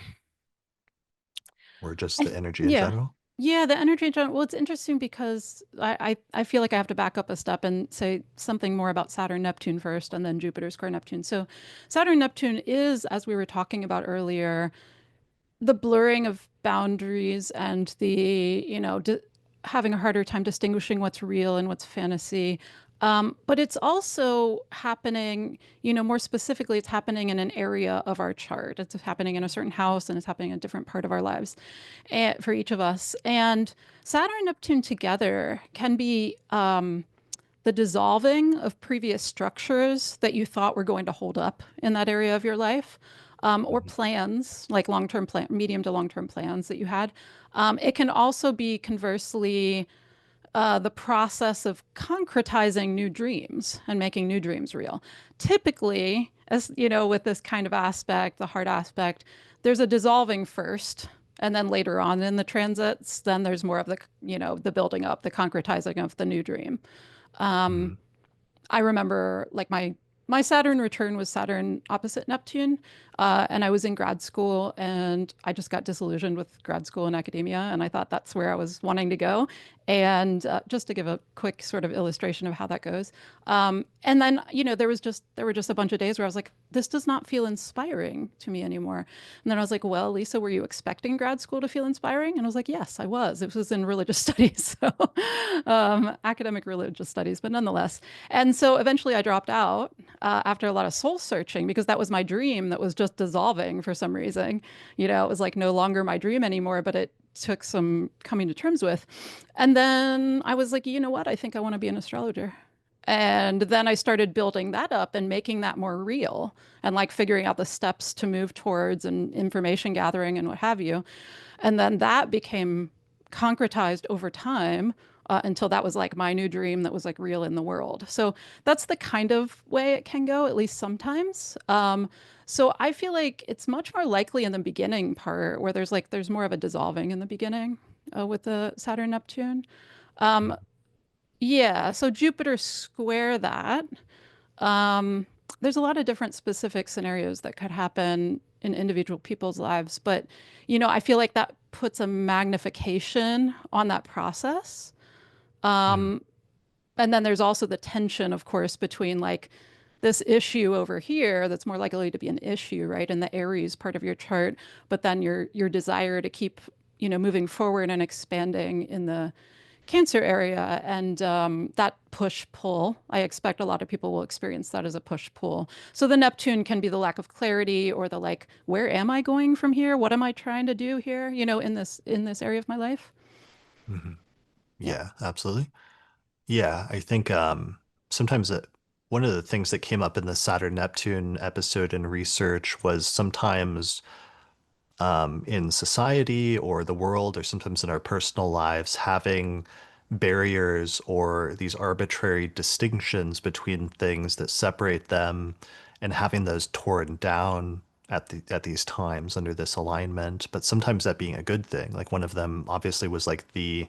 or just I the energy in yeah. general? Yeah, the energy in general. Well, it's interesting because I feel like I have to back up a step and say something more about Saturn Neptune first and then Jupiter square Neptune. So Saturn Neptune is, as we were talking about earlier, the blurring of boundaries and the, having a harder time distinguishing what's real and what's fantasy. But it's also happening, more specifically, it's happening in an area of our chart. It's happening in a certain house and it's happening in a different part of our lives for each of us. And Saturn and Neptune together can be the dissolving of previous structures that you thought were going to hold up in that area of your life, or Mhm. plans, like long-term plan, medium to long-term plans that you had. It can also be conversely the process of concretizing new dreams and making new dreams real. Typically, as you know, with this kind of aspect, the hard aspect, there's a dissolving first, and then later on in the transits, then there's more of the, the building up, the concretizing of the new dream. Um, Mhm. I remember like my Saturn return was Saturn opposite Neptune, and I was in grad school, and I just got disillusioned with grad school and academia, and I thought that's where I was wanting to go. And just to give a quick sort of illustration of how that goes, and then there were just a bunch of days where I was like, this does not feel inspiring to me anymore. And then I was like, well, Lisa, were you expecting grad school to feel inspiring? And I was like, yes, I was. It was in religious studies, so academic religious studies, but nonetheless. And so eventually I dropped out after a lot of soul searching because that was my dream that was just dissolving for some reason. It was like no longer my dream anymore, but it took some coming to terms with. And then I was like, you know what? I think I want to be an astrologer. And then I started building that up and making that more real and like figuring out the steps to move towards and information gathering and what have you. And then that became concretized over time until that was like my new dream that was like real in the world. So that's the kind of way it can go, at least sometimes. So I feel like it's much more likely in the beginning part where there's more of a dissolving in the beginning with the Saturn Neptune. Um, yeah, so Jupiter square that. Um, there's a lot of different specific scenarios that could happen in individual people's lives, but I feel like that puts a magnification on that process. Mm. Um, and then there's also the tension, of course, between like this issue over here that's more likely to be an issue, right, in the Aries part of your chart, but then your desire to keep, moving forward and expanding in the Cancer area, and that push pull. I expect a lot of people will experience that as a push pull. So the Neptune can be the lack of clarity or the like, where am I going from here? What am I trying to do here? In this area of my life. Mhm. Yeah. Yeah, absolutely. Yeah, I think sometimes one of the things that came up in the Saturn Neptune episode in research was sometimes in society or the world, or sometimes in our personal lives, having barriers or these arbitrary distinctions between things that separate them, and having those torn down at these times under this alignment. But sometimes that being a good thing. Like one of them obviously was like the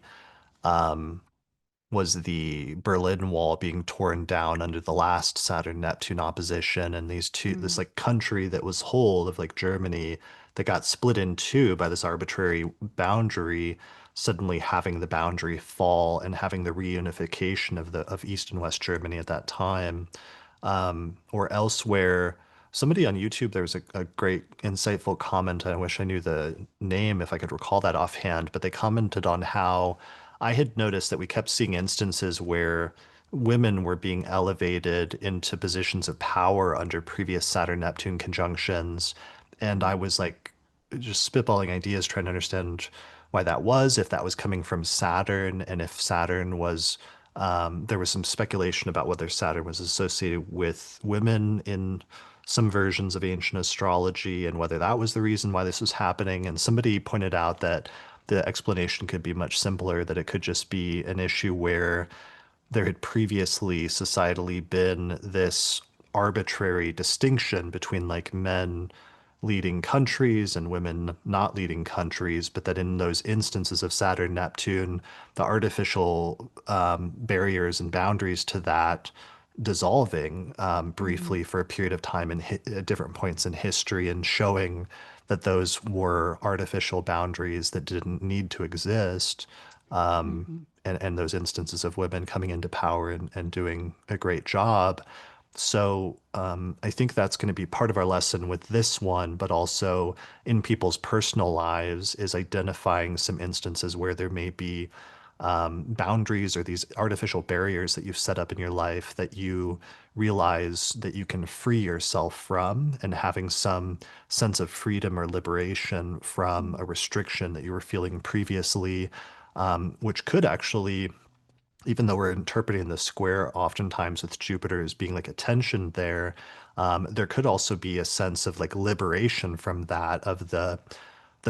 Berlin Wall being torn down under the last Saturn Neptune opposition, and this Mm, like country that was whole of like Germany that got split in two by this arbitrary boundary, suddenly having the boundary fall and having the reunification of East and West Germany at that time. Or elsewhere, somebody on YouTube, there was a great insightful comment. I wish I knew the name if I could recall that offhand, but they commented on how I had noticed that we kept seeing instances where women were being elevated into positions of power under previous Saturn Neptune conjunctions. And I mm, was like just spitballing ideas, trying to understand why that was, if that was coming from Saturn, and if Saturn was, there was some speculation about whether Saturn was associated with women in some versions of ancient astrology, and whether that was the reason why this was happening. And somebody pointed out that the explanation could be much simpler, that it could just be an issue where there had previously societally been this arbitrary distinction between like men leading countries and women not leading countries, but that in those instances of Saturn, Neptune, the artificial barriers and boundaries to that dissolving mm, briefly for a period of time at different points in history, and showing that those were artificial boundaries that didn't need to exist. mhm, And those instances of women coming into power and doing a great job. So I think that's going to be part of our lesson with this one, but also in people's personal lives, is identifying some instances where there may be boundaries or these artificial barriers that you've set up in your life that you realize that you can free yourself from, and having some sense of freedom or liberation from mm, a restriction that you were feeling previously, which could actually, even though we're interpreting the square oftentimes with Jupiter as being like a tension there, there could also be a sense of like liberation from that, of the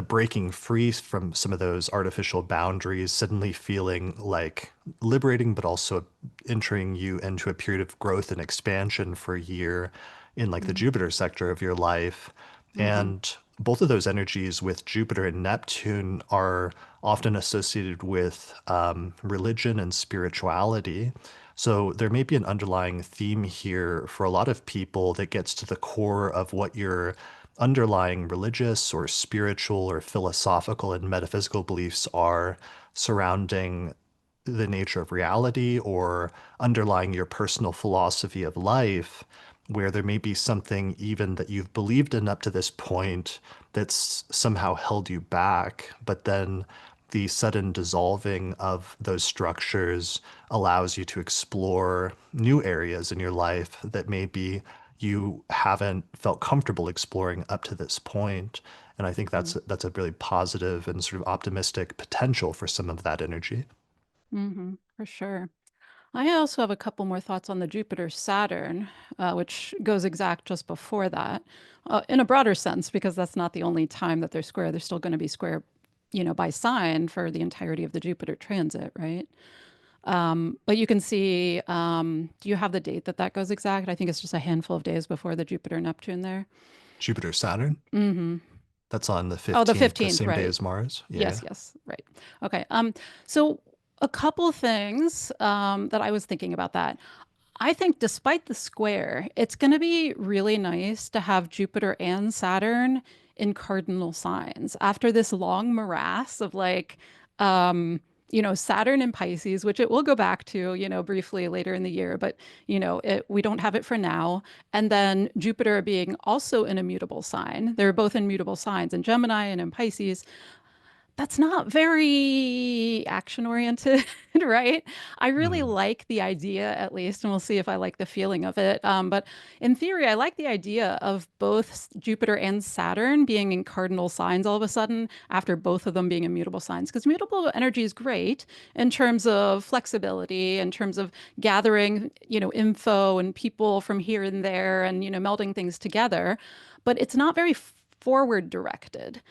breaking free from some of those artificial boundaries, suddenly feeling like liberating, but also entering you into a period of growth and expansion for a year in like the mm, Jupiter sector of your life. mhm, And both of those energies with Jupiter and Neptune are often associated with religion and spirituality. So there may be an underlying theme here for a lot of people that gets to the core of what your underlying religious or spiritual or philosophical and metaphysical beliefs are surrounding the nature of reality, or underlying your personal philosophy of life, where there may be something even that you've believed in up to this point that's somehow held you back, but then the sudden dissolving of those structures allows you to explore new areas in your life that maybe you haven't felt comfortable exploring up to this point. And I think mhm, that's a really positive and sort of optimistic potential for some of that energy. for sure. I also have a couple more thoughts on the Jupiter-Saturn, which goes exact just before that, in a broader sense, because that's not the only time that they're square. They're still going to be square, by sign for the entirety of the Jupiter transit, right? But you can see, do you have the date that that goes exact? I think it's just a handful of days before the Jupiter-Neptune there. Jupiter Saturn. Mm-hmm. That's on the Oh, the 15th, the 15th, same day right. as Mars. Yeah. Yes, yes, right. Okay. So a couple things that I was thinking about that. I think despite the square, it's going to be really nice to have Jupiter and Saturn in cardinal signs after this long morass of um, Saturn in Pisces, which it will go back to, briefly later in the year, but, we don't have it for now. And then Jupiter being also an immutable sign. They're both in mutable signs in Gemini and in Pisces. That's not very action oriented, right? I really Mm. like the idea, at least, and we'll see if I like the feeling of it. But in theory, I like the idea of both Jupiter and Saturn being in cardinal signs all of a sudden after both of them being immutable signs. Because mutable energy is great in terms of flexibility, in terms of gathering, info and people from here and there and, melding things together. But it's not very forward directed.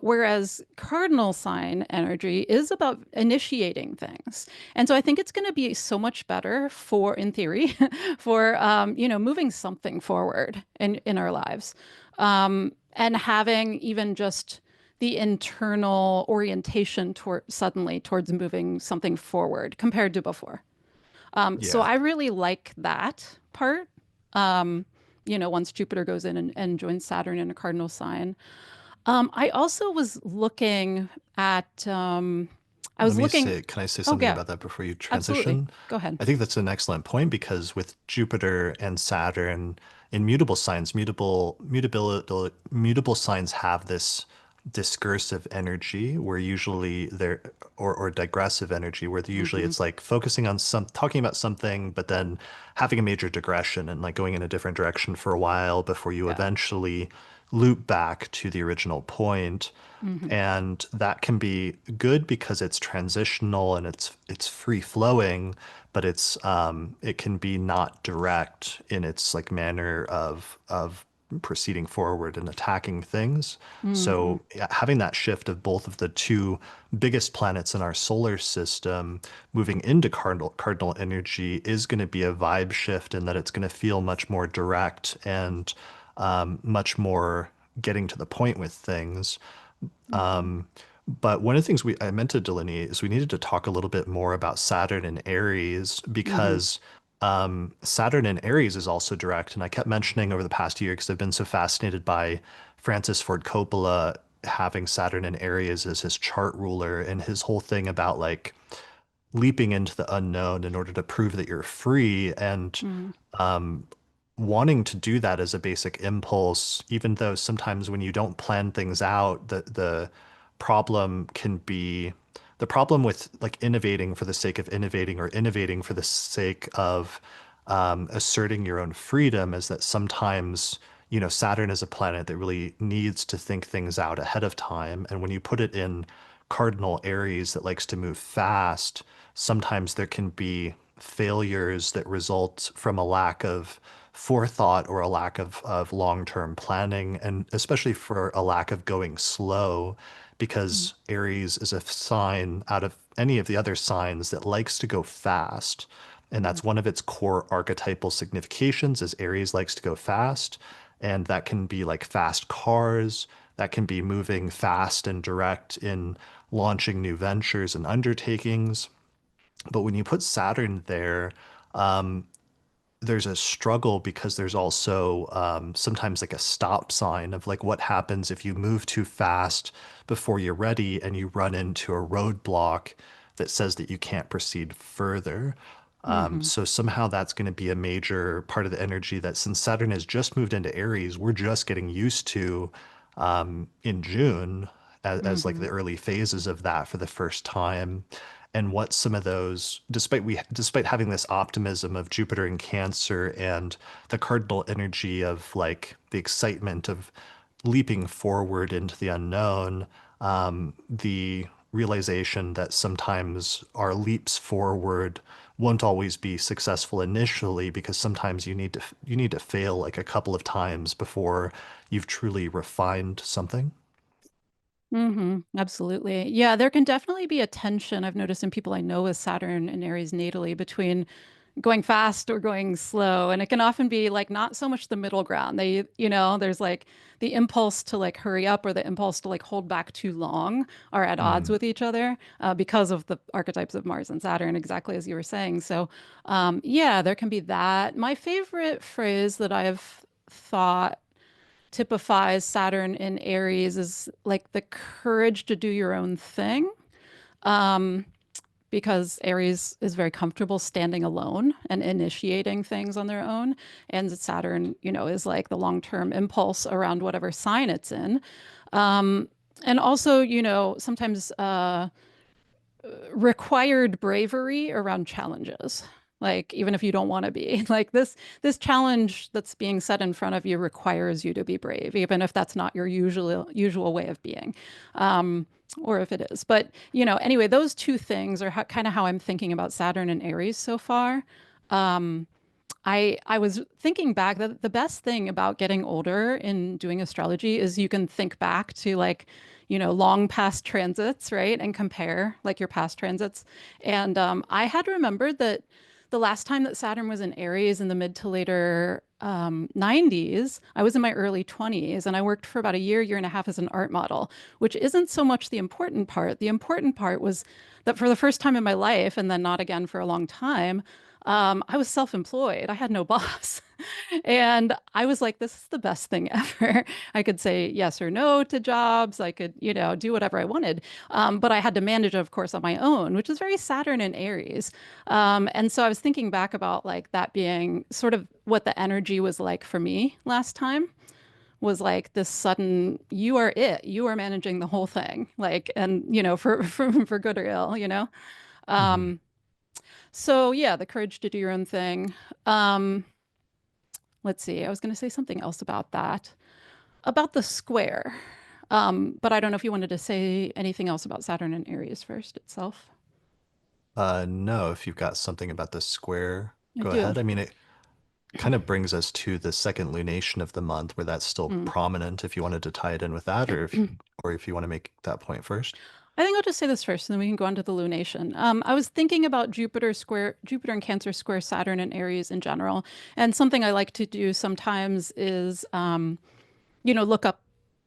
Whereas cardinal sign energy is about initiating things. And so I think it's going to be so much better for, in theory, for, moving something forward in our lives. And having even just the internal orientation toward suddenly towards moving something forward compared to before. So Yeah. I really like that part. Once Jupiter goes in and joins Saturn in a cardinal sign. I also was looking at, I Let was me looking, say, can I say oh, something yeah, about that before you absolutely. transition? Go ahead. I think that's an excellent point because with Jupiter and Saturn in mutable signs, mutable signs have this discursive energy where usually they're or digressive energy where usually Hmm. it's like focusing on some talking about something but then having a major digression and like going in a different direction for a while before you Yeah. eventually loop back to the original point. Hmm. And that can be good because it's transitional and it's free flowing, but it can be not direct in its like manner of proceeding forward and attacking things. Hmm. So yeah, having that shift of both of the two biggest planets in our solar system moving into cardinal energy is going to be a vibe shift in that it's going to feel much more direct and much more getting to the point with things. Hmm. But one of the things I meant to delineate is we needed to talk a little bit more about Saturn and Aries Hmm. because Saturn and Aries is also direct. And I kept mentioning over the past year because I've been so fascinated by Francis Ford Coppola having Saturn and Aries as his chart ruler and his whole thing about like leaping into the unknown in order to prove that you're free. And Hmm. wanting to do that as a basic impulse, even though sometimes when you don't plan things out, the problem can be the problem with like innovating for the sake of innovating or innovating for the sake of asserting your own freedom is that sometimes, Saturn is a planet that really needs to think things out ahead of time. And when you put it in cardinal Aries that likes to move fast, sometimes there can be failures that result from a lack of forethought or a lack of long-term planning, and especially for a lack of going slow, because Aries is a sign out of any of the other signs that likes to go fast. And Hmm. that's one of its core archetypal significations is Aries likes to go fast. And that can be like fast cars, that can be moving fast and direct in launching new ventures and undertakings. But when you put Saturn there, there's a struggle because there's also sometimes like a stop sign of like what happens if you move too fast before you're ready and you run into a roadblock that says that you can't proceed further. Hmm. So somehow that's going to be a major part of the energy that since Saturn has just moved into Aries, we're just getting used to in June as like Hmm. the early phases of that for the first time and what some of those despite having this optimism of Jupiter in Cancer and the cardinal energy of like the excitement of leaping forward into the unknown, the realization that sometimes our leaps forward won't always be successful initially because sometimes you need to fail like a couple of times before you've truly refined something. Absolutely. Yeah, there can definitely be a tension I've noticed in people I know with Saturn and Aries natally between going fast or going slow. And it can often be like not so much the middle ground. There's like the impulse to like hurry up or the impulse to like hold back too long are at odds Mm. with each other because of the archetypes of Mars and Saturn, exactly as you were saying. So, yeah, there can be that. My favorite phrase that I've thought typifies Saturn in Aries is like the courage to do your own thing. Um, because Aries is very comfortable standing alone and initiating things on their own. And Saturn, is like the long-term impulse around whatever sign it's in. Um, and also, sometimes required bravery around challenges. Like even if you don't want to be, like this challenge that's being set in front of you requires you to be brave, even if that's not your usual way of being. Um, or if it is. But, anyway, those two things are kind of how I'm thinking about Saturn and Aries so far. Um, I was thinking back that the best thing about getting older in doing astrology is you can think back to like, long past transits, right? And compare like your past transits. And I had remembered that the last time that Saturn was in Aries in the mid to later 90s, I was in my early 20s and I worked for about a year and a half as an art model, which isn't so much the important part. The important part was that for the first time in my life, and then not again for a long time, I was self-employed. I had no boss. And I was like, this is the best thing ever. I could say yes or no to jobs. I could, do whatever I wanted. But I had to manage, of course, on my own, which is very Saturn and Aries. And so I was thinking back about like that being sort of what the energy was like for me last time was like this sudden, you are it, you are managing the whole thing. Like, and, for good or ill. Mhm. Um, so yeah, the courage to do your own thing. Um, let's see, I was going to say something else about that, about the square. But I don't know if you wanted to say anything else about Saturn and Aries first itself. No, if you've got something about the square, I go do. ahead. I mean, it kind of brings us to the second lunation of the month where that's still Mm. prominent if you wanted to tie it in with that or if you want to make that point first. I think I'll just say this first, and then we can go on to the lunation. I was thinking about Jupiter and Cancer square Saturn and Aries in general, and something I like to do sometimes is, look up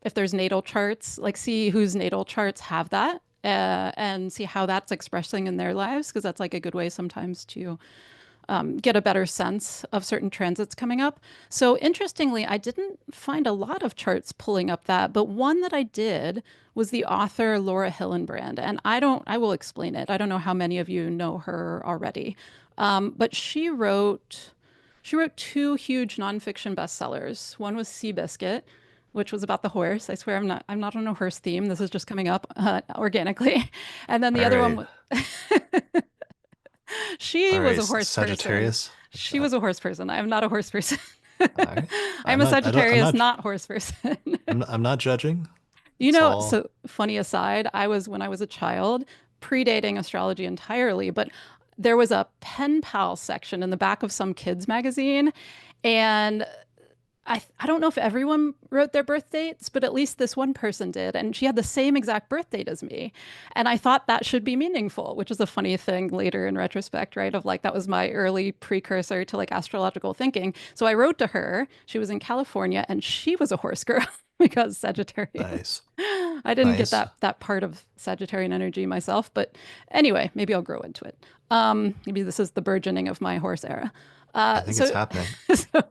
if there's natal charts, like see whose natal charts have that, and see how that's expressing in their lives, because that's like a good way sometimes to get a better sense of certain transits coming up. So interestingly, I didn't find a lot of charts pulling up that, but one that I did was the author Laura Hillenbrand. And I will explain it. I don't know how many of you know her already. But she wrote two huge nonfiction bestsellers. One was Seabiscuit, which was about the horse. I swear I'm not on a horse theme. This is just coming up organically. And then the All other one right. was she All was right, a horse person. Sagittarius. She was a horse person. I am not a horse person. All right. I'm a I'm Sagittarius, not, not horse person. I'm not judging. It's all, So funny aside, when I was a child, predating astrology entirely, but there was a pen pal section in the back of some kids magazine, and I don't know if everyone wrote their birth dates, but at least this one person did. And she had the same exact birth date as me. And I thought that should be meaningful, which is a funny thing later in retrospect, right? Of like, that was my early precursor to like astrological thinking. So I wrote to her. She was in California and she was a horse girl because Sagittarius. nice. I didn't get Nice. that part of Sagittarian energy myself, but anyway, maybe I'll grow into it. Maybe this is the burgeoning of my horse era. I Uh, think it's so, happening. so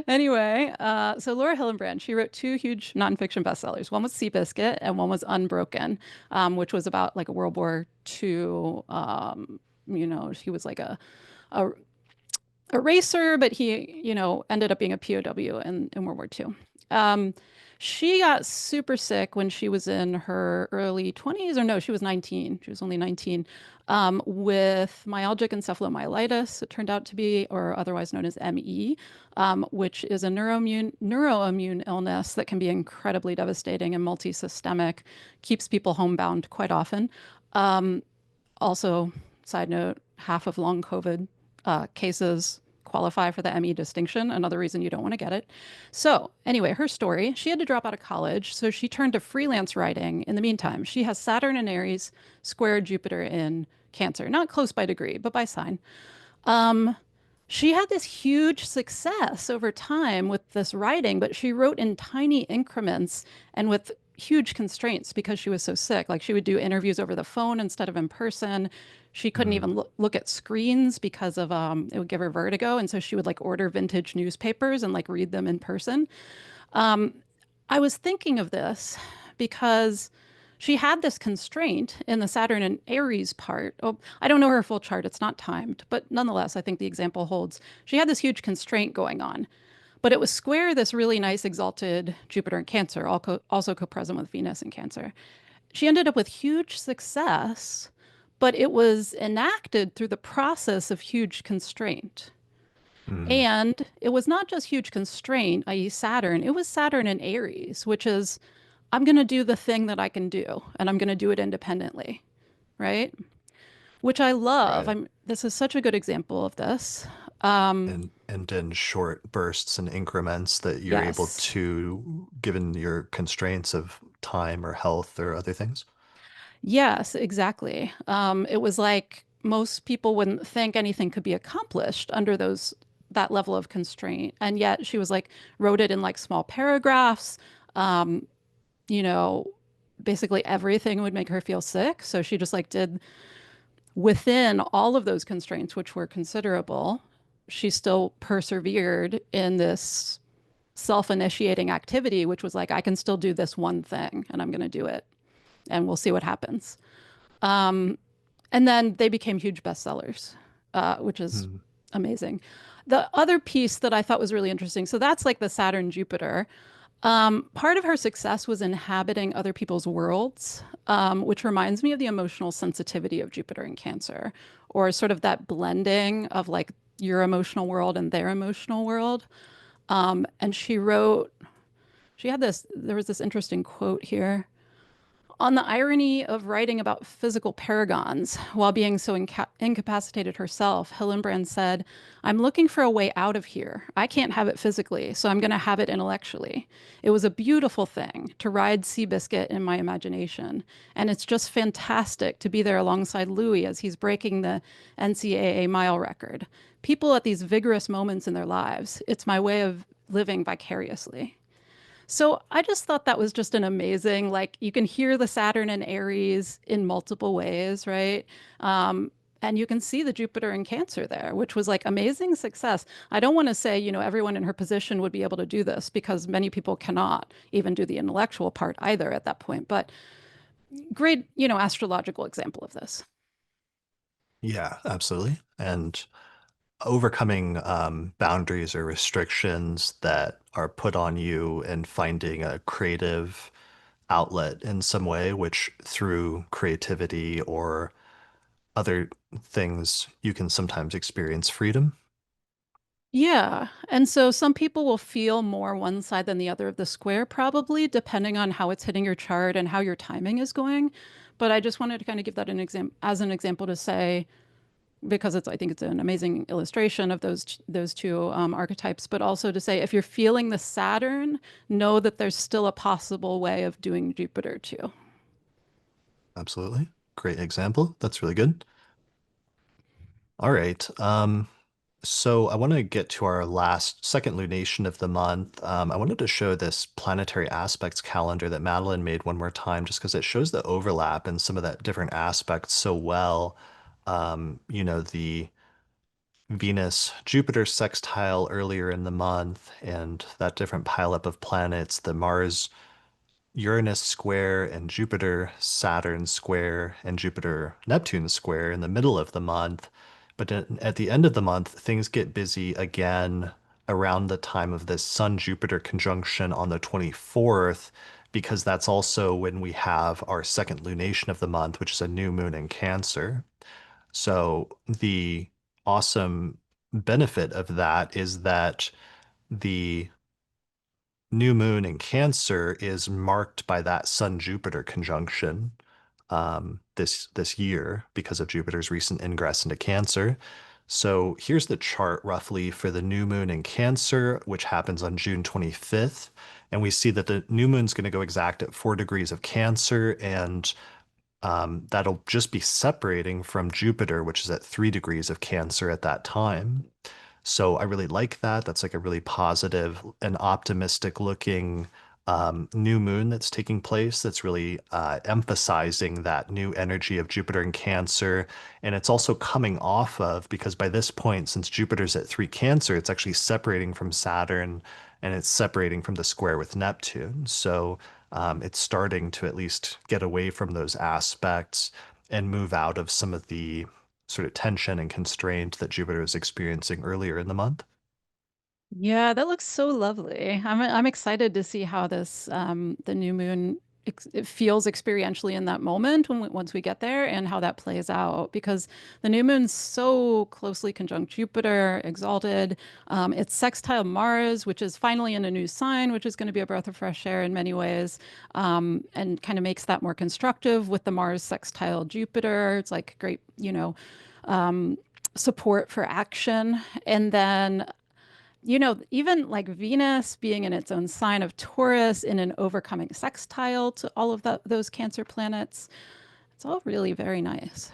anyway, so Laura Hillenbrand, she wrote two huge nonfiction bestsellers. One was Seabiscuit and one was Unbroken, which was about like a World War II. He was like a, a racer, but he, ended up being a POW in World War II. She got super sick when she was in her early 20s, or no, she was 19. She was only 19, with myalgic encephalomyelitis, it turned out to be, or otherwise known as ME, which is a neuroimmune illness that can be incredibly devastating and multisystemic, keeps people homebound quite often. Um, Also, side note, half of long COVID cases qualify for the ME distinction, another reason you don't want to get it. So, anyway, her story, she had to drop out of college, so she turned to freelance writing in the meantime. She has Saturn in Aries, square Jupiter in Cancer, not close by degree, but by sign. Um, she had this huge success over time with this writing, but she wrote in tiny increments and with huge constraints because she was so sick. Like she would do interviews over the phone instead of in person. She couldn't Mm, even look at screens because of it would give her vertigo, and so she would like order vintage newspapers and like read them in person. Um, I was thinking of this because she had this constraint in the Saturn and Aries part. Oh, I don't know her full chart, it's not timed, but nonetheless, I think the example holds. She had this huge constraint going on, but it was square this really nice exalted Jupiter in Cancer, also co-present with Venus in Cancer. She ended up with huge success, but it was enacted through the process of huge constraint. mm, And it was not just huge constraint, i.e., Saturn, it was Saturn in Aries, which is I'm going to do the thing that I can do and I'm going to do it independently, right? Which I love. right. This is such a good example of this. Um, And in short bursts and increments that you're able yes. to, given your constraints of time or health or other things. Yes, exactly. It was like most people wouldn't think anything could be accomplished under that level of constraint. And yet she was like wrote it in like small paragraphs. Um, you know, basically everything would make her feel sick. So she just like did within all of those constraints, which were considerable, she still persevered in this self-initiating activity, which was like, I can still do this one thing and I'm going to do it and we'll see what happens. Um, and then they became huge bestsellers, which is Mm, amazing. The other piece that I thought was really interesting, so that's like the Saturn Jupiter. Part of her success was inhabiting other people's worlds, which reminds me of the emotional sensitivity of Jupiter in Cancer, or sort of that blending of like your emotional world and their emotional world. And there was this interesting quote here. On the irony of writing about physical paragons while being so incapacitated herself, Hillenbrand said, I'm looking for a way out of here. I can't have it physically, so I'm going to have it intellectually. It was a beautiful thing to ride Seabiscuit in my imagination. And it's just fantastic to be there alongside Louis as he's breaking the NCAA mile record. People at these vigorous moments in their lives, it's my way of living vicariously. So I just thought that was just an amazing, like you can hear the Saturn and Aries in multiple ways, right? Um, and you can see the Jupiter in Cancer there, which was like amazing success. I don't want to say, everyone in her position would be able to do this because many people cannot even do the intellectual part either at that point. But great, astrological example of this. yeah, absolutely. And overcoming boundaries or restrictions that are put on you and finding a creative outlet in some way, which through creativity or other things, you can sometimes experience freedom. Yeah. And so some people will feel more one side than the other of the square, probably, depending on how it's hitting your chart and how your timing is going. But I just wanted to kind of give that as an example to say, because I think it's an amazing illustration of those two archetypes, but also to say, if you're feeling the Saturn, know that there's still a possible way of doing Jupiter too. Absolutely. Great example. That's really good. All right. So I want to get to our last second lunation of the month. I wanted to show this planetary aspects calendar that Madeline made one more time, just because it shows the overlap and some of that different aspects so well. The Venus Jupiter sextile earlier in the month and that different pileup of planets, the Mars Uranus square and Jupiter Saturn square and Jupiter Neptune square in the middle of the month. But at the end of the month, things get busy again around the time of this Sun-Jupiter conjunction on the 24th, because that's also when we have our second lunation of the month, which is a new moon in Cancer. So the awesome benefit of that is that the new moon in Cancer is marked by that Sun-Jupiter conjunction this year because of Jupiter's recent ingress into Cancer. So here's the chart roughly for the new moon in Cancer, which happens on June 25th. And we see that the new moon's going to go exact at 4 degrees of Cancer, and that'll just be separating from Jupiter, which is at 3 degrees of Cancer at that time. So I really like that. That's like a really positive and optimistic looking new moon that's taking place. That's really emphasizing that new energy of Jupiter in Cancer. And it's also coming off of, because by this point, since Jupiter's at 3 Cancer, it's actually separating from Saturn and it's separating from the square with Neptune. So it's starting to at least get away from those aspects and move out of some of the sort of tension and constraint that Jupiter was experiencing earlier in the month. Yeah, that looks so lovely. I'm excited to see how this the new moon it feels experientially in that moment once we get there, and how that plays out, because the new moon's so closely conjunct Jupiter, exalted. It's sextile Mars, which is finally in a new sign, which is going to be a breath of fresh air in many ways, and kind of makes that more constructive with the Mars sextile Jupiter. It's like great, um, support for action. And then even like Venus being in its own sign of Taurus in an overcoming sextile to all of those Cancer planets. It's all really very nice.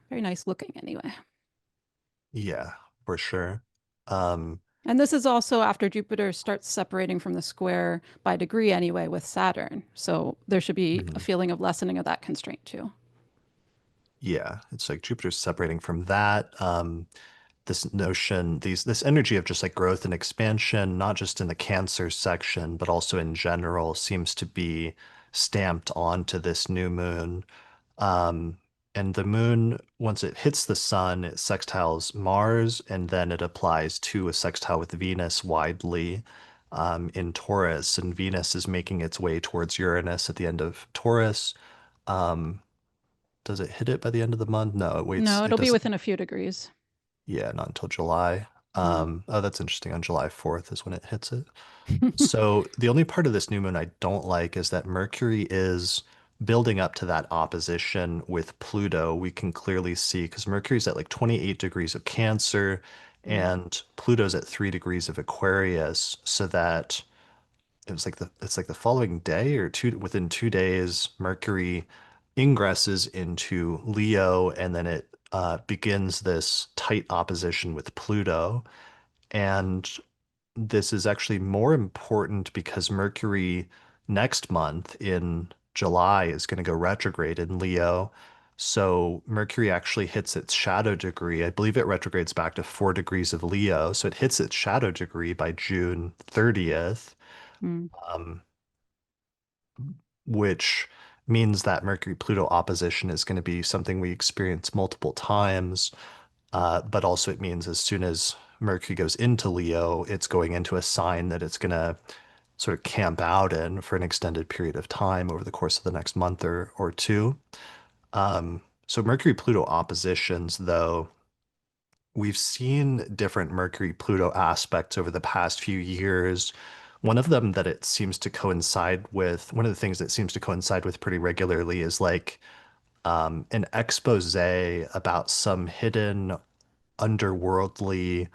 Very nice looking anyway. Yeah, for sure. Um, And this is also after Jupiter starts separating from the square by degree anyway with Saturn. So there should be a mhm. feeling of lessening of that constraint too. Yeah, it's like Jupiter's separating from that. This notion, this energy of just like growth and expansion, not just in the Cancer section, but also in general, seems to be stamped onto this new moon. Um, and the moon, once it hits the sun, it sextiles Mars, and then it applies to a sextile with Venus widely in Taurus. And Venus is making its way towards Uranus at the end of Taurus. Um, does it hit it by the end of the month? No, it waits. No, It it'll be doesn't. within a few degrees. Yeah, not until July. Yeah. Oh, that's interesting. On July 4th is when it hits it. So the only part of this new moon I don't like is that Mercury is building up to that opposition with Pluto. We can clearly see because Mercury's at like 28 degrees of Cancer Mm. and Pluto's at 3 degrees of Aquarius, so that it's like the following day or within 2 days, Mercury ingresses into Leo, and then it begins this tight opposition with Pluto. And this is actually more important because Mercury next month in July is going to go retrograde in Leo. So Mercury actually hits its shadow degree. I believe it retrogrades back to 4 degrees of Leo. So it hits its shadow degree by June 30th, Mm. um, which means that Mercury-Pluto opposition is going to be something we experience multiple times. But also it means as soon as Mercury goes into Leo, it's going into a sign that it's going to sort of camp out in for an extended period of time over the course of the next month or two. So Mercury-Pluto oppositions, though, we've seen different Mercury-Pluto aspects over the past few years. One of them that it seems to coincide with, one of the things that seems to coincide with pretty regularly is like an expose about some hidden underworldly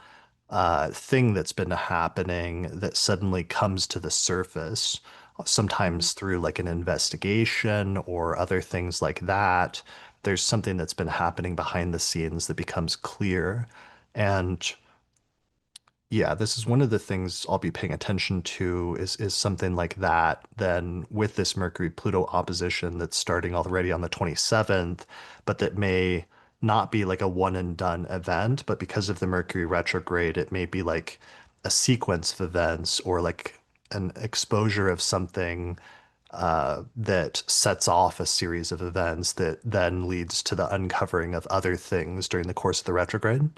thing that's been happening that suddenly comes to the surface, Mm. sometimes through like an investigation or other things like that. There's something that's been happening behind the scenes that becomes clear. And yeah, this is one of the things I'll be paying attention to is something like that. Then with this Mercury-Pluto opposition that's starting already on the 27th, but that may not be like a one and done event, but because of the Mercury retrograde, it may be like a sequence of events or like an exposure of something that sets off a series of events that then leads to the uncovering of other things during the course of the retrograde.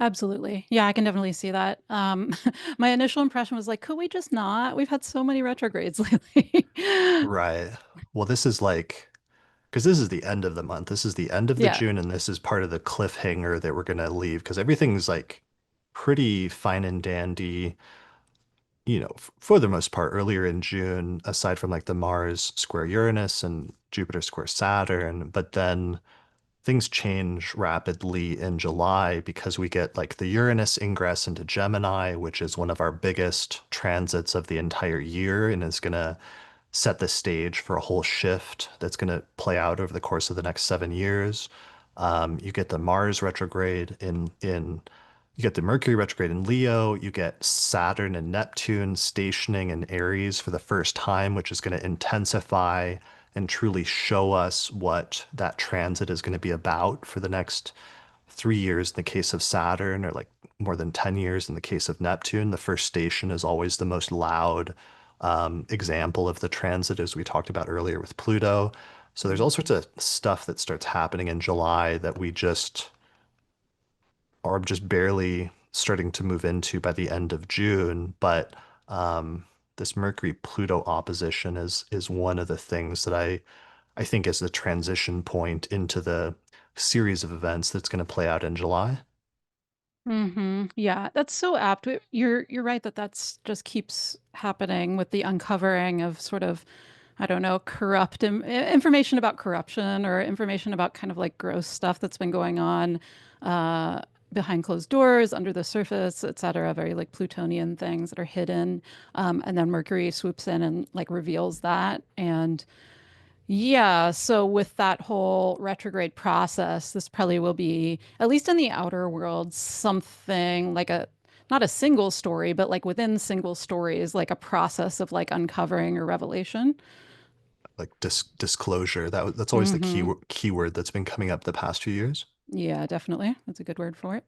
Absolutely. Yeah, I can definitely see that. My initial impression was like, could we just not? We've had so many retrogrades lately. Right. Well, this is like, because this is the end of the month. This is the end of the Yeah. June, and this is part of the cliffhanger that we're gonna leave because everything's like pretty fine and dandy, for the most part, earlier in June, aside from like the Mars square Uranus and Jupiter square Saturn. But then things change rapidly in July because we get like the Uranus ingress into Gemini, which is one of our biggest transits of the entire year and is going to set the stage for a whole shift that's going to play out over the course of the next 7 years. You get the Mars retrograde you get the Mercury retrograde in Leo. You get Saturn and Neptune stationing in Aries for the first time, which is going to intensify and truly show us what that transit is going to be about for the next 3 years in the case of Saturn, or like more than 10 years in the case of Neptune. The first station is always the most loud example of the transit, as we talked about earlier with Pluto. So there's all sorts of stuff that starts happening in July that we just are just barely starting to move into by the end of June. But this Mercury-Pluto opposition is one of the things that I think is the transition point into the series of events that's going to play out in July. Yeah, that's so apt. You're right that that's just keeps happening with the uncovering of sort of, I don't know, information about corruption or information about kind of like gross stuff that's been going on uh, behind closed doors, under the surface, et cetera, very like Plutonian things that are hidden. And then Mercury swoops in and like reveals that. And yeah, so with that whole retrograde process, this probably will be, at least in the outer world, something like not a single story, but like within single stories, like a process of like uncovering or revelation. Like disclosure. That's always the Hmm. keyword that's been coming up the past few years. Yeah, definitely. That's a good word for it.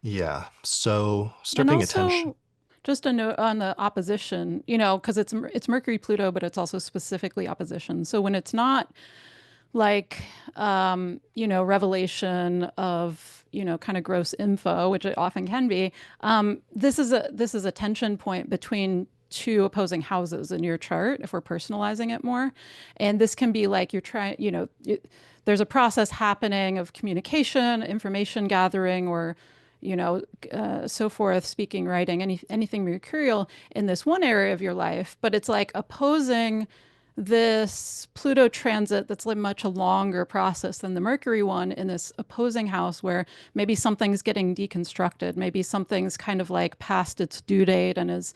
Yeah. So start And paying attention. also, just a note on the opposition, because it's Mercury Pluto, but it's also specifically opposition. So when it's not like revelation of kind of gross info, which it often can be, this is a tension point between two opposing houses in your chart if we're personalizing it more. And this can be like you're trying, there's a process happening of communication, information gathering, or so forth, speaking, writing, anything mercurial in this one area of your life, but it's like opposing this Pluto transit that's like much a longer process than the Mercury one in this opposing house where maybe something's getting deconstructed, maybe something's kind of like past its due date and is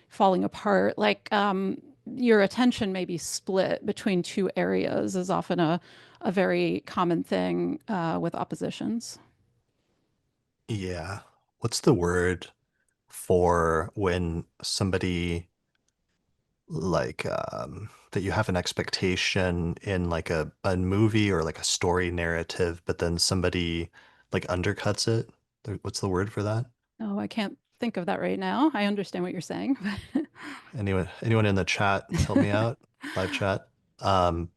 falling apart. Like your attention may be split between two areas is often a very common thing with oppositions. Yeah. What's the word for when somebody like that you have an expectation in like a movie or like a story narrative, but then somebody like undercuts it? What's the word for that? Oh, I can't think of that right now. I understand what you're saying. Anyone in the chat help me out? Live chat. Um,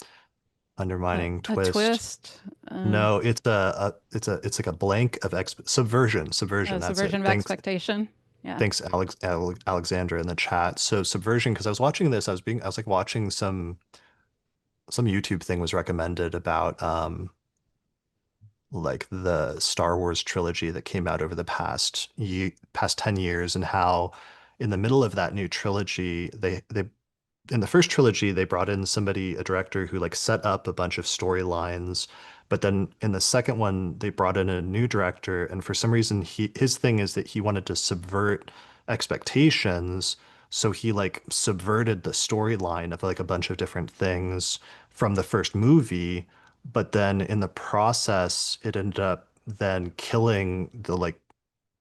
Undermining A twist. twist, No, it's like a blank of exp subversion. a That's it. subversion of expectation. Yeah. Thanks, Alexandra in the chat. So subversion, because I was watching this, I was like watching some YouTube thing was recommended about like the Star Wars trilogy that came out over the past 10 years, and how in the middle of that new trilogy they in the first trilogy, they brought in somebody, a director who like set up a bunch of storylines. But then in the second one, they brought in a new director, and for some reason, his thing is that he wanted to subvert expectations. So he like subverted the storyline of like a bunch of different things from the first movie. But then in the process, it ended up then killing the like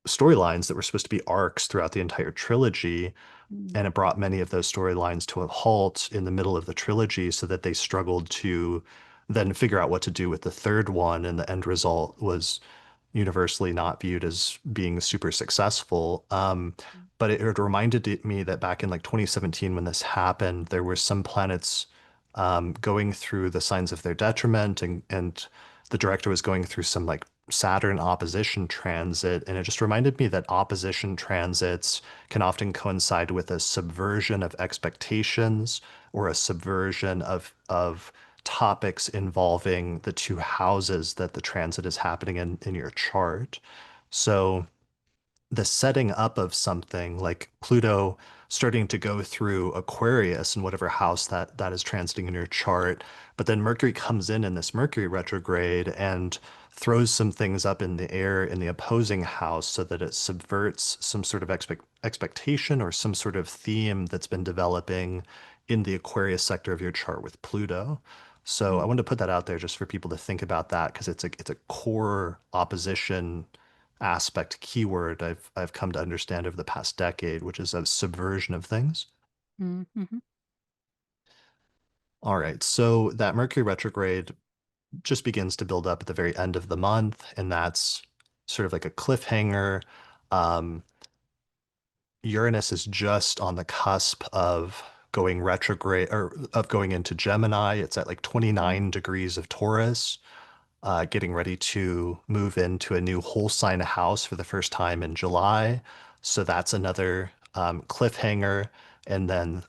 storylines that were supposed to be arcs throughout the entire trilogy, Mm. and it brought many of those storylines to a halt in the middle of the trilogy so that they struggled to then figure out what to do with the third one, and the end result was universally not viewed as being super successful. But it reminded me that back in like 2017 when this happened, there were some planets going through the signs of their detriment, and the director was going through some like Saturn opposition transit, and it just reminded me that opposition transits can often coincide with a subversion of expectations or a subversion of topics involving the two houses that the transit is happening in your chart. So the setting up of something like Pluto starting to go through Aquarius in whatever house that is transiting in your chart, but then Mercury comes in this Mercury retrograde and throws some things up in the air in the opposing house so that it subverts some sort of expectation or some sort of theme that's been developing in the Aquarius sector of your chart with Pluto. So I Mm. wanted to put that out there just for people to think about that because it's a core opposition aspect keyword I've come to understand over the past decade, which is a subversion of things. Mm-hmm. All right, so that Mercury retrograde just begins to build up at the very end of the month, and that's sort of like a cliffhanger. Um, Uranus is just on the cusp of going retrograde or of going into Gemini. It's at like 29 degrees of Taurus, getting ready to move into a new whole sign house for the first time in July. So that's another cliffhanger. And then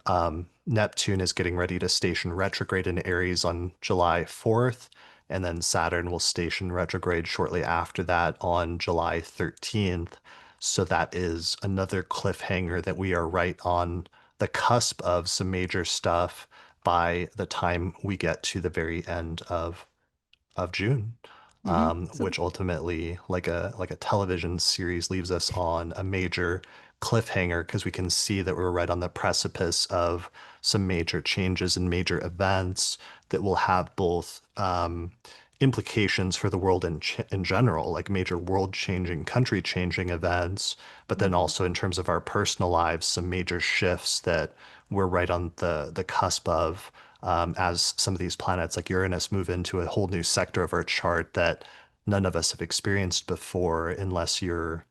Neptune is getting ready to station retrograde in Aries on July 4th. And then Saturn will station retrograde shortly after that on July 13th. So that is another cliffhanger that we are right on the cusp of some major stuff by the time we get to the very end of June, Mm-hmm. So, which ultimately, like a television series, leaves us on a major cliffhanger because we can see that we're right on the precipice of some major changes and major events that will have both implications for the world in general, like major world-changing, country-changing events, but then mhm. also in terms of our personal lives, some major shifts that we're right on the cusp of as some of these planets like Uranus move into a whole new sector of our chart that none of us have experienced before unless you're,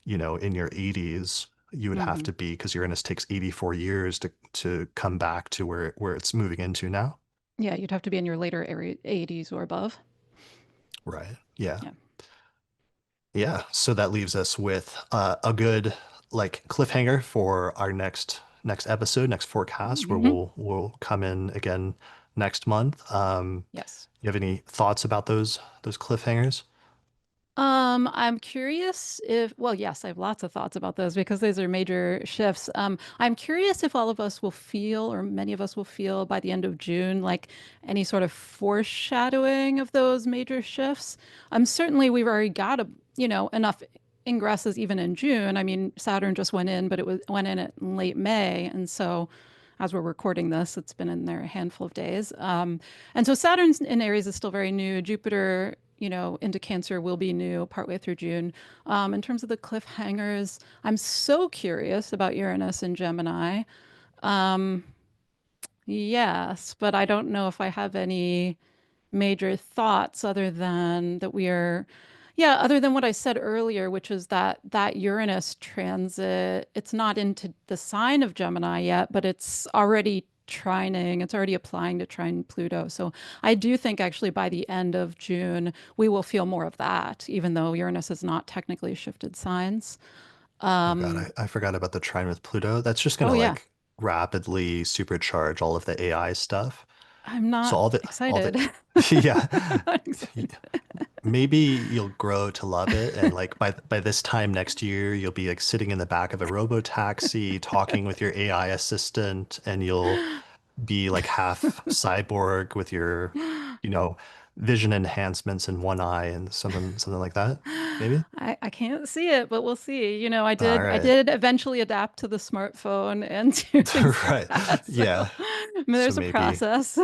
in your 80s. You would have Mhm. to be because Uranus takes 84 years to come back to where it's moving into now. Yeah, you'd have to be in your later 80s or above. Right. Yeah. Yeah. Yeah. So that leaves us with a good like cliffhanger for our next episode, next forecast, where Hmm. we'll come in again next month. Yes. You have any thoughts about those cliffhangers? I'm curious if, well, yes, I have lots of thoughts about those because those are major shifts. I'm curious if all of us will feel, or many of us will feel by the end of June, like any sort of foreshadowing of those major shifts. Certainly we've already got enough ingresses even in June. I mean, Saturn just went in, but went in at late May, and so as we're recording this, it's been in there a handful of days. And so Saturn's in Aries is still very new. Jupiter, into Cancer will be new partway through June. In terms of the cliffhangers, I'm so curious about Uranus and Gemini. Um, yes, but I don't know if I have any major thoughts other than what I said earlier, which is that Uranus transit, it's not into the sign of Gemini yet, but it's already applying to trine Pluto. So I do think actually by the end of June, we will feel more of that, even though Uranus has not technically shifted signs. Oh God, Um, I forgot about the trine with Pluto. That's just oh gonna yeah, like rapidly supercharge all of the AI stuff. I'm So not all the excited. yeah. I'm not excited. Maybe you'll grow to love it, and like by this time next year, you'll be like sitting in the back of a robo taxi talking with your AI assistant, and you'll be like half cyborg with your, you know, vision enhancements in one eye and something like that. Maybe. I can't see it, but we'll see. I All did I right. did eventually adapt to the smartphone and do things like Right. that. So Yeah. I mean, So there's a maybe process.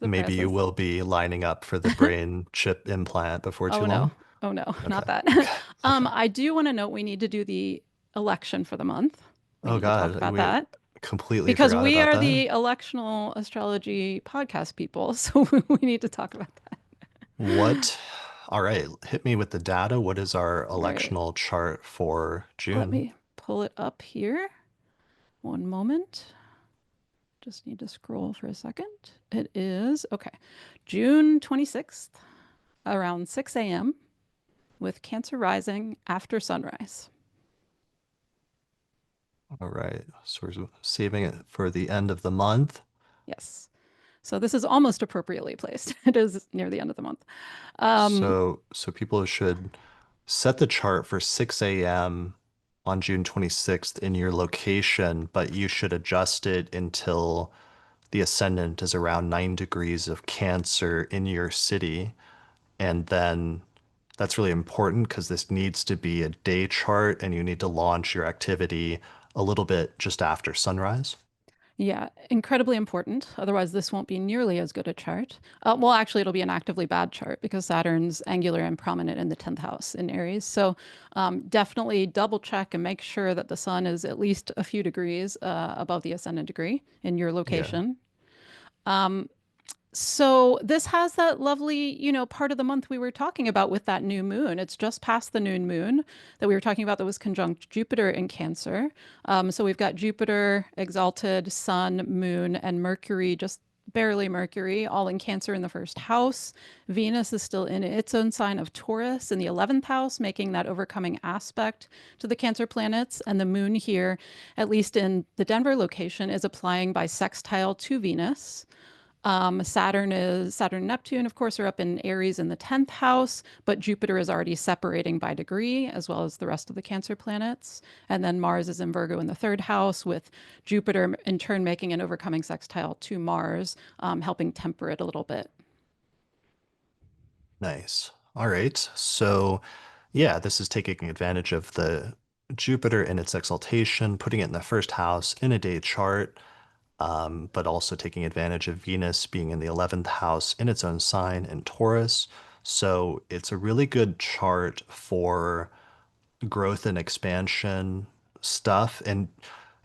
The maybe you process. will be lining up for the brain chip implant before too Oh no. long. Oh no, Okay. not that. Okay. Okay. I do want to note we need to do the election for the month. We Oh need to talk God, about we that completely because forgot we about are that. the electional astrology podcast people, so we need to talk about that. What? All right, hit me with the data. What is our All right. electional chart for Let June? me pull it up here. One moment. Just need to scroll for a second. It is, okay, June 26th, around 6 a.m. with Cancer rising after sunrise. All right. So we're saving it for the end of the month. Yes. So this is almost appropriately placed. It is near the end of the month. Um, So people should set the chart for 6 a.m. on June 26th in your location, but you should adjust it until the ascendant is around 9 degrees of Cancer in your city. And then that's really important because this needs to be a day chart and you need to launch your activity a little bit just after sunrise. Yeah, incredibly important. Otherwise, this won't be nearly as good a chart. Well, actually, it'll be an actively bad chart because Saturn's angular and prominent in the 10th house in Aries. So definitely double check and make sure that the sun is at least a few degrees above the ascendant degree in your Yeah. location. So this has that lovely, part of the month we were talking about with that new moon. It's just past the new moon that we were talking about that was conjunct Jupiter in Cancer. So we've got Jupiter, exalted, Sun, Moon, and Mercury, just barely Mercury, all in Cancer in the first house. Venus is still in its own sign of Taurus in the 11th house, making that overcoming aspect to the Cancer planets. And the moon here, at least in the Denver location, is applying by sextile to Venus. Saturn and Neptune, of course, are up in Aries in the 10th house, but Jupiter is already separating by degree, as well as the rest of the Cancer planets. And then Mars is in Virgo in the 3rd house, with Jupiter in turn making an overcoming sextile to Mars, helping temper it a little bit. Nice. All right. So, yeah, this is taking advantage of the Jupiter in its exaltation, putting it in the first house in a day chart, but also taking advantage of Venus being in the 11th house in its own sign in Taurus. So, it's a really good chart for growth and expansion stuff. And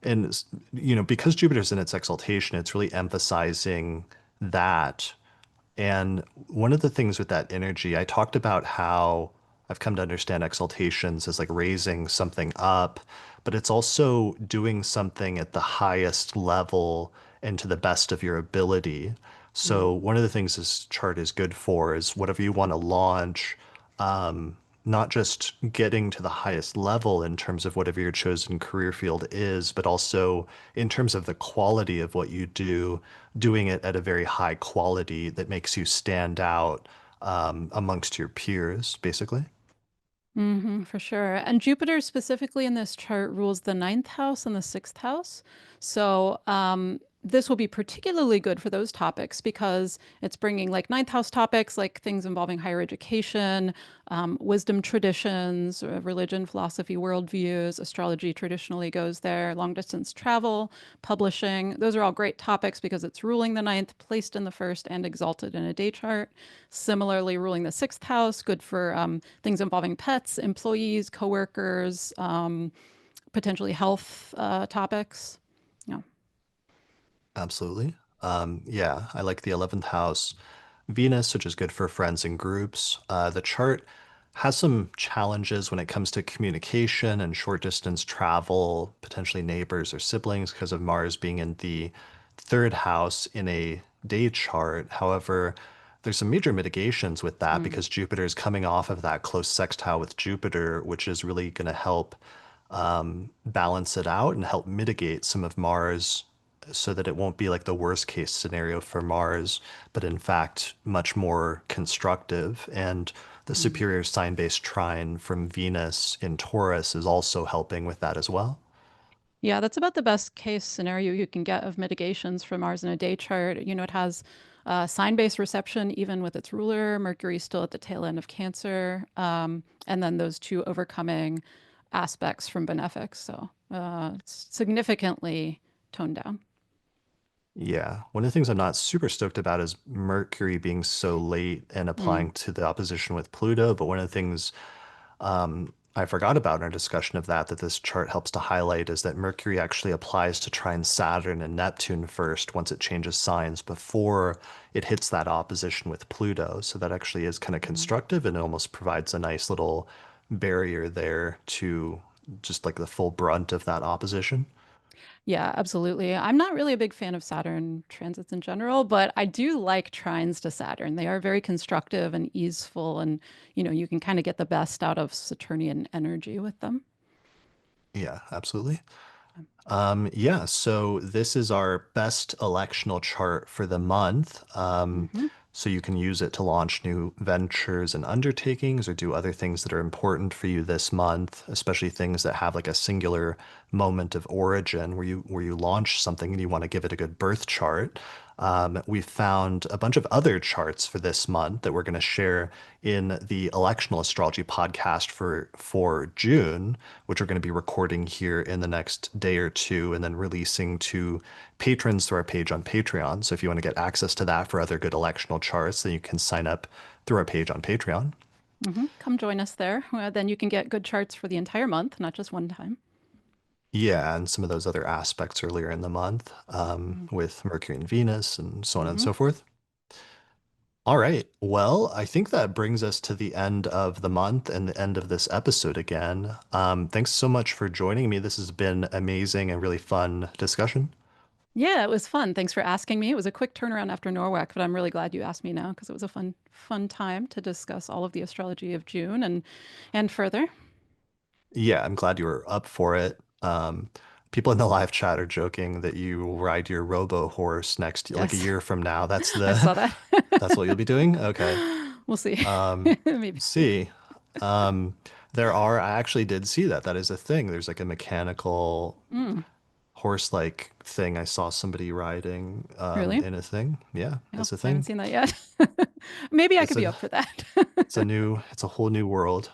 because Jupiter's in its exaltation, it's really emphasizing that. And one of the things with that energy, I talked about how I've come to understand exaltations as like raising something up, but it's also doing something at the highest level and to the best of your ability. Mm. So one of the things this chart is good for is whatever you want to launch, not just getting to the highest level in terms of whatever your chosen career field is, but also in terms of the quality of what you do, doing it at a very high quality that makes you stand out amongst your peers, basically. For sure. And Jupiter specifically in this chart rules the 9th house and the 6th house. So this will be particularly good for those topics because it's bringing like 9th house topics, like things involving higher education, wisdom traditions, religion, philosophy, worldviews. Astrology traditionally goes there, long distance travel, publishing. Those are all great topics because it's ruling the 9th, placed in the 1st, and exalted in a day chart. Similarly, ruling the 6th house, good for things involving pets, employees, coworkers, potentially health topics. Yeah. Absolutely. Yeah, I like the 11th house Venus, which is good for friends and groups. The chart has some challenges when it comes to communication and short distance travel, potentially neighbors or siblings, because of Mars being in the 3rd house in a day chart. However, there's some major mitigations with that Mm. because Jupiter is coming off of that close sextile with Jupiter, which is really going to help balance it out and help mitigate some of Mars so that it won't be like the worst case scenario for Mars, but in fact, much more constructive. And the Mm. superior sign-based trine from Venus in Taurus is also helping with that as well. Yeah, that's about the best case scenario you can get of mitigations for Mars in a day chart. It has sign-based reception even with its ruler. Mercury still at the tail end of Cancer, and then those two overcoming aspects from benefics. So it's significantly toned down. Yeah. One of the things I'm not super stoked about is Mercury being so late and Mm. applying to the opposition with Pluto. But one of the things I forgot about in our discussion of that this chart helps to highlight is that Mercury actually applies to trine Saturn and Neptune first once it changes signs before it hits that opposition with Pluto. So that actually is kind of Mm. constructive and it almost provides a nice little barrier there to just like the full brunt of that opposition. Yeah, absolutely. I'm not really a big fan of Saturn transits in general, but I do like trines to Saturn. They are very constructive and easeful, and you can kind of get the best out of Saturnian energy with them. Yeah, absolutely. Yeah, so this is our best electional chart for the month. Hmm. So you can use it to launch new ventures and undertakings or do other things that are important for you this month, especially things that have like a singular moment of origin where you launch something and you want to give it a good birth chart. We found a bunch of other charts for this month that we're going to share in the Electional Astrology podcast for June, which we're going to be recording here in the next day or two and then releasing to patrons through our page on Patreon. So if you want to get access to that for other good electional charts, then you can sign up through our page on Patreon. Come join us there. Then you can get good charts for the entire month, not just one time. Yeah, and some of those other aspects earlier in the month with Mercury and Venus and so on and Mm-hmm. so forth. All right. Well, I think that brings us to the end of the month and the end of this episode again. Thanks so much for joining me. This has been amazing and really fun discussion. Yeah, it was fun. Thanks for asking me. It was a quick turnaround after Norwalk, but I'm really glad you asked me now because it was a fun time to discuss all of the astrology of June and further. Yeah, I'm glad you were up for it. People in the live chat are joking that you will ride your robo horse next, like a Yes, year from now. That's I the saw that. that's what you'll be doing? Okay. We'll see. Um, Maybe. see. Um, I actually did see that. That is a thing. There's like a mechanical Mm, horse-like thing I saw somebody riding really? in a thing. Yeah, Oh, it's a I haven't thing. seen that yet. Maybe I It's could be a up for that. it's a whole new world.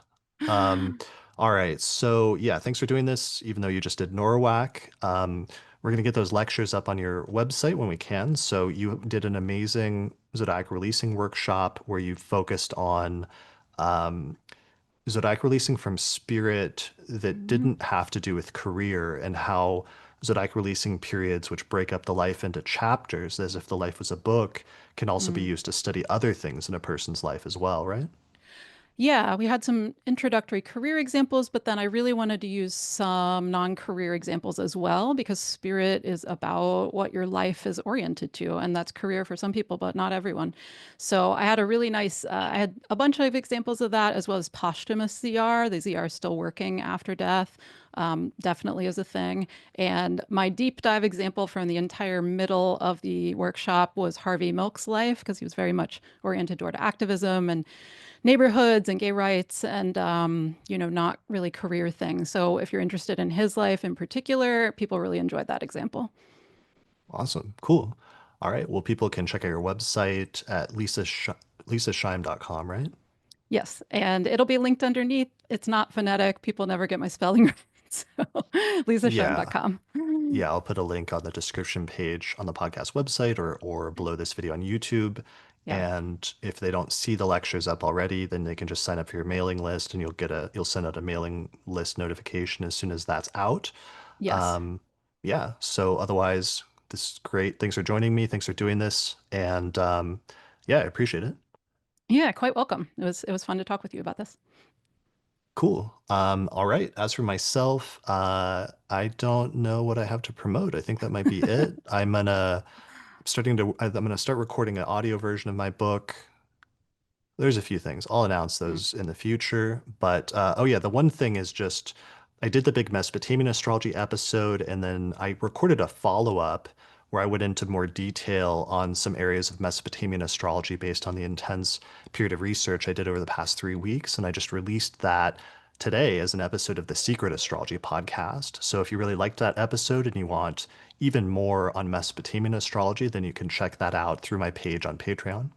Um, all right. So yeah, thanks for doing this, even though you just did Norwalk. We're gonna get those lectures up on your website when we can. So you did an amazing Zodiac releasing workshop where you focused on um, Zodiac releasing from spirit that Mhm. didn't have to do with career and how Zodiac releasing periods, which break up the life into chapters as if the life was a book, can also be Mm. used to study other things in a person's life as well, right? Yeah, we had some introductory career examples, but then I really wanted to use some non-career examples as well because spirit is about what your life is oriented to, and that's career for some people, but not everyone. So I had a really nice, I had a bunch of examples of that as well as posthumous ZR. The ZR is still working after death, definitely is a thing. And my deep dive example from the entire middle of the workshop was Harvey Milk's life because he was very much oriented toward activism and neighborhoods and gay rights and not really career things. So if you're interested in his life in particular, people really enjoyed that example. Awesome. Cool. All right. Well, people can check out your website at lisaschaim.com, right? Yes, and it'll be linked underneath. It's not phonetic. People never get my spelling right. So Yeah. lisaschaim.com. Yeah, I'll put a link on the description page on the podcast website or below this video on YouTube. Yeah. And if they don't see the lectures up already, then they can just sign up for your mailing list and you'll send out a mailing list notification as soon as that's out. Yes. Um, yeah, so otherwise, this is great. Thanks for joining me. Thanks for doing this. And yeah, I appreciate it. Yeah, quite welcome. It was fun to talk with you about this. Cool. All right. As for myself, I don't know what I have to promote. I think that might be it. I'm gonna start recording an audio version of my book. There's a few things. I'll announce Mm. those in the future. But oh yeah, the one thing is just I did the big Mesopotamian astrology episode, and then I recorded a follow-up where I went into more detail on some areas of Mesopotamian astrology based on the intense period of research I did over the past 3 weeks. And I just released that today as an episode of the Secret Astrology podcast. So if you really liked that episode and you want even more on Mesopotamian astrology, then you can check that out through my page on Patreon.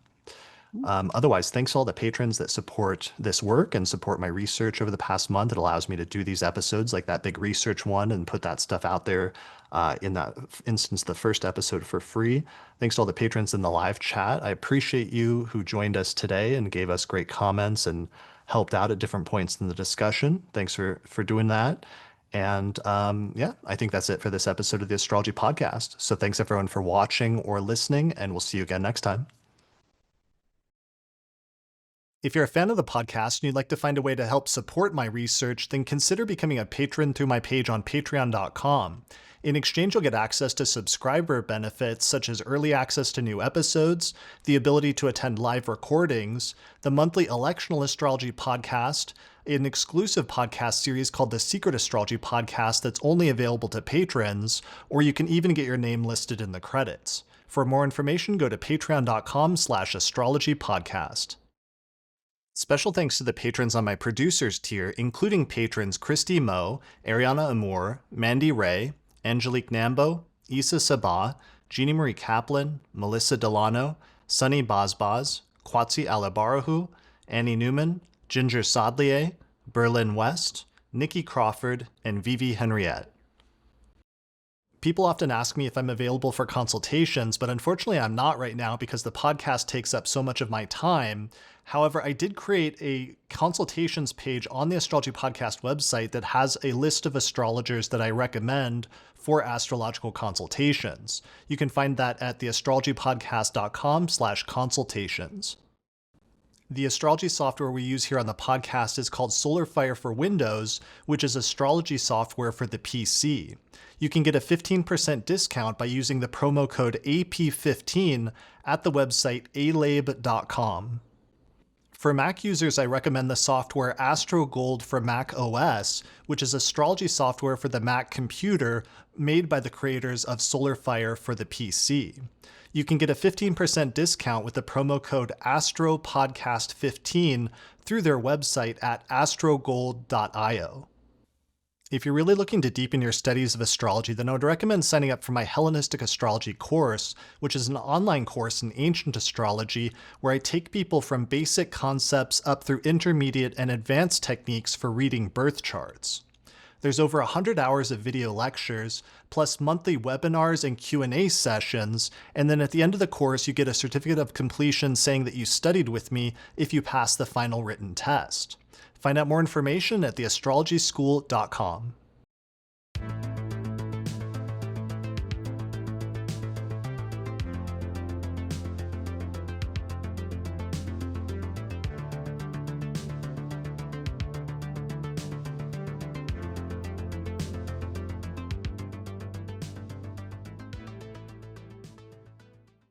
Otherwise, thanks to all the patrons that support this work and support my research over the past month. It allows me to do these episodes like that big research one and put that stuff out there in that instance, the first episode for free. Thanks to all the patrons in the live chat. I appreciate you who joined us today and gave us great comments and helped out at different points in the discussion. Thanks for doing that. And yeah, I think that's it for this episode of the Astrology Podcast. So thanks everyone for watching or listening, and we'll see you again next time. If you're a fan of the podcast and you'd like to find a way to help support my research, then consider becoming a patron through my page on patreon.com. In exchange, you'll get access to subscriber benefits such as early access to new episodes, the ability to attend live recordings, the monthly Electional Astrology podcast, an exclusive podcast series called the Secret Astrology Podcast that's only available to patrons, or you can even get your name listed in the credits. For more information, go to patreon.com/astrologypodcast. Special thanks to the patrons on my producers tier, including patrons Christy Moe, Ariana Amour, Mandy Ray, Angelique Nambo, Issa Sabah, Jeannie Marie Kaplan, Melissa Delano, Sunny Bazbaz, Kwatsi Alabarahu, Annie Newman, Ginger Sodlier, Berlin West, Nikki Crawford, and Vivi Henriette. People often ask me if I'm available for consultations, but unfortunately I'm not right now because the podcast takes up so much of my time. However, I did create a consultations page on the Astrology Podcast website that has a list of astrologers that I recommend for astrological consultations. You can find that at theastrologypodcast.com/consultations. The astrology software we use here on the podcast is called SolarFire for Windows, which is astrology software for the PC. You can get a 15% discount by using the promo code AP15 at the website alabe.com. For Mac users, I recommend the software AstroGold for Mac OS, which is astrology software for the Mac computer made by the creators of SolarFire for the PC. You can get a 15% discount with the promo code AstroPodcast15 through their website at astrogold.io. If you're really looking to deepen your studies of astrology, then I would recommend signing up for my Hellenistic Astrology course, which is an online course in ancient astrology where I take people from basic concepts up through intermediate and advanced techniques for reading birth charts. There's over 100 hours of video lectures, plus monthly webinars and Q&A sessions, and then at the end of the course you get a certificate of completion saying that you studied with me if you pass the final written test. Find out more information at theastrologyschool.com.